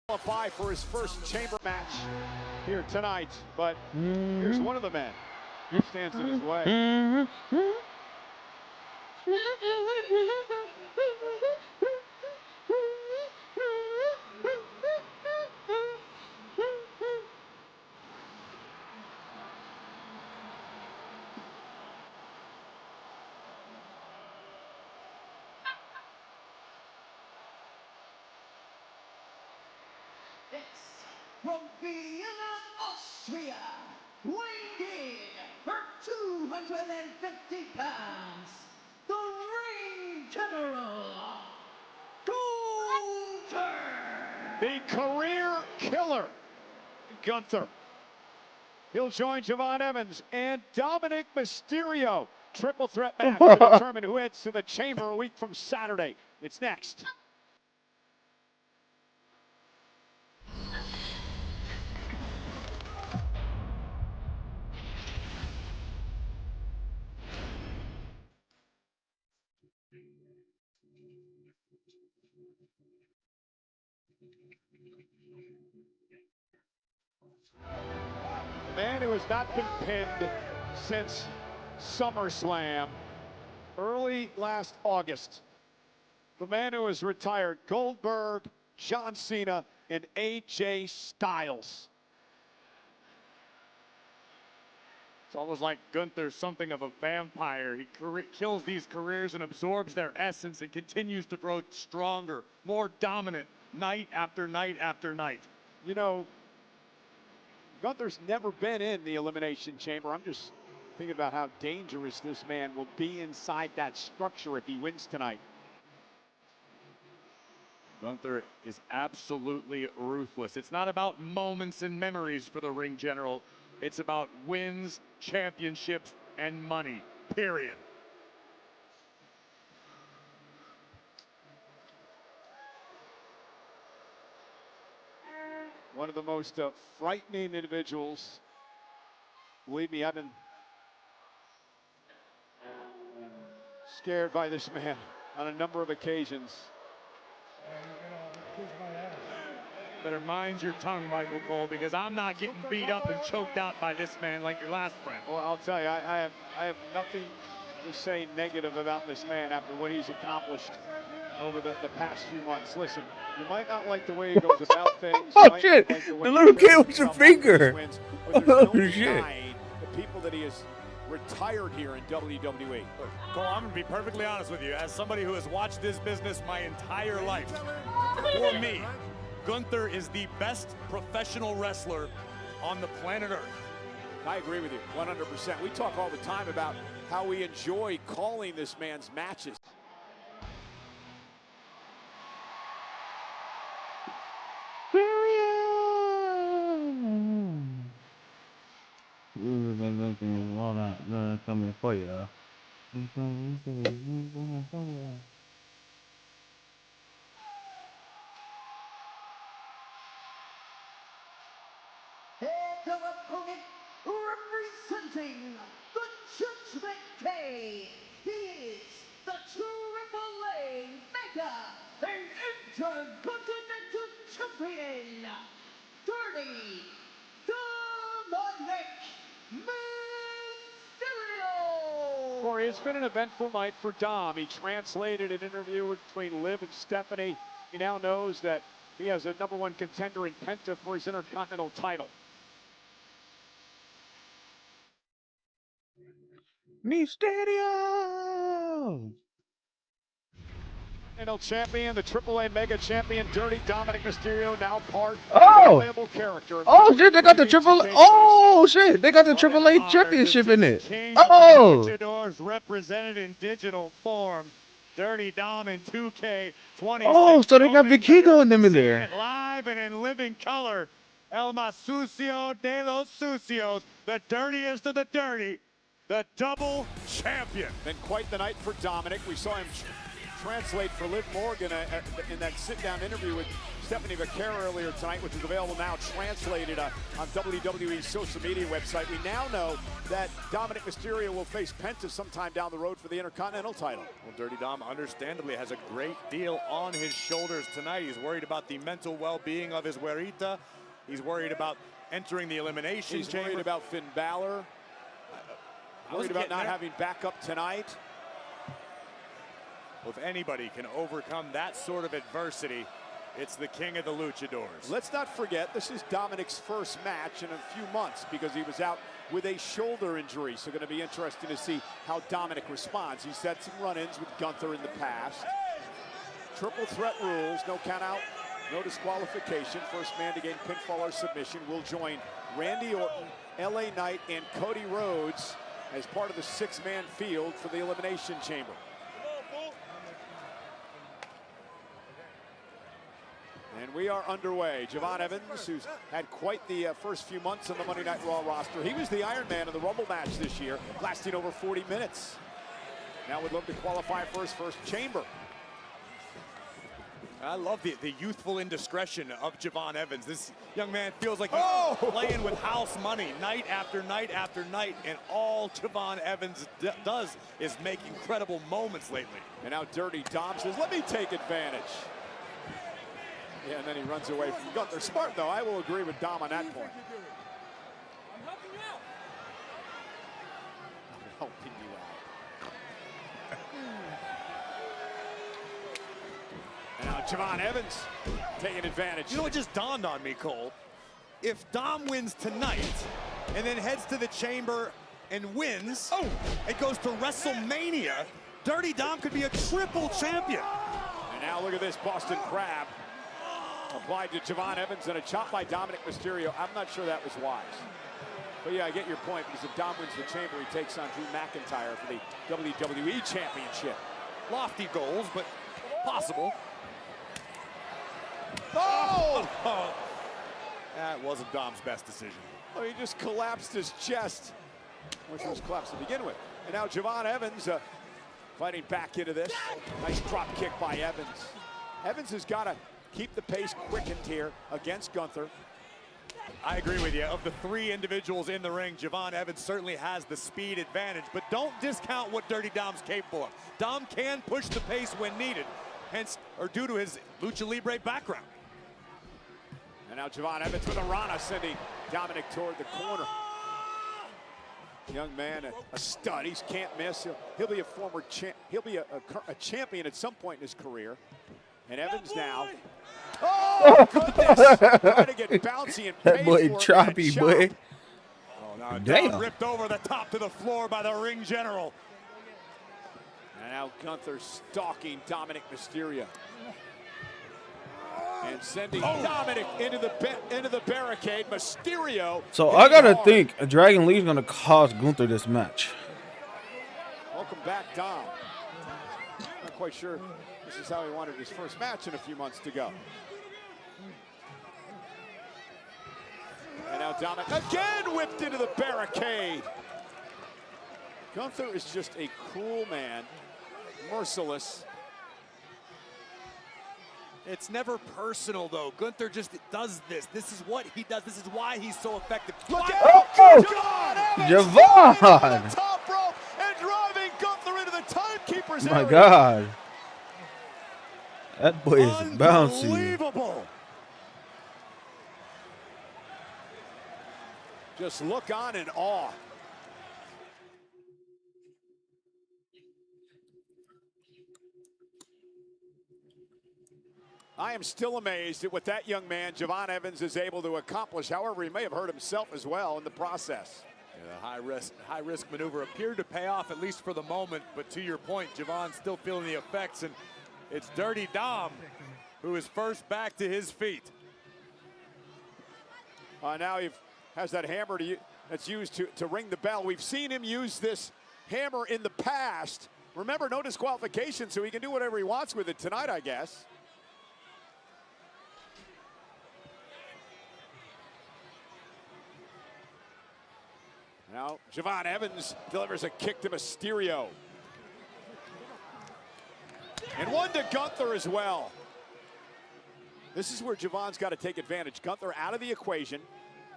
Qualify for his first chamber match here tonight, but here's one of the men who stands in his way. From Vienna, Austria, weighing in for 250 pounds, the ring general, Gunther. The career killer, Gunther. He'll join Javon Evans and Dominic Mysterio. Triple threat match to determine who heads to the chamber a week from Saturday. It's next. man who has not been pinned since SummerSlam early last August. The man who has retired Goldberg, John Cena, and AJ Styles. It's almost like Gunther's something of a vampire. He kills these careers and absorbs their essence and continues to grow stronger, more dominant, night after night after night. You know, Gunther's never been in the Elimination Chamber. I'm just thinking about how dangerous this man will be inside that structure if he wins tonight. Gunther is absolutely ruthless. It's not about moments and memories for the ring general. It's about wins, championships, and money, period. One of the most frightening individuals. Believe me, I've been scared by this man on a number of occasions. Better mind your tongue, Michael Cole, because I'm not getting beat up and choked out by this man like your last friend. Well, I'll tell you, I have nothing to say negative about this man after what he's accomplished over the past few months. Listen, you might not like the way he goes about things. Oh shit! Like the little kid with your finger. Oh shit! The people that he has retired here in WWE. Cole, I'm gonna be perfectly honest with you. As somebody who has watched this business my entire life, for me, Gunther is the best professional wrestler on the planet Earth. I agree with you 100%. We talk all the time about how we enjoy calling this man's matches. Coming for you. And our opponent, representing the Judgment Day, he is the Triple A Mega and Intercontinental Champion, Dirty Dominic Mysterio. Corey, it's been an eventful night for Dom. He translated an interview between Liv and Stephanie. He now knows that he has a #1 contender in Penta for his Intercontinental title. Mysterio! Intercontinental champion, the AAA Mega champion, Dirty Dominic Mysterio, now part Oh! of a playable character. Oh shit! They got the triple. Oh shit! They got the AAA championship in it. Oh! Luchadors represented in digital form. Dirty Dom in 2K20. Oh, so they got Vikingo and them in there. Live and in living color. El más sucio de los sucios. The dirtiest of the dirty. The double champion. Been quite the night for Dominic. We saw him translate for Liv Morgan in that sit-down interview with Stephanie Vaquera earlier tonight, which is available now translated on WWE's social media website. We now know that Dominic Mysterio will face Penta sometime down the road for the Intercontinental title. Well, Dirty Dom understandably has a great deal on his shoulders tonight. He's worried about the mental well-being of his güerita. He's worried about entering the elimination chamber. He's worried about Finn Balor. Worried about not having backup tonight. Well, if anybody can overcome that sort of adversity, it's the king of the luchadors. Let's not forget, this is Dominic's first match in a few months because he was out with a shoulder injury. So going to be interesting to see how Dominic responds. He's had some run-ins with Gunther in the past. Triple threat rules, no count out, no disqualification. First man to gain pinfall or submission will join Randy Orton, LA Knight, and Cody Rhodes as part of the 6-man field for the Elimination Chamber. And we are underway. Javon Evans, who's had quite the first few months on the Monday Night Raw roster. He was the Iron Man in the Rumble match this year, lasting over 40 minutes. Now would love to qualify for his first chamber. I love the youthful indiscretion of Javon Evans. This young man feels like he's playing with house money night after night after night, and all Javon Evans does is make incredible moments lately. And now Dirty Dom says, let me take advantage. Yeah, and then he runs away from Gunther. Smart, though. I will agree with Dom on that point. I'm helping you out. I'm helping you out. And now Javon Evans taking advantage. You know what just dawned on me, Cole? If Dom wins tonight and then heads to the chamber and wins, it goes to WrestleMania, Dirty Dom could be a triple champion. And now look at this Boston Crab applied to Javon Evans and a chop by Dominic Mysterio. I'm not sure that was wise. But yeah, I get your point, because if Dom wins the chamber, he takes on Drew McIntyre for the WWE Championship. Lofty goals, but possible. Oh! That wasn't Dom's best decision. Oh, he just collapsed his chest, which was collapsed to begin with. And now Javon Evans fighting back into this. Nice drop kick by Evans. Evans has got to keep the pace quickened here against Gunther. I agree with you. Of the three individuals in the ring, Javon Evans certainly has the speed advantage, but don't discount what Dirty Dom's capable of. Dom can push the pace when needed, hence, or due to his Lucha Libre background. And now Javon Evans with a Rana, sending Dominic toward the corner. Young man, a stud. He can't miss. He'll be a former champ. He'll be a champion at some point in his career. And Evans now. Oh, goodness! Trying to get bouncy and That boy choppy, boy. Oh, now Damn. Dom ripped over the top to the floor by the ring general. And now Gunther stalking Dominic Mysterio. And sending Dominic into the barricade. Mysterio. So I gotta think Dragon Lee's gonna cost Gunther this match. Welcome back, Dom. Not quite sure this is how he wanted his first match in a few months to go. And now Dominic again whipped into the barricade. Gunther is just a cruel man, merciless. It's never personal, though. Gunther just does this. This is what he does. This is why he's so effective. Look at Javon! Top rope and driving Gunther into the timekeeper's My area. God. That boy is bouncy. Unbelievable. Just look on in awe. I am still amazed at what that young man, Javon Evans, is able to accomplish. However, he may have hurt himself as well in the process. Yeah, the high risk maneuver appeared to pay off, at least for the moment. But to your point, Javon's still feeling the effects, and it's Dirty Dom who is first back to his feet. Now he has that hammer that's used to ring the bell. We've seen him use this hammer in the past. Remember, no disqualification, so he can do whatever he wants with it tonight, I guess. Now, Javon Evans delivers a kick to Mysterio. And one to Gunther as well. This is where Javon's got to take advantage. Gunther out of the equation.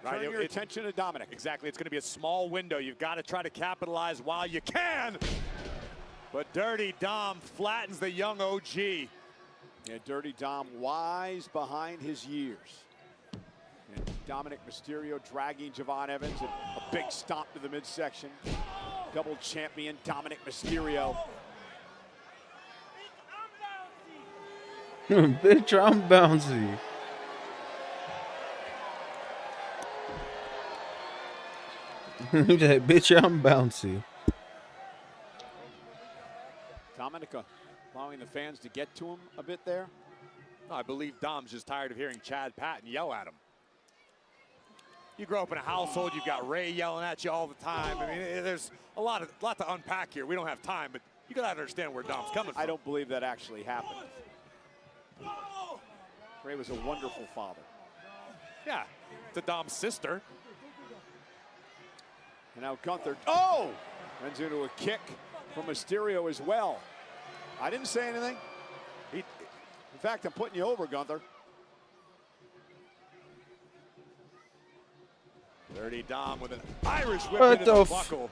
Turn your attention to Dominic. Exactly. It's going to be a small window. You've got to try to capitalize while you can. But Dirty Dom flattens the young OG. Yeah, Dirty Dom wise behind his years. And Dominic Mysterio dragging Javon Evans, and a big stomp to the midsection. Double champion Dominic Mysterio. Bitch, I'm bouncy. Bitch, I'm bouncy. Dominic allowing the fans to get to him a bit there. I believe Dom's just tired of hearing Chad Patton yell at him. You grow up in a household, you've got Ray yelling at you all the time. I mean, there's a lot to unpack here. We don't have time, but you gotta understand where Dom's coming from. I don't believe that actually happened. Ray was a wonderful father. Yeah, to Dom's sister. And now Gunther, runs into a kick from Mysterio as well. I didn't say anything. In fact, I'm putting you over, Gunther. Dirty Dom with an Irish whip into the buckle.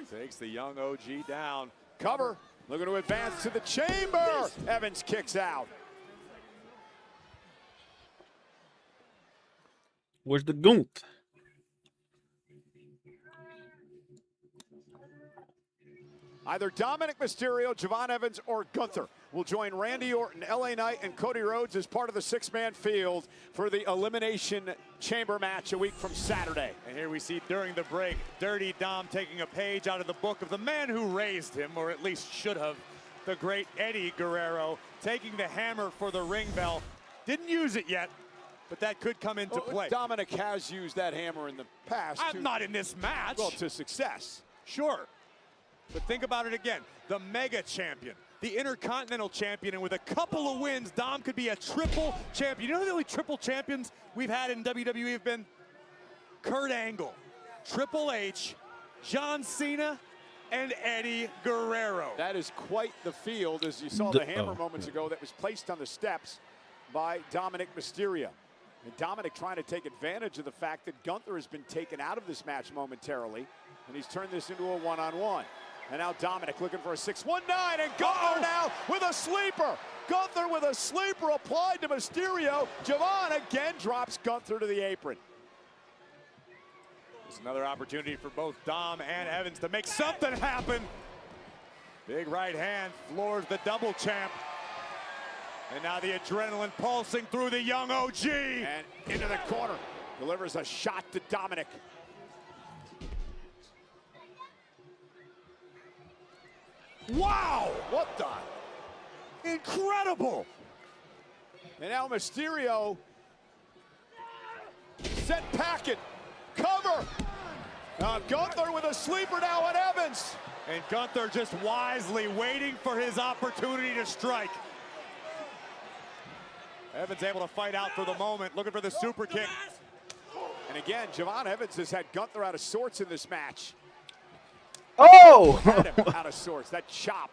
Takes the young OG down. Cover, looking to advance to the chamber. Evans kicks out. Where's the Gunt? Either Dominic Mysterio, Javon Evans, or Gunther will join Randy Orton, LA Knight, and Cody Rhodes as part of the six-man field for the Elimination Chamber match a week from Saturday. And here we see during the break, Dirty Dom taking a page out of the book of the man who raised him, or at least should have, the great Eddie Guerrero, taking the hammer for the ring bell. Didn't use it yet, but that could come into play. Dominic has used that hammer in the past. Not in this match. Well, to success. Sure. But think about it again. The mega champion, the Intercontinental champion, and with a couple of wins, Dom could be a triple champion. You know the only triple champions we've had in WWE have been Kurt Angle, Triple H, John Cena, and Eddie Guerrero. That is quite the field, as you saw the hammer moments ago that was placed on the steps by Dominic Mysterio. And Dominic trying to take advantage of the fact that Gunther has been taken out of this match momentarily, and he's turned this into a one-on-one. And now Dominic looking for a 6-1-9, and Gunther now with a sleeper. Gunther with a sleeper applied to Mysterio. Javon again drops Gunther to the apron. There's another opportunity for both Dom and Evans to make something happen. Big right hand floors the double champ. And now the adrenaline pulsing through the young OG. And into the corner, delivers a shot to Dominic. Wow! What the? Incredible! And now Mysterio set packet, cover. Gunther with a sleeper now on Evans. And Gunther just wisely waiting for his opportunity to strike. Evans able to fight out for the moment, looking for the super kick. And again, Javon Evans has had Gunther out of sorts in this match. Oh! Had him out of sorts. That chop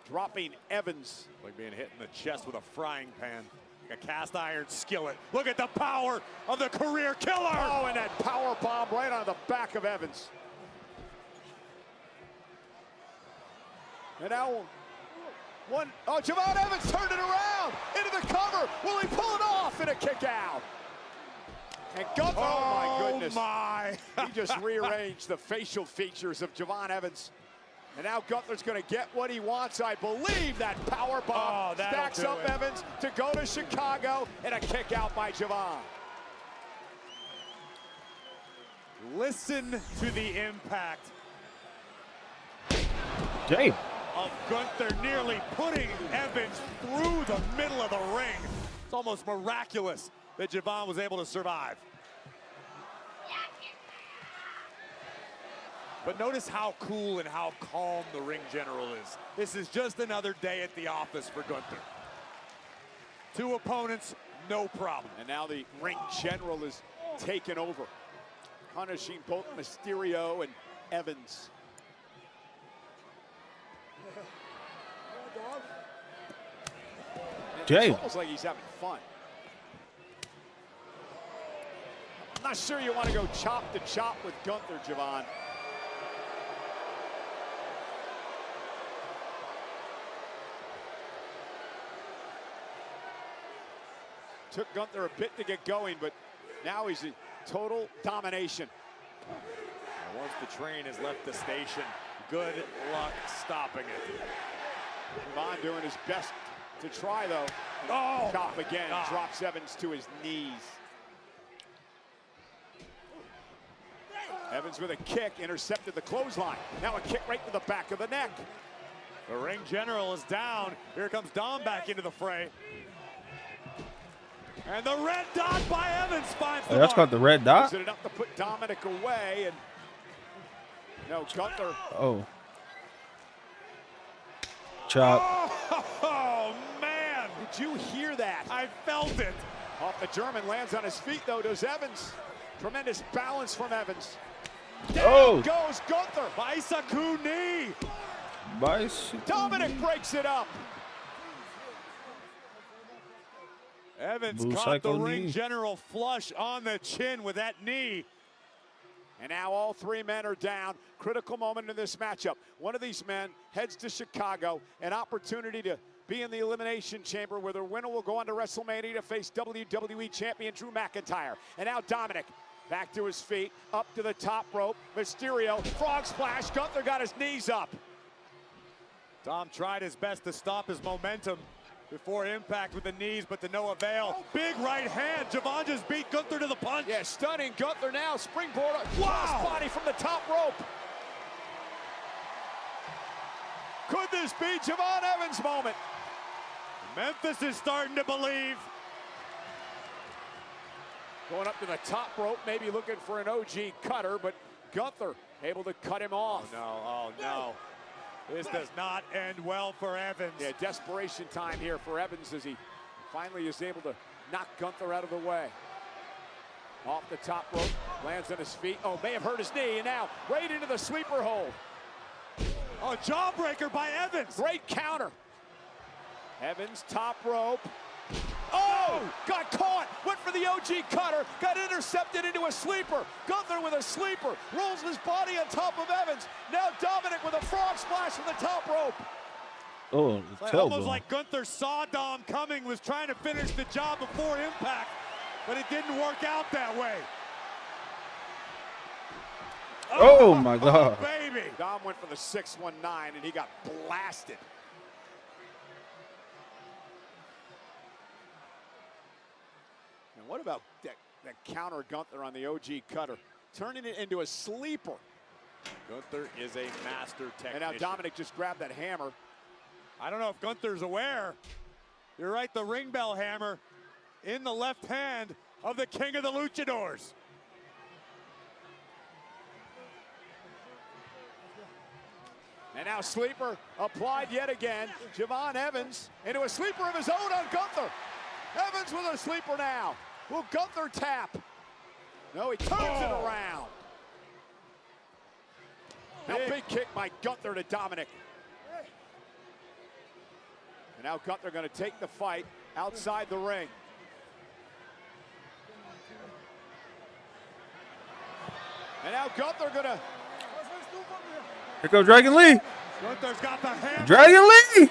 dropping Evans. Like being hit in the chest with a frying pan. Like a cast iron skillet. Look at the power of the career killer. Oh, and that power bomb right on the back of Evans. And now Javon Evans turned it around into the cover. Will he pull it off in a kick out? And Gunther, oh my goodness. He just rearranged the facial features of Javon Evans. And now Gunther's going to get what he wants. I believe that power bomb stacks up Evans to go to Chicago, and a kick out by Javon. Listen to the impact. Jay. Of Gunther nearly putting Evans through the middle of the ring. It's almost miraculous that Javon was able to survive. But notice how cool and how calm the ring general is. This is just another day at the office for Gunther. Two opponents, no problem. And now the ring general is taken over, punishing both Mysterio and Evans. Jay. It's almost like he's having fun. I'm not sure you want to go chop to chop with Gunther, Javon. Took Gunther a bit to get going, but now he's in total domination. Once the train has left the station, good luck stopping it. Javon doing his best to try, though. Chop again, drops Evans to his knees. Evans with a kick, intercepted the clothesline. Now a kick right to the back of the neck. The ring general is down. Here comes Dom back into the fray. And the red dot by Evans finds the that's mark. called the red dot? Is it enough to put Dominic away? And no, Gunther. Oh. Chop. Oh, man. Did you hear that? I felt it. Off the German, lands on his feet, though, does Evans. Tremendous balance from Evans. Oh. Down goes Gunther. Baisaku knee. Dominic breaks it up. Evans Blue caught the cycle ring knee. general flush on the chin with that knee. And now all three men are down. Critical moment in this matchup. One of these men heads to Chicago, an opportunity to be in the Elimination Chamber where the winner will go on to WrestleMania to face WWE Champion Drew McIntyre. And now Dominic back to his feet, up to the top rope. Mysterio, frog splash. Gunther got his knees up. Dom tried his best to stop his momentum before impact with the knees, but to no avail. Big right hand. Javon just beat Gunther to the punch. Yeah, stunning. Gunther now springboard. Wow! Body from the top rope. Could this be Javon Evans' moment? Memphis is starting to believe. Going up to the top rope, maybe looking for an OG cutter, but Gunther able to cut him off. Oh no. This does not end well for Evans. Yeah, desperation time here for Evans as he finally is able to knock Gunther out of the way. Off the top rope, lands on his feet. Oh, may have hurt his knee, and now right into the sleeper hold. Oh, jawbreaker by Evans. Great counter. Evans, top rope. Oh, got caught, went for the OG cutter, got intercepted into a sleeper. Gunther with a sleeper, rolls his body on top of Evans. Now Dominic with a frog splash from the top rope. Oh, almost like Gunther saw Dom coming, was trying to finish the job before impact, but it didn't work out that way. Oh my God. Baby. Dom went for the 619 and he got blasted. And what about that counter Gunther on the OG cutter? Turning it into a sleeper. Gunther is a master technician. And now Dominic just grabbed that hammer. I don't know if Gunther's aware. You're right, the ring bell hammer in the left hand of the king of the luchadors. And now sleeper applied yet again. Javon Evans into a sleeper of his own on Gunther. Evans with a sleeper now. Will Gunther tap? No, he turns it around. Now big kick by Gunther to Dominic. And now Gunther going to take the fight outside the ring. And now Gunther going to... Here comes Dragon Lee. Gunther's got the hammer. Dragon Lee.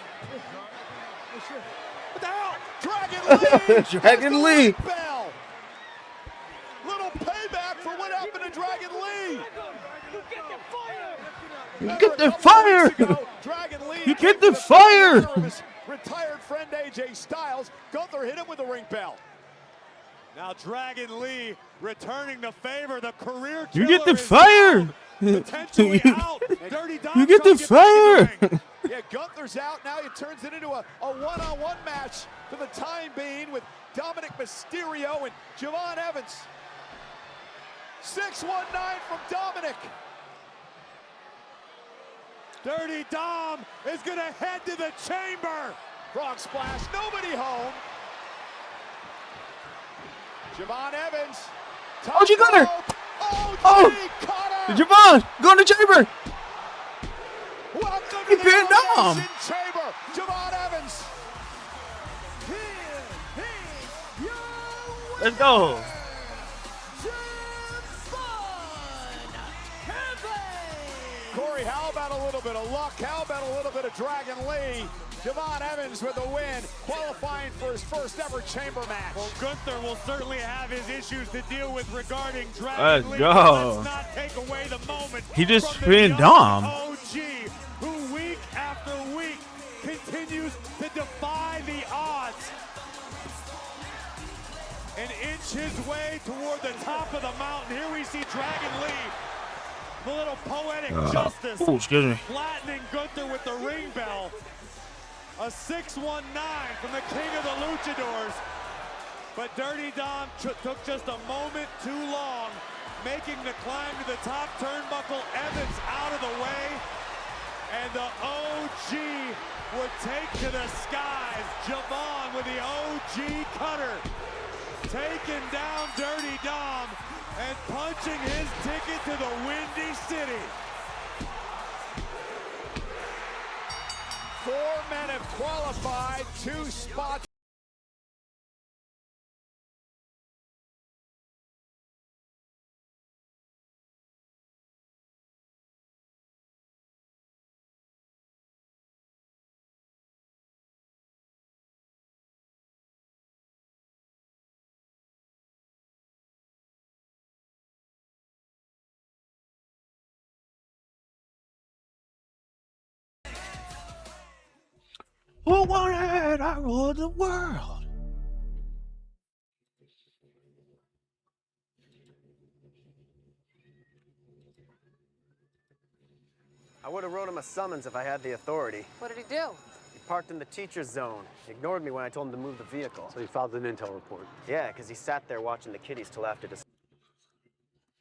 What the hell? Dragon Lee. Dragon Lee. Bell. Little payback for what happened to Dragon Lee. You get the fire. Dragon Lee. You get the fire. Retired friend AJ Styles. Gunther hit him with a ring bell. Now Dragon Lee returning the favor. The career You get killer the is fire. down. Potentially out. Dirty Dom You get the fire. Yeah, Gunther's out. Now he turns it into a one-on-one match for the time being with Dominic Mysterio and Javon Evans. 619 from Dominic. Dirty Dom is going to head to the chamber. Frog splash, nobody home. Javon Evans. Oh, you got her. Oh, Javon, go in the chamber. Welcome He to the pinned Dom. Elimination Chamber. Javon Evans. Let's go. Corey, how about a little bit of luck? How about a little bit of Dragon Lee? Javon Evans with the win, qualifying for his first ever chamber match. Well, Gunther will certainly have his issues to deal with regarding Dragon Lee. Let's go. Let's not take away the moment. He just from the pinned young Dom. OG, who week after week continues to defy the odds and inch his way toward the top of the mountain. Here we see Dragon Lee. The little poetic justice. Oh, excuse me. Flattening Gunther with the ring bell. A 619 from the king of the luchadors. But Dirty Dom took just a moment too long, making the climb to the top turnbuckle. Evans out of the way. And the OG would take to the skies. Javon with the OG cutter. Taking down Dirty Dom and punching his ticket to the Windy City. 4 men have qualified, 2 spots. Who wanted I ruled the world? I would have wrote him a summons if I had the authority. What did he do? He parked in the teacher's zone. He ignored me when I told him to move the vehicle. So you filed an intel report? Yeah, because he sat there watching the kiddies till after